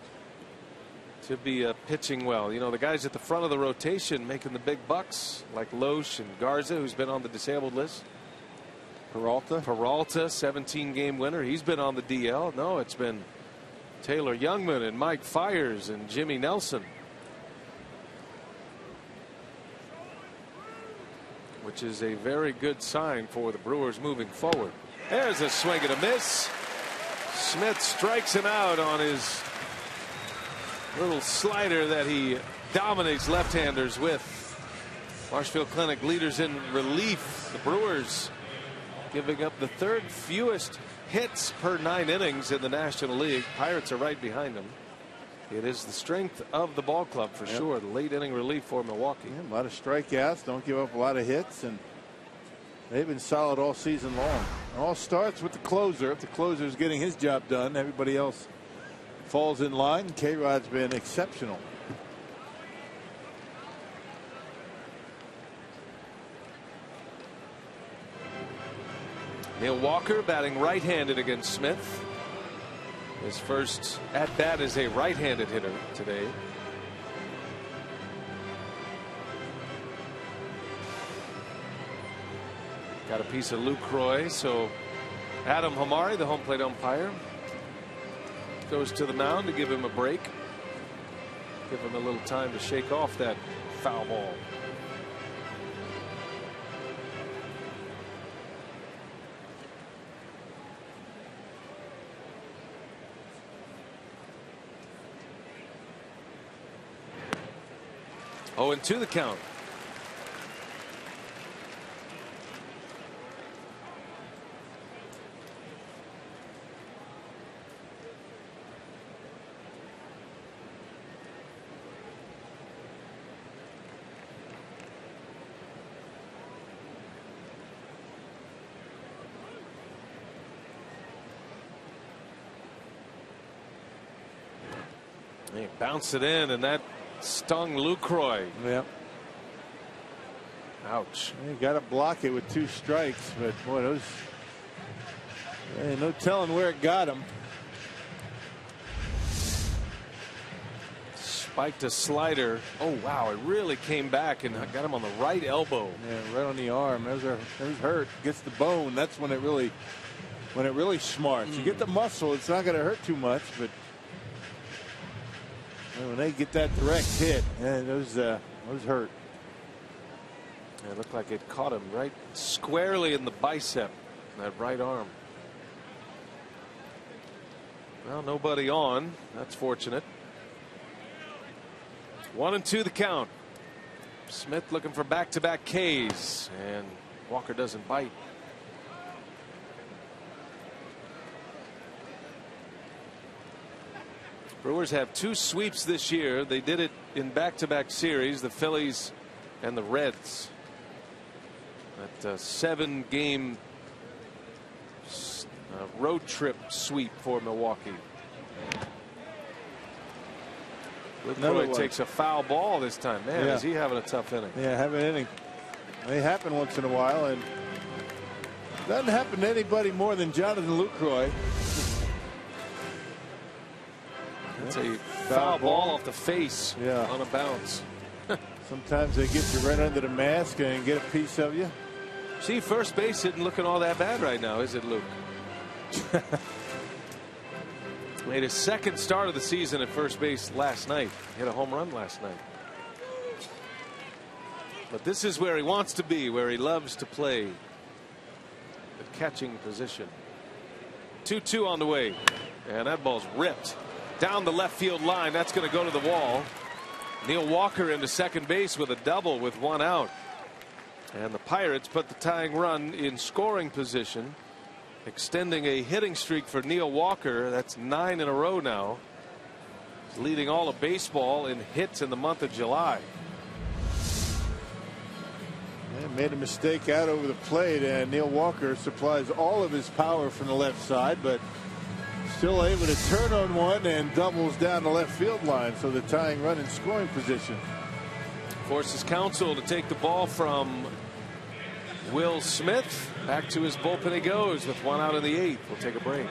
to be pitching well. You know, the guys at the front of the rotation making the big bucks, like Loesch and Garza, who's been on the disabled list. Peralta, 17-game winner. He's been on the DL. No, it's been Taylor Youngman and Mike Fiers and Jimmy Nelson, which is a very good sign for the Brewers moving forward. There's a swing and a miss. Smith strikes him out on his little slider that he dominates left-handers with. Marshfield Clinic leaders in relief. The Brewers giving up the third fewest hits per 9 innings in the National League. Pirates are right behind them. It is the strength of the ball club for sure. The late inning relief for Milwaukee. A lot of strikeouts, don't give up a lot of hits, and they've been solid all season long. It all starts with the closer. If the closer is getting his job done, everybody else falls in line. K-Rod's been exceptional. Neil Walker batting right-handed against Smith. His first at-bat as a right-handed hitter today. Got a piece of Lucroy, so Adam Hamari, the home plate umpire, goes to the mound to give him a break. Give him a little time to shake off that foul ball. Oh, and 2 the count. He bounced it in, and that stung Lucroy. Yep. Ouch. You got to block it with 2 strikes, but boy, those, no telling where it got him. Spiked a slider. Oh wow, it really came back and got him on the right elbow. Yeah, right on the arm. Those hurt. Gets the bone. That's when it really smarts. You get the muscle, it's not going to hurt too much, but when they get that direct hit, those hurt. It looked like it caught him right squarely in the bicep, that right arm. Well, nobody on. That's fortunate. 1 and 2 the count. Smith looking for back-to-back Ks, and Walker doesn't bite. Brewers have 2 sweeps this year. They did it in back-to-back series, the Phillies and the Reds. That 7-game road trip sweep for Milwaukee. Lucroy takes a foul ball this time. Man, is he having a tough inning. Yeah, having an inning. They happen once in a while, and doesn't happen to anybody more than Jonathan Lucroy. That's a foul ball off the face on a bounce. Sometimes they get you right under the mask and get a piece of you. See, first base isn't looking all that bad right now, is it, Luke? Made his second start of the season at first base last night. Hit a home run last night. But this is where he wants to be, where he loves to play the catching position. 2-2 on the way, and that ball's ripped down the left field line. That's going to go to the wall. Neil Walker into second base with a double with 1 out. And the Pirates put the tying run in scoring position, extending a hitting streak for Neil Walker. That's 9 in a row now. He's leading all of baseball in hits in the month of July. And made a mistake out over the plate, and Neil Walker supplies all of his power from the left side, but still able to turn on one and doubles down the left field line, so the tying run in scoring position. Forces Counsell to take the ball from Will Smith. Back to his bullpen he goes with 1 out in the 8th. We'll take a break.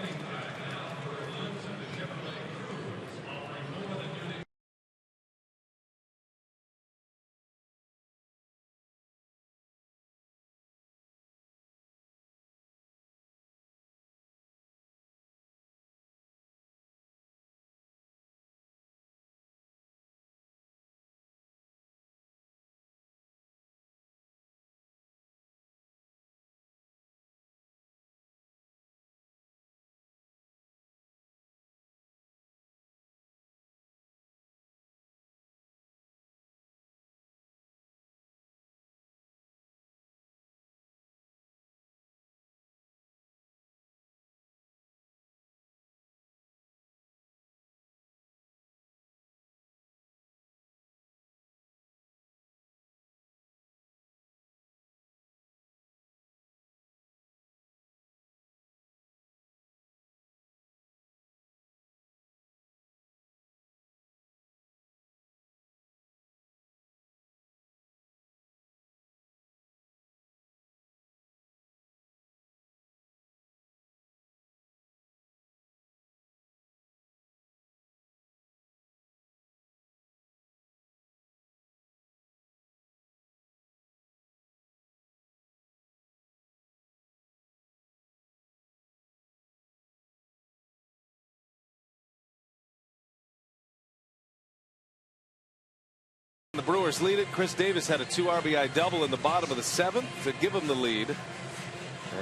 The Brewers lead it. Chris Davis had a 2 RBI double in the bottom of the 7th to give them the lead.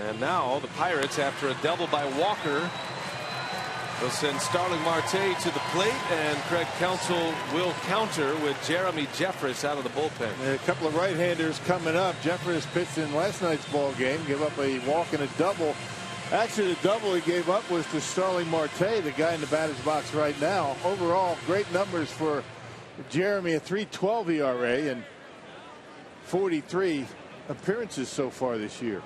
And now the Pirates, after a double by Walker, will send Starling Marte to the plate, and Craig Counsell will counter with Jeremy Jeffress out of the bullpen. And a couple of right-handers coming up. Jeffress pitched in last night's ball game, gave up a walk and a double. Actually, the double he gave up was to Starling Marte, the guy in the batter's box right now. Overall, great numbers for Jeremy, a 3.12 ERA and 43 appearances so far this year.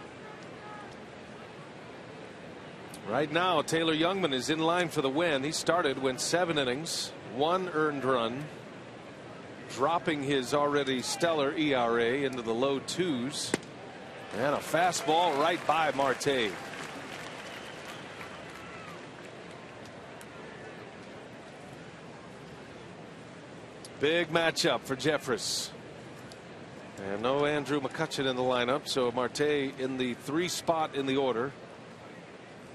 Right now, Taylor Youngman is in line for the win. He started, went 7 innings, 1 earned run, dropping his already stellar ERA into the low 2s, and a fastball right by Marte. Big matchup for Jeffress. And no Andrew McCutchen in the lineup, so Marte in the 3 spot in the order.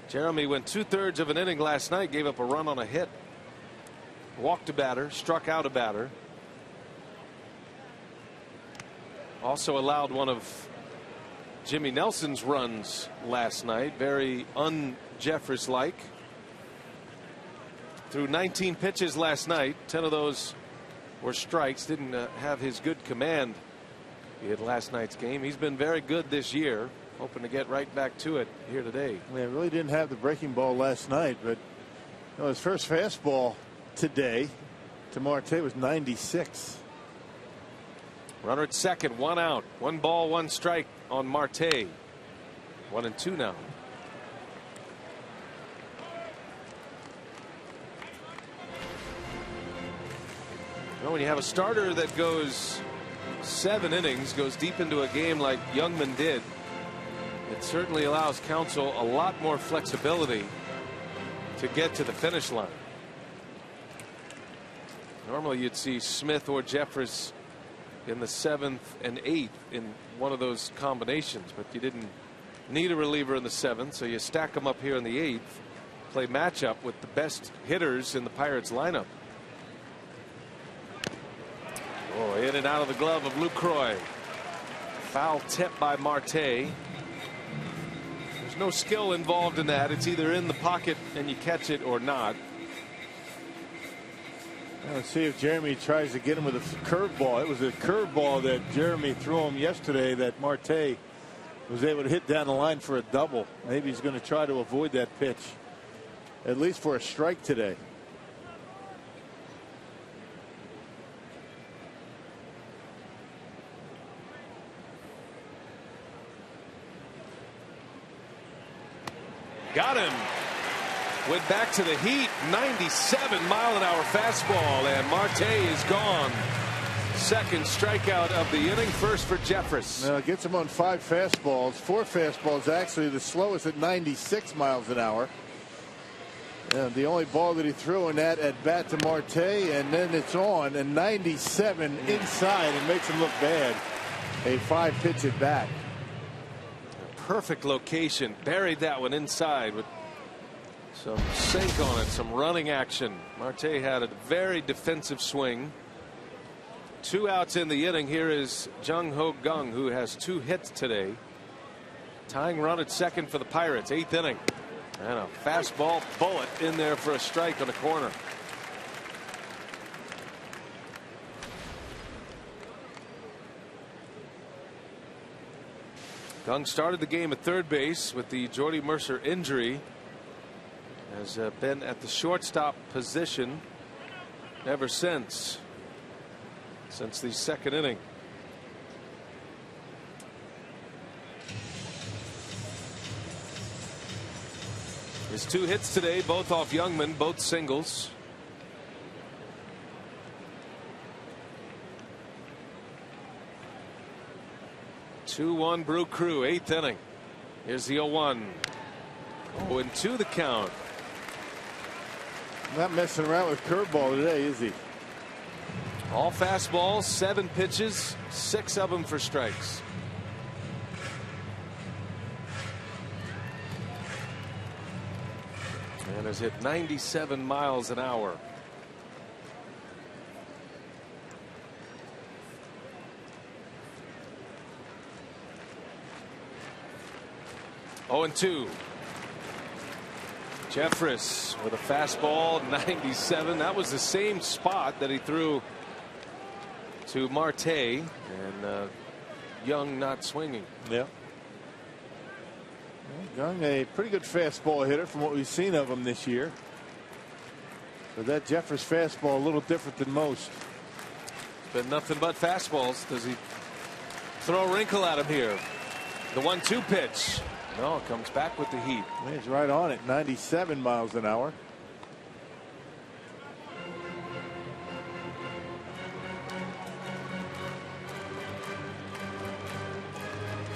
Jeremy went 2/3 of an inning last night, gave up a run on a hit, walked a batter, struck out a batter. Also allowed one of Jimmy Nelson's runs last night, very un-Jeffress like. Threw 19 pitches last night, 10 of those were strikes. Didn't have his good command he had last night's game. He's been very good this year. Hoping to get right back to it here today. Yeah, really didn't have the breaking ball last night, but his first fastball today to Marte was 96. Runner at second, 1 out, 1 ball, 1 strike on Marte. 1-2 now. Well, when you have a starter that goes 7 innings, goes deep into a game like Youngman did, it certainly allows Counsell a lot more flexibility to get to the finish line. Normally you'd see Smith or Jeffress in the 7th and 8th in one of those combinations, but you didn't need a reliever in the 7th, so you stack them up here in the 8th, play matchup with the best hitters in the Pirates lineup. Oh, in and out of the glove of Lucroy. Foul tip by Marte. There's no skill involved in that. It's either in the pocket and you catch it or not. Let's see if Jeremy tries to get him with a curveball. It was a curveball that Jeremy threw him yesterday that Marte was able to hit down the line for a double. Maybe he's going to try to avoid that pitch, at least for a strike today. Got him. Went back to the heat. 97-mile-an-hour fastball, and Marte is gone. Second strikeout of the inning. First for Jeffress. Gets him on 5 fastballs. 4 fastballs, actually the slowest at 96 miles an hour. And the only ball that he threw in that at bat to Marte, and then it's on, and 97 inside, and makes him look bad. A 5-pitch at bat. Perfect location. Buried that one inside with some sink on it, some running action. Marte had a very defensive swing. 2 outs in the inning. Here is Jung Ho Kang, who has 2 hits today. Tying run at second for the Pirates. 8th inning. And a fastball bullet in there for a strike on the corner. Kang started the game at third base with the Jordy Mercer injury. Has been at the shortstop position ever since the second inning. His 2 hits today, both off Youngman, both singles. Two-one Brew Crew, 8th inning. Here's the 0-1. 0-2 the count. Not messing around with curveball today, is he? All fastballs, 7 pitches, 6 of them for strikes. And has hit 97 miles an hour. Oh, and 2. Jeffress with a fastball, 97. That was the same spot that he threw to Marte, and Young not swinging. Yeah. Young, a pretty good fastball hitter from what we've seen of him this year. But that Jeffress fastball a little different than most. Been nothing but fastballs. Does he throw a wrinkle at him here? The 1-2 pitch. No, comes back with the heat. He's right on it. 97 miles an hour.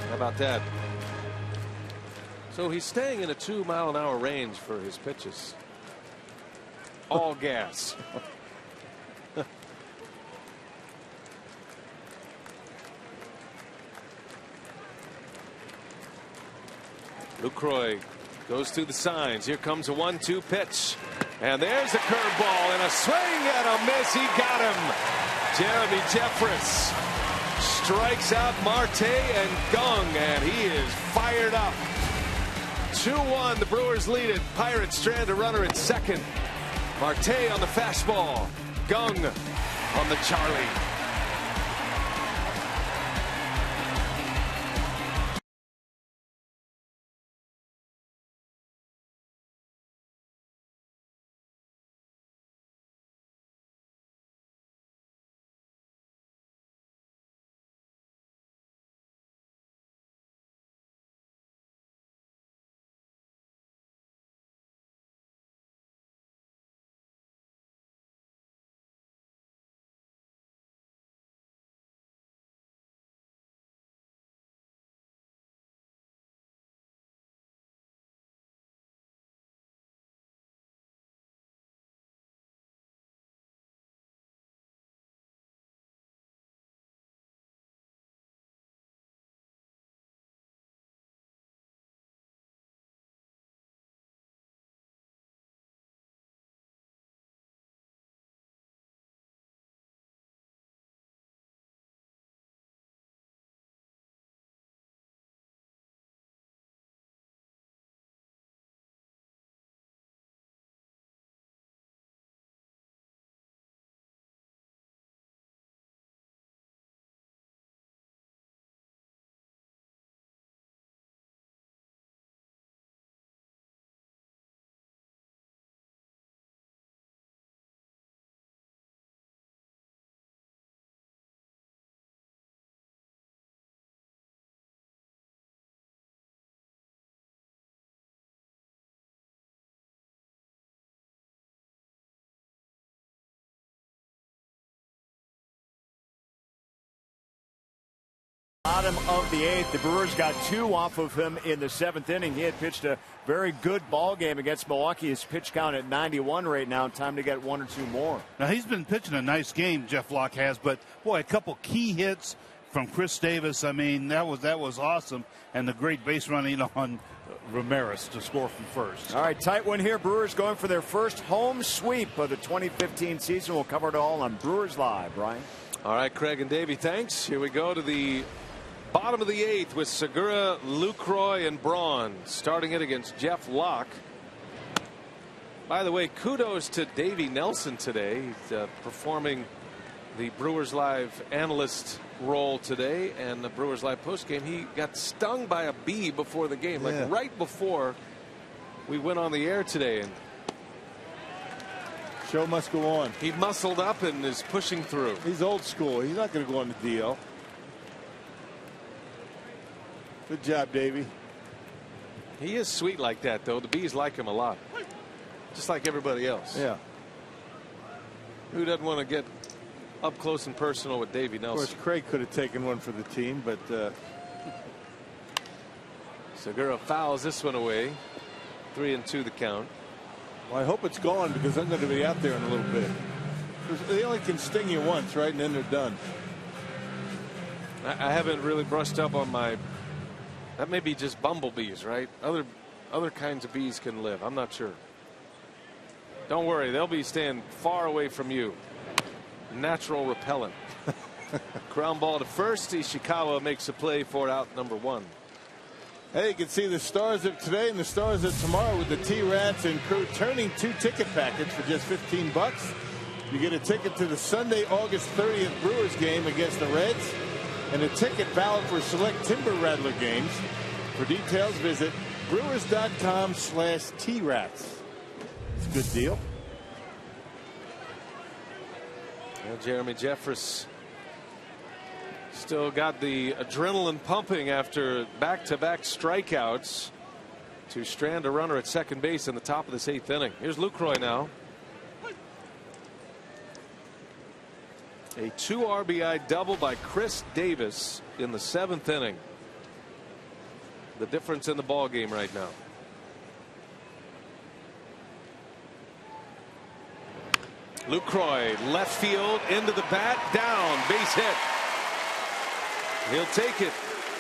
How about that? So he's staying in a 2-mile-an-hour range for his pitches. All gas. Lucroy goes through the signs. Here comes a 1-2 pitch. And there's a curveball and a swing and a miss. He got him. Jeremy Jeffress strikes out Marte and Kang, and he is fired up. 2-1. The Brewers lead it. Pirates strand a runner at second. Marte on the fastball. Kang on the Charlie. Bottom of the 8th, the Brewers got 2 off of him in the 7th inning. He had pitched a very good ball game against Milwaukee. His pitch count at 91 right now. Time to get 1 or 2 more. Now he's been pitching a nice game, Jeff Locke has, but boy, a couple key hits from Chris Davis. I mean, that was awesome, and the great base running on Ramirez to score from first. All right, tight one here. Brewers going for their first home sweep of the 2015 season. We'll cover it all on Brewers Live. Brian. All right, Craig and Davey, thanks. Here we go to the bottom of the 8th with Segura, Lucroy, and Braun starting it against Jeff Locke. By the way, kudos to Davey Nelson today. He's performing the Brewers Live analyst role today, and the Brewers Live postgame. He got stung by a bee before the game, like right before we went on the air today, and show must go on. He muscled up and is pushing through. He's old school. He's not going to go on the DL. Good job, Davey. He is sweet like that, though. The bees like him a lot, just like everybody else. Yeah. Who doesn't want to get up close and personal with Davey Nelson? Of course, Craig could have taken one for the team, but Segura fouls this one away. 3-2 the count. Well, I hope it's gone because I'm going to be out there in a little bit. They only can sting you once, right, and then they're done. I haven't really brushed up on my. That may be just bumblebees, right? Other kinds of bees can live. I'm not sure. Don't worry, they'll be staying far away from you. Natural repellent. Ground ball to first. Ishikawa makes a play for out number 1. Hey, you can see the stars of today and the stars of tomorrow with the T-Rats and crew turning 2 ticket packets for just $15. You get a ticket to the Sunday, August 30th Brewers game against the Reds, and a ticket valid for select Timber Rattler games. For details, visit brewers.com/T-Rats. It's a good deal. Well, Jeremy Jeffress still got the adrenaline pumping after back-to-back strikeouts to strand a runner at second base in the top of this 8th inning. Here's Lucroy now. A 2 RBI double by Chris Davis in the 7th inning. The difference in the ball game right now. Lucroy left field into the bat, down, base hit. He'll take it.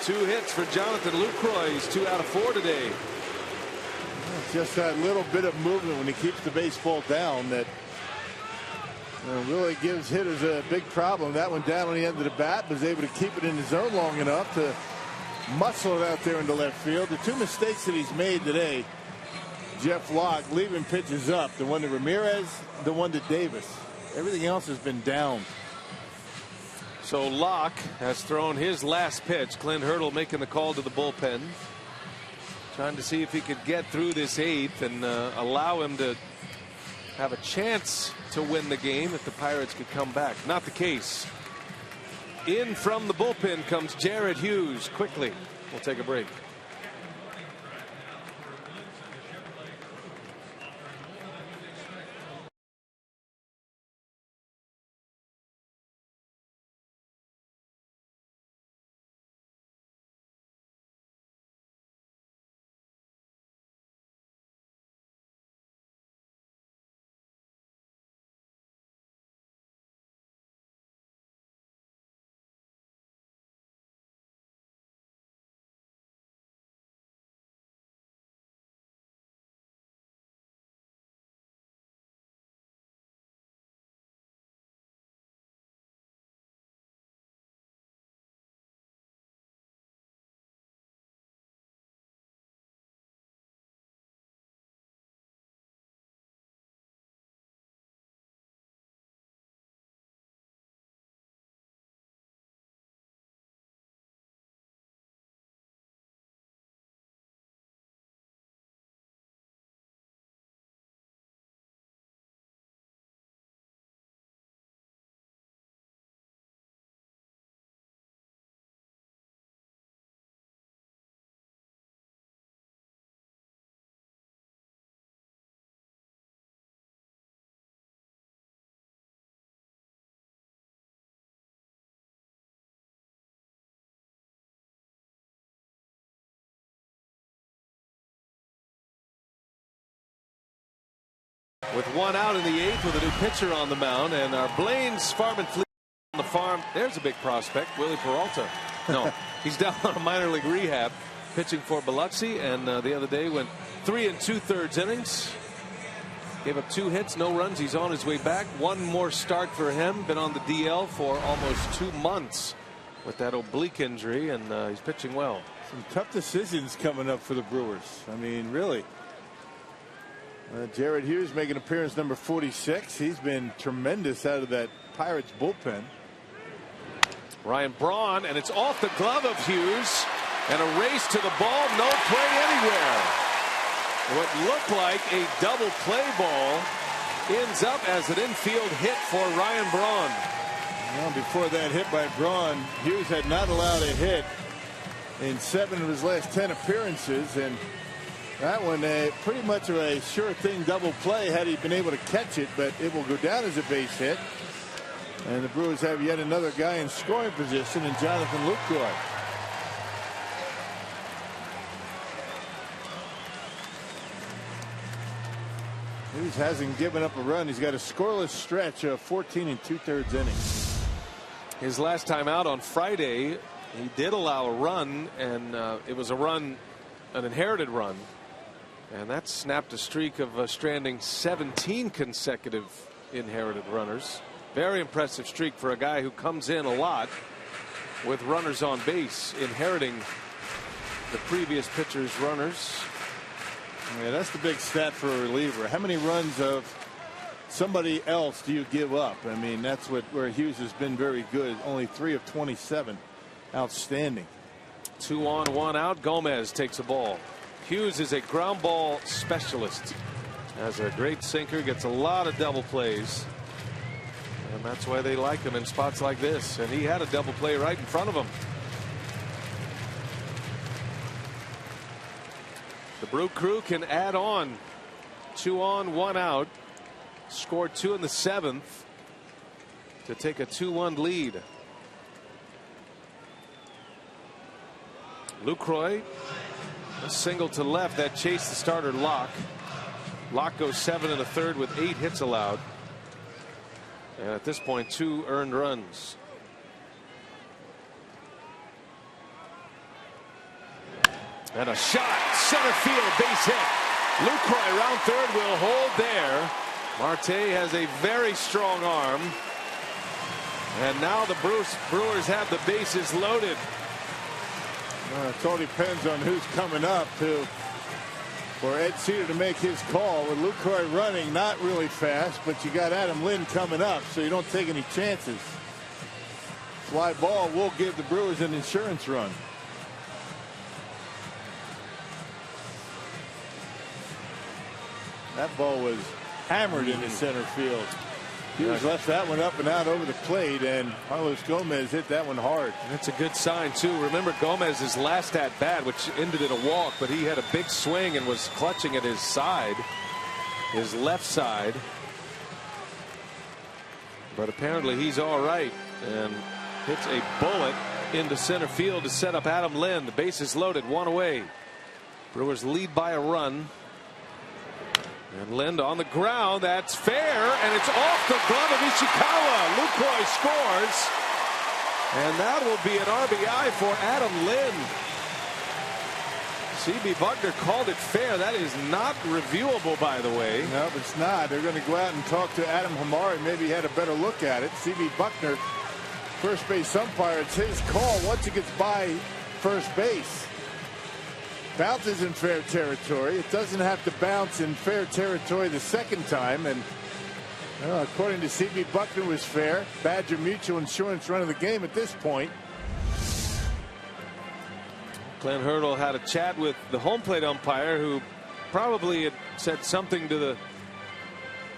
2 hits for Jonathan Lucroy. He's 2 out of 4 today. Just that little bit of movement when he keeps the baseball down that really gives hitters a big problem. That one down on the end of the bat, was able to keep it in the zone long enough to muscle it out there into left field. The 2 mistakes that he's made today, Jeff Locke leaving pitches up, the one to Ramirez, the one to Davis. Everything else has been down. So Locke has thrown his last pitch. Clint Hurdle making the call to the bullpen, trying to see if he could get through this 8th and allow him to have a chance to win the game if the Pirates could come back. Not the case. In from the bullpen comes Jared Hughes quickly. We'll take a break. with 1 out in the 8th with a new pitcher on the mound, and our Blaine's Farm and Fleet on the farm. There's a big prospect, Willie Peralta. No, he's down on a minor league rehab, pitching for Biloxi, and the other day went 3 2/3 innings. Gave up 2 hits, no runs. He's on his way back. 1 more start for him. Been on the DL for almost 2 months with that oblique injury, and he's pitching well. Some tough decisions coming up for the Brewers. I mean, really. Jared Hughes making appearance number 46. He's been tremendous out of that Pirates bullpen. Ryan Braun, and it's off the glove of Hughes, and a race to the ball. No play anywhere. What looked like a double play ball ends up as an infield hit for Ryan Braun. Well, before that hit by Braun, Hughes had not allowed a hit in 7 of his last 10 appearances, and that one pretty much a sure thing double play had he been able to catch it, but it will go down as a base hit. And the Brewers have yet another guy in scoring position in Jonathan Lucroy. Hughes hasn't given up a run. He's got a scoreless stretch of 14 2/3 innings. His last time out on Friday, he did allow a run, and it was a run, an inherited run, and that snapped a streak of stranding 17 consecutive inherited runners. Very impressive streak for a guy who comes in a lot with runners on base, inheriting the previous pitcher's runners. Yeah, that's the big stat for a reliever. How many runs of somebody else do you give up? I mean, that's where Hughes has been very good. Only 3 of 27. Outstanding. 2 on 1 out. Gomez takes a ball. Hughes is a ground ball specialist. Has a great sinker, gets a lot of double plays. And that's why they like him in spots like this. And he had a double play right in front of him. The Brew Crew can add on. 2 on 1 out. Scored 2 in the 7th to take a 2-1 lead. Lucroy, a single to left that chased the starter Locke. Locke goes 7 1/3 with 8 hits allowed. And at this point, 2 earned runs. And a shot, center field, base hit. Lucroy, round third, will hold there. Marte has a very strong arm. And now the Brewers have the bases loaded. It all depends on who's coming up for Ed Cedar to make his call. With Lucroy running, not really fast, but you got Adam Lynn coming up, so you don't take any chances. Fly ball will give the Brewers an insurance run. That ball was hammered into center field. Hughes left that one up and out over the plate, and Carlos Gomez hit that one hard. That's a good sign, too. Remember Gomez's last at bat, which ended in a walk, but he had a big swing and was clutching at his side, his left side. But apparently he's all right and hits a bullet into center field to set up Adam Lynn. The base is loaded, 1 away. Brewers lead by a run. And Lind on the ground. That's fair, and it's off the glove of Ishikawa. Lucroy scores, and that will be an RBI for Adam Lynn. C.B. Buckner called it fair. That is not reviewable, by the way. No, it's not. They're going to go out and talk to Adam Hamari. Maybe he had a better look at it. C.B. Buckner, first base umpire. It's his call once he gets by first base. Bounces in fair territory. It doesn't have to bounce in fair territory the second time. And according to C.B. Buckner, was fair. Badger Mutual Insurance run of the game at this point. Glenn Hurdle had a chat with the home plate umpire, who probably had said something to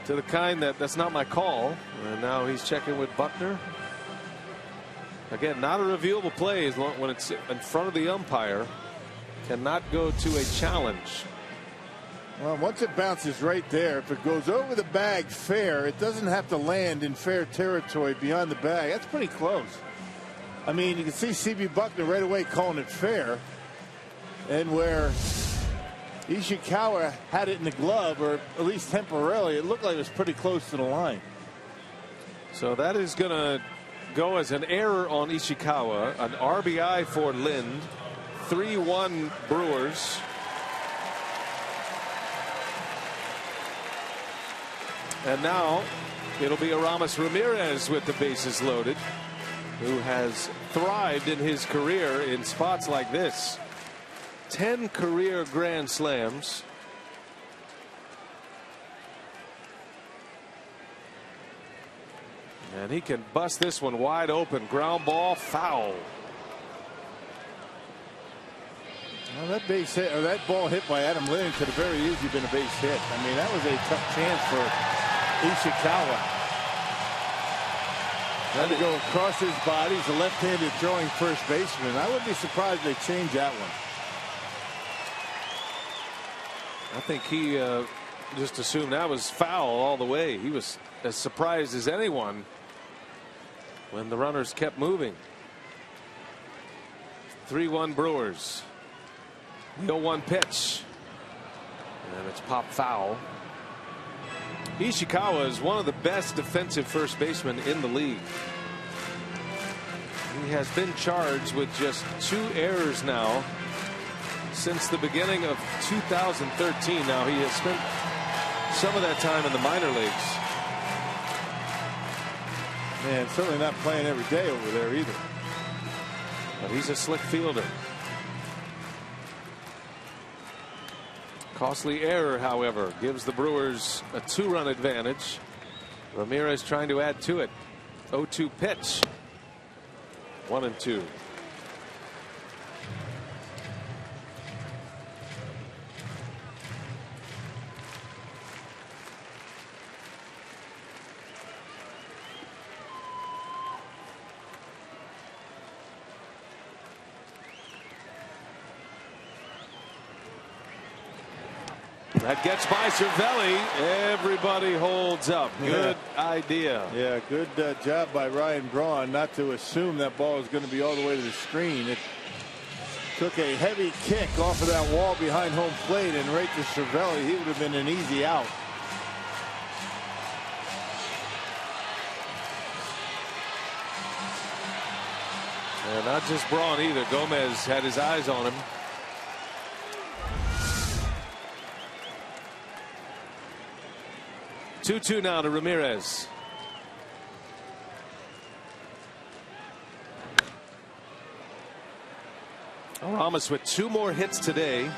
the kind that's not my call. And now he's checking with Buckner. Again, not a reviewable play as long when it's in front of the umpire. Cannot go to a challenge. Well, once it bounces right there, if it goes over the bag fair, it doesn't have to land in fair territory beyond the bag. That's pretty close. I mean, you can see C.B. Buckner right away calling it fair. And where Ishikawa had it in the glove, or at least temporarily. It looked like it was pretty close to the line. So that is going to go as an error on Ishikawa. An RBI for Lind. 3-1 Brewers. And now it'll be Aramis Ramirez with the bases loaded, who has thrived in his career in spots like this. 10 career grand slams. And he can bust this one wide open. Ground ball, foul. Well, that base hit, or that ball hit by Adam Lind could have very easily been a base hit. I mean, that was a tough chance for Ishikawa. Had to go across his body. He's a left-handed throwing first baseman. I wouldn't be surprised if they changed that one. I think he just assumed that was foul all the way. He was as surprised as anyone when the runners kept moving. 3-1 Brewers. The 0-1 pitch. And it's popped foul. Ishikawa is one of the best defensive first basemen in the league. He has been charged with just 2 errors now since the beginning of 2013. Now he has spent some of that time in the minor leagues. Man, certainly not playing every day over there either. But he's a slick fielder. Costly error, however, gives the Brewers a 2-run advantage. Ramirez trying to add to it. 0-2 pitch. 1-2. That gets by Cervelli. Everybody holds up. Good idea. Yeah, good job by Ryan Braun not to assume that ball was going to be all the way to the screen. It took a heavy kick off of that wall behind home plate and right to Cervelli. He would have been an easy out. And not just Braun either. Gomez had his eyes on him. 2-2 now to Ramirez. Aramis with 2 more hits today.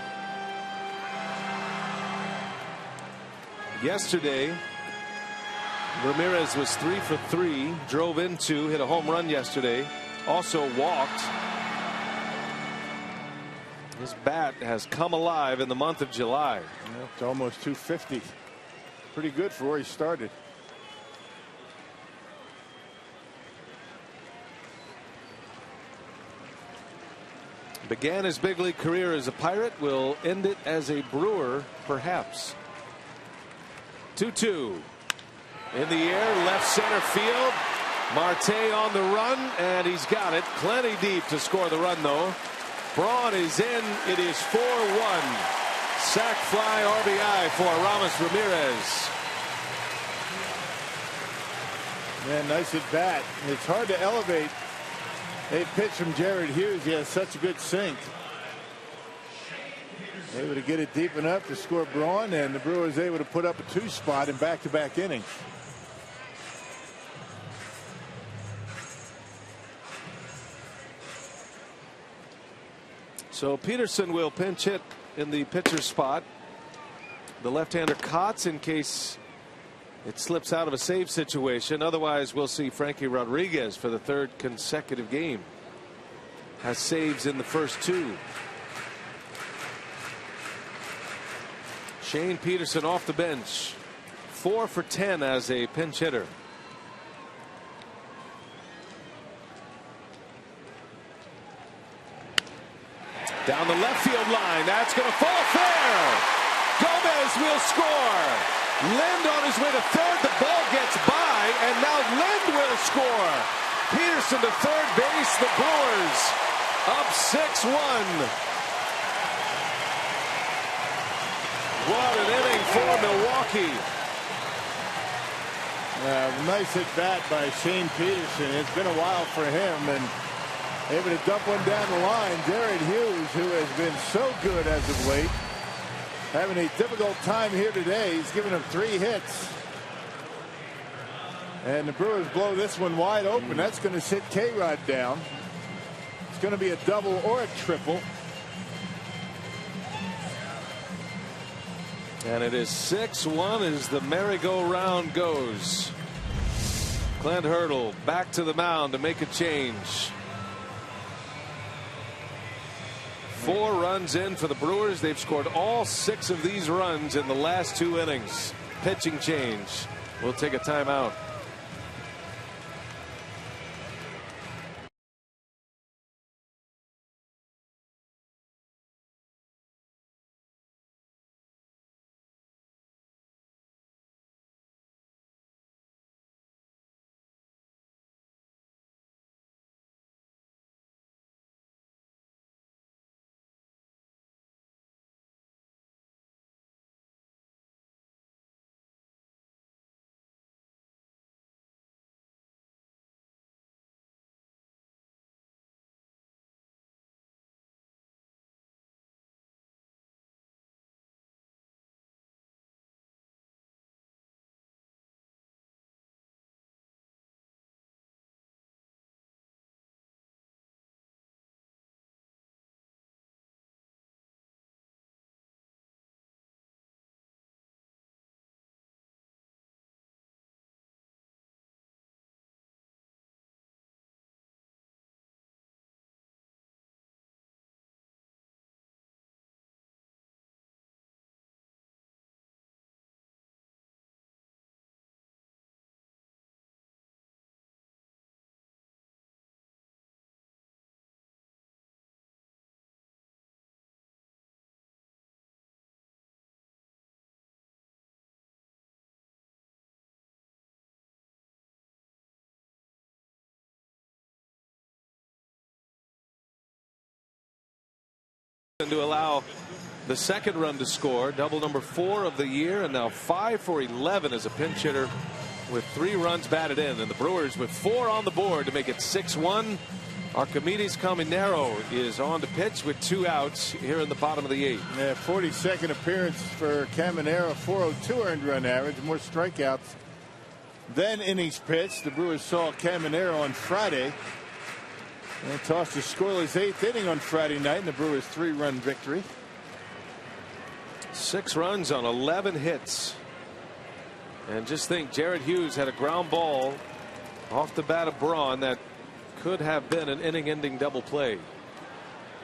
Yesterday, Ramirez was 3 for 3, drove in 2, hit a home run yesterday, also walked. His bat has come alive in the month of July. Yeah, it's almost 250. Pretty good for where he started. Began his big league career as a Pirate, will end it as a Brewer, perhaps. 2-2. In the air, left center field. Marte on the run, and he's got it. Plenty deep to score the run, though. Braun is in. It is 4-1. Sac fly RBI for Aramis Ramirez. Man, nice at bat. It's hard to elevate a pitch from Jared Hughes. He has such a good sink. Able to get it deep enough to score Braun, and the Brewers able to put up a 2 spot in back-to-back innings. So Peterson will pinch hit in the pitcher spot. The left-hander Kotz in case it slips out of a save situation. Otherwise, we'll see Frankie Rodriguez for the 3rd consecutive game. Has saves in the first 2. Shane Peterson off the bench. 4 for 10 as a pinch hitter. Down the left field line. That's going to fall fair. Gomez will score. Lind on his way to third. The ball gets by, and now Lind will score. Peterson to third base. The Brewers up 6-1. What an inning for Milwaukee. Nice at bat by Shane Peterson. It's been a while for him, and able to dump one down the line. Jared Hughes, who has been so good as of late, having a difficult time here today. He's given up 3 hits. And the Brewers blow this one wide open. That's going to sit K-Rod down. It's going to be a double or a triple. And it is 6-1 as the merry-go-round goes. Clint Hurdle back to the mound to make a change. 4 runs in for the Brewers. They've scored all 6 of these runs in the last 2 innings. Pitching change. We'll take a timeout. To allow the second run to score, double number 4 of the year, and now 5 for 11 as a pinch hitter with 3 runs batted in, and the Brewers with 4 on the board to make it 6-1. Archimedes Caminero is on to pitch with 2 outs here in the bottom of the 8th. Yeah, 42nd appearance for Caminero, 402 earned run average, more strikeouts than innings pitched. The Brewers saw Caminero on Friday. And tossed a scoreless 8th inning on Friday night in the Brewers' 3-run victory. 6 runs on 11 hits. And just think, Jared Hughes had a ground ball off the bat of Braun that could have been an inning-ending double play.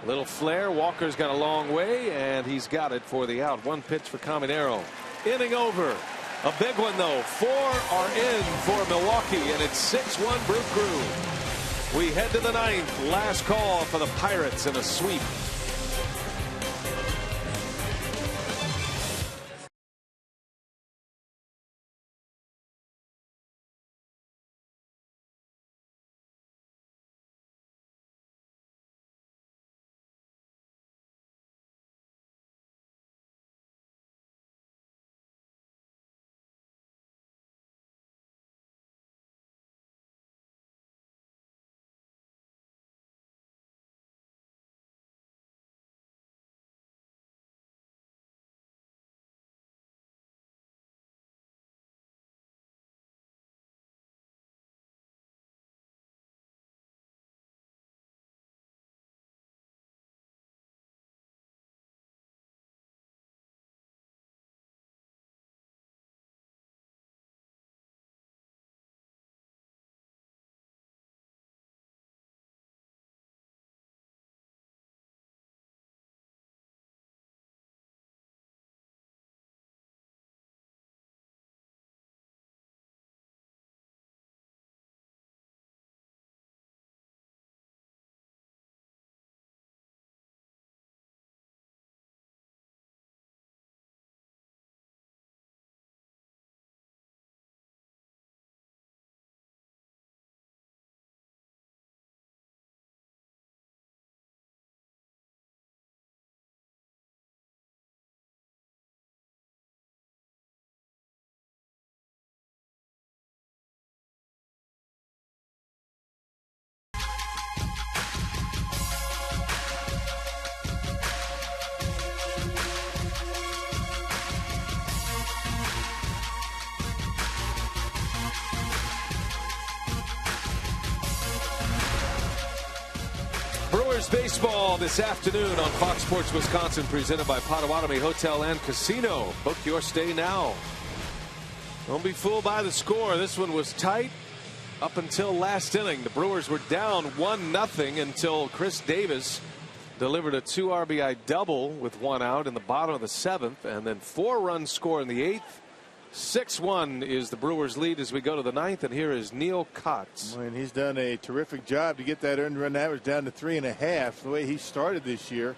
Little flare. Walker's got a long way, and he's got it for the out. 1 pitch for Caminero. Inning over. A big one, though. 4 are in for Milwaukee, and it's 6-1 Brew Crew. We head to the 9th. Last call for the Pirates in a sweep. Brewers baseball this afternoon on Fox Sports Wisconsin, presented by Potawatomi Hotel and Casino. Book your stay now. Don't be fooled by the score. This one was tight up until last inning. The Brewers were down 1-0 until Chris Davis delivered a 2 RBI double with 1 out in the bottom of the 7th, and then 4-run score in the 8th. 6-1 is the Brewers lead as we go to the 9th, and here is Neil Kotz. And he's done a terrific job to get that earned run average down to 3.5 the way he started this year.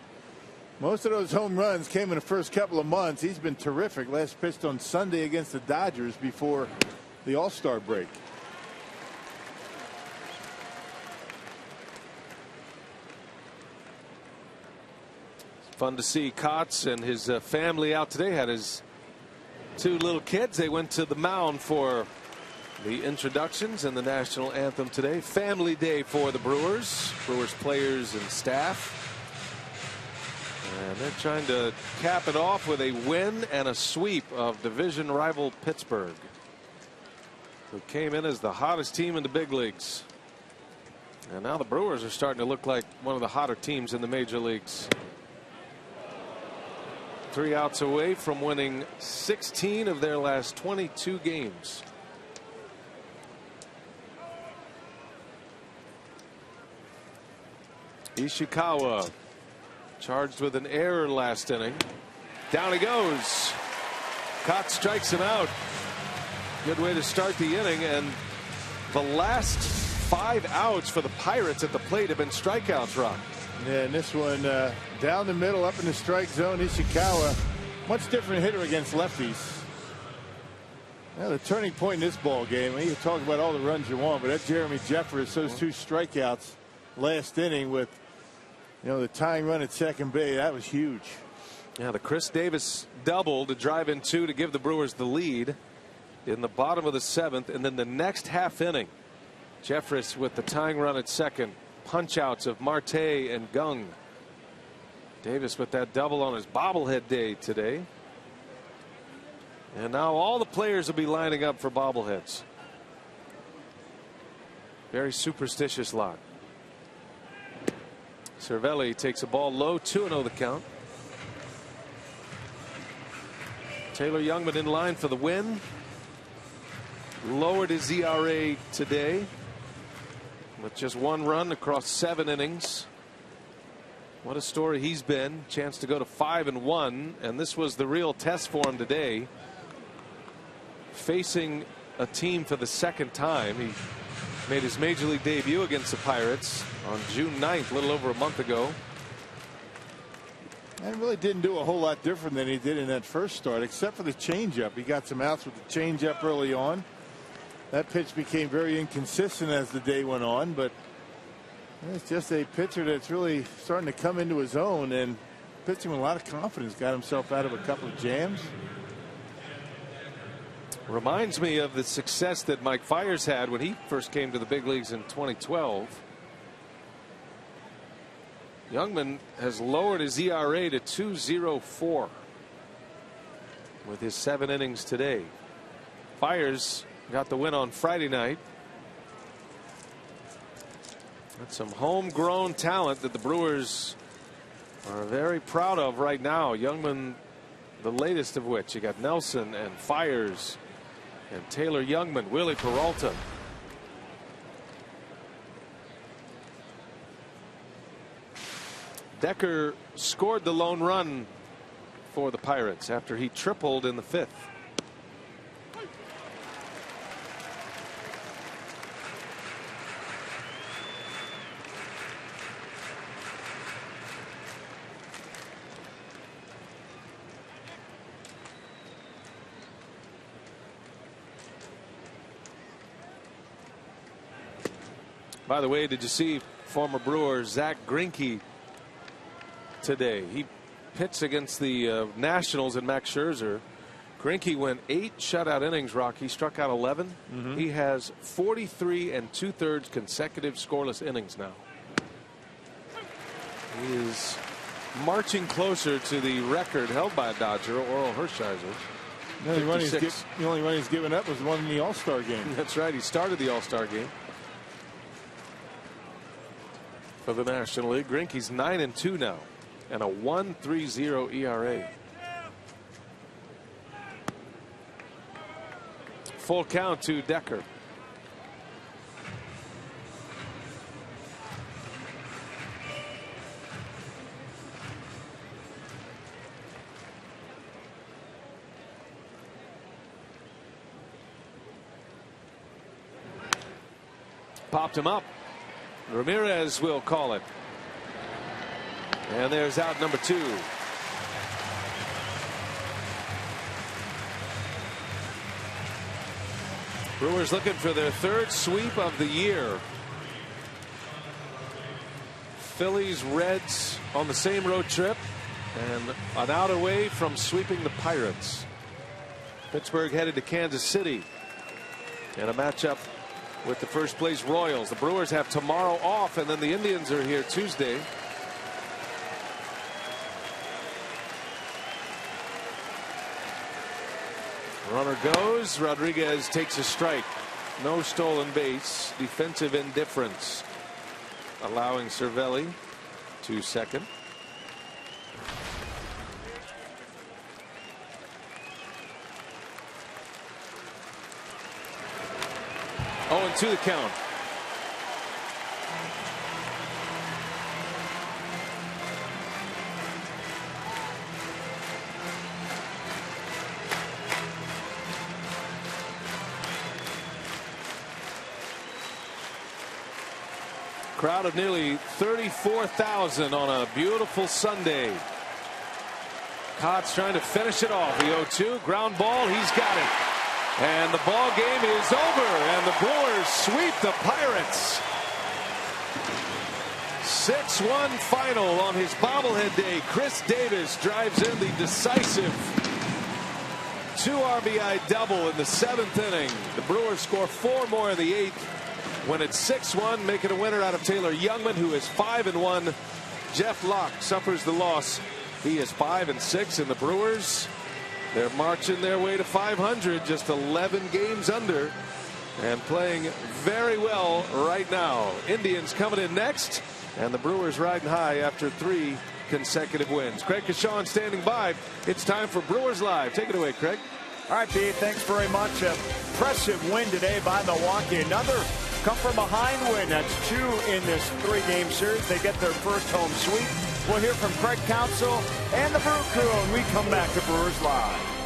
Most of those home runs came in the first couple of months. He's been terrific. Last pitched on Sunday against the Dodgers before the All-Star break. Fun to see Kotz and his family out today. Had his 2 little kids. They went to the mound for the introductions and the national anthem today. Family day for the Brewers. Brewers players and staff. And they're trying to cap it off with a win and a sweep of division rival Pittsburgh, who came in as the hottest team in the big leagues. And now the Brewers are starting to look like one of the hotter teams in the major leagues. 3 outs away from winning 16 of their last 22 games. Ishikawa charged with an error last inning. Down he goes. Kotz strikes him out. Good way to start the inning, and the last 5 outs for the Pirates at the plate have been strikeouts, Rock. Yeah, and this one down the middle, up in the strike zone. Ishikawa, much different hitter against lefties. Now, the turning point in this ball game, you can talk about all the runs you want, but that Jeremy Jeffress, those 2 strikeouts last inning with, the tying run at second base, that was huge. Yeah, the Chris Davis double to drive in 2 to give the Brewers the lead in the bottom of the 7th, and then the next half inning, Jeffress with the tying run at second. Punch outs of Marte and Gung. Davis with that double on his bobblehead day today. And now all the players will be lining up for bobbleheads. Very superstitious lot. Cervelli takes a ball low, 2-0 the count. Taylor Youngman in line for the win. Lowered his ERA today with just 1 run across 7 innings. What a story he's been. Chance to go to 5-1, and this was the real test for him today. Facing a team for the 2nd time. He made his major league debut against the Pirates on June 9th, a little over a month ago. And really didn't do a whole lot different than he did in that first start, except for the changeup. He got some outs with the changeup early on. That pitch became very inconsistent as the day went on, but it's just a pitcher that's really starting to come into his own and pitching with a lot of confidence. Got himself out of a couple of jams. Reminds me of the success that Mike Fiers had when he first came to the big leagues in 2012. Youngman has lowered his ERA to 2.04 with his 7 innings today. Fiers got the win on Friday night. That's some homegrown talent that the Brewers are very proud of right now. Youngman, the latest of which. You got Nelson and Fiers and Taylor Youngman, Willie Peralta. Decker scored the lone run for the Pirates after he tripled in the 5th. By the way, did you see former Brewer Zach Greinke today? He pitched against the Nationals and Max Scherzer. Greinke went 8 shutout innings, Rock. He struck out 11. He has 43 2/3 consecutive scoreless innings now. He is marching closer to the record held by a Dodger, Oral Hershiser. The only run he's given up was the one in the All-Star game. That's right. He started the All-Star game. for the National League. Greinke's 9-2 now, and a 1.30 ERA. Full count to Decker. Popped him up. Ramirez will call it. And there's out number 2. Brewers looking for their 3rd sweep of the year. Phillies, Reds on the same road trip, and an out away from sweeping the Pirates. Pittsburgh headed to Kansas City, and a matchup with the first place Royals. The Brewers have tomorrow off, and then the Indians are here Tuesday. Runner goes. Rodriguez takes a strike. No stolen base. Defensive indifference, allowing Cervelli to second. Oh, and 2 the count. Crowd of nearly 34,000 on a beautiful Sunday. Cott's trying to finish it off. The 0-2 ground ball. He's got it. And the ball game is over, and the Brewers sweep the Pirates. 6-1 final on his bobblehead day. Chris Davis drives in the decisive 2 RBI double in the 7th inning. The Brewers score 4 more in the 8th. When it's 6-1, making a winner out of Taylor Youngman, who is 5-1. Jeff Locke suffers the loss. He is 5-6, and the Brewers, they're marching their way to 500, just 11 games under, and playing very well right now. Indians coming in next, and the Brewers riding high after 3 consecutive wins. Craig Kashawn standing by. It's time for Brewers Live. Take it away, Craig. All right, Pete, thanks very much. Impressive win today by Milwaukee. Another come from behind win. That's 2 in this 3-game series. They get their first home sweep. We'll hear from Craig Counsell and the Brew Crew when we come back to Brewers Live.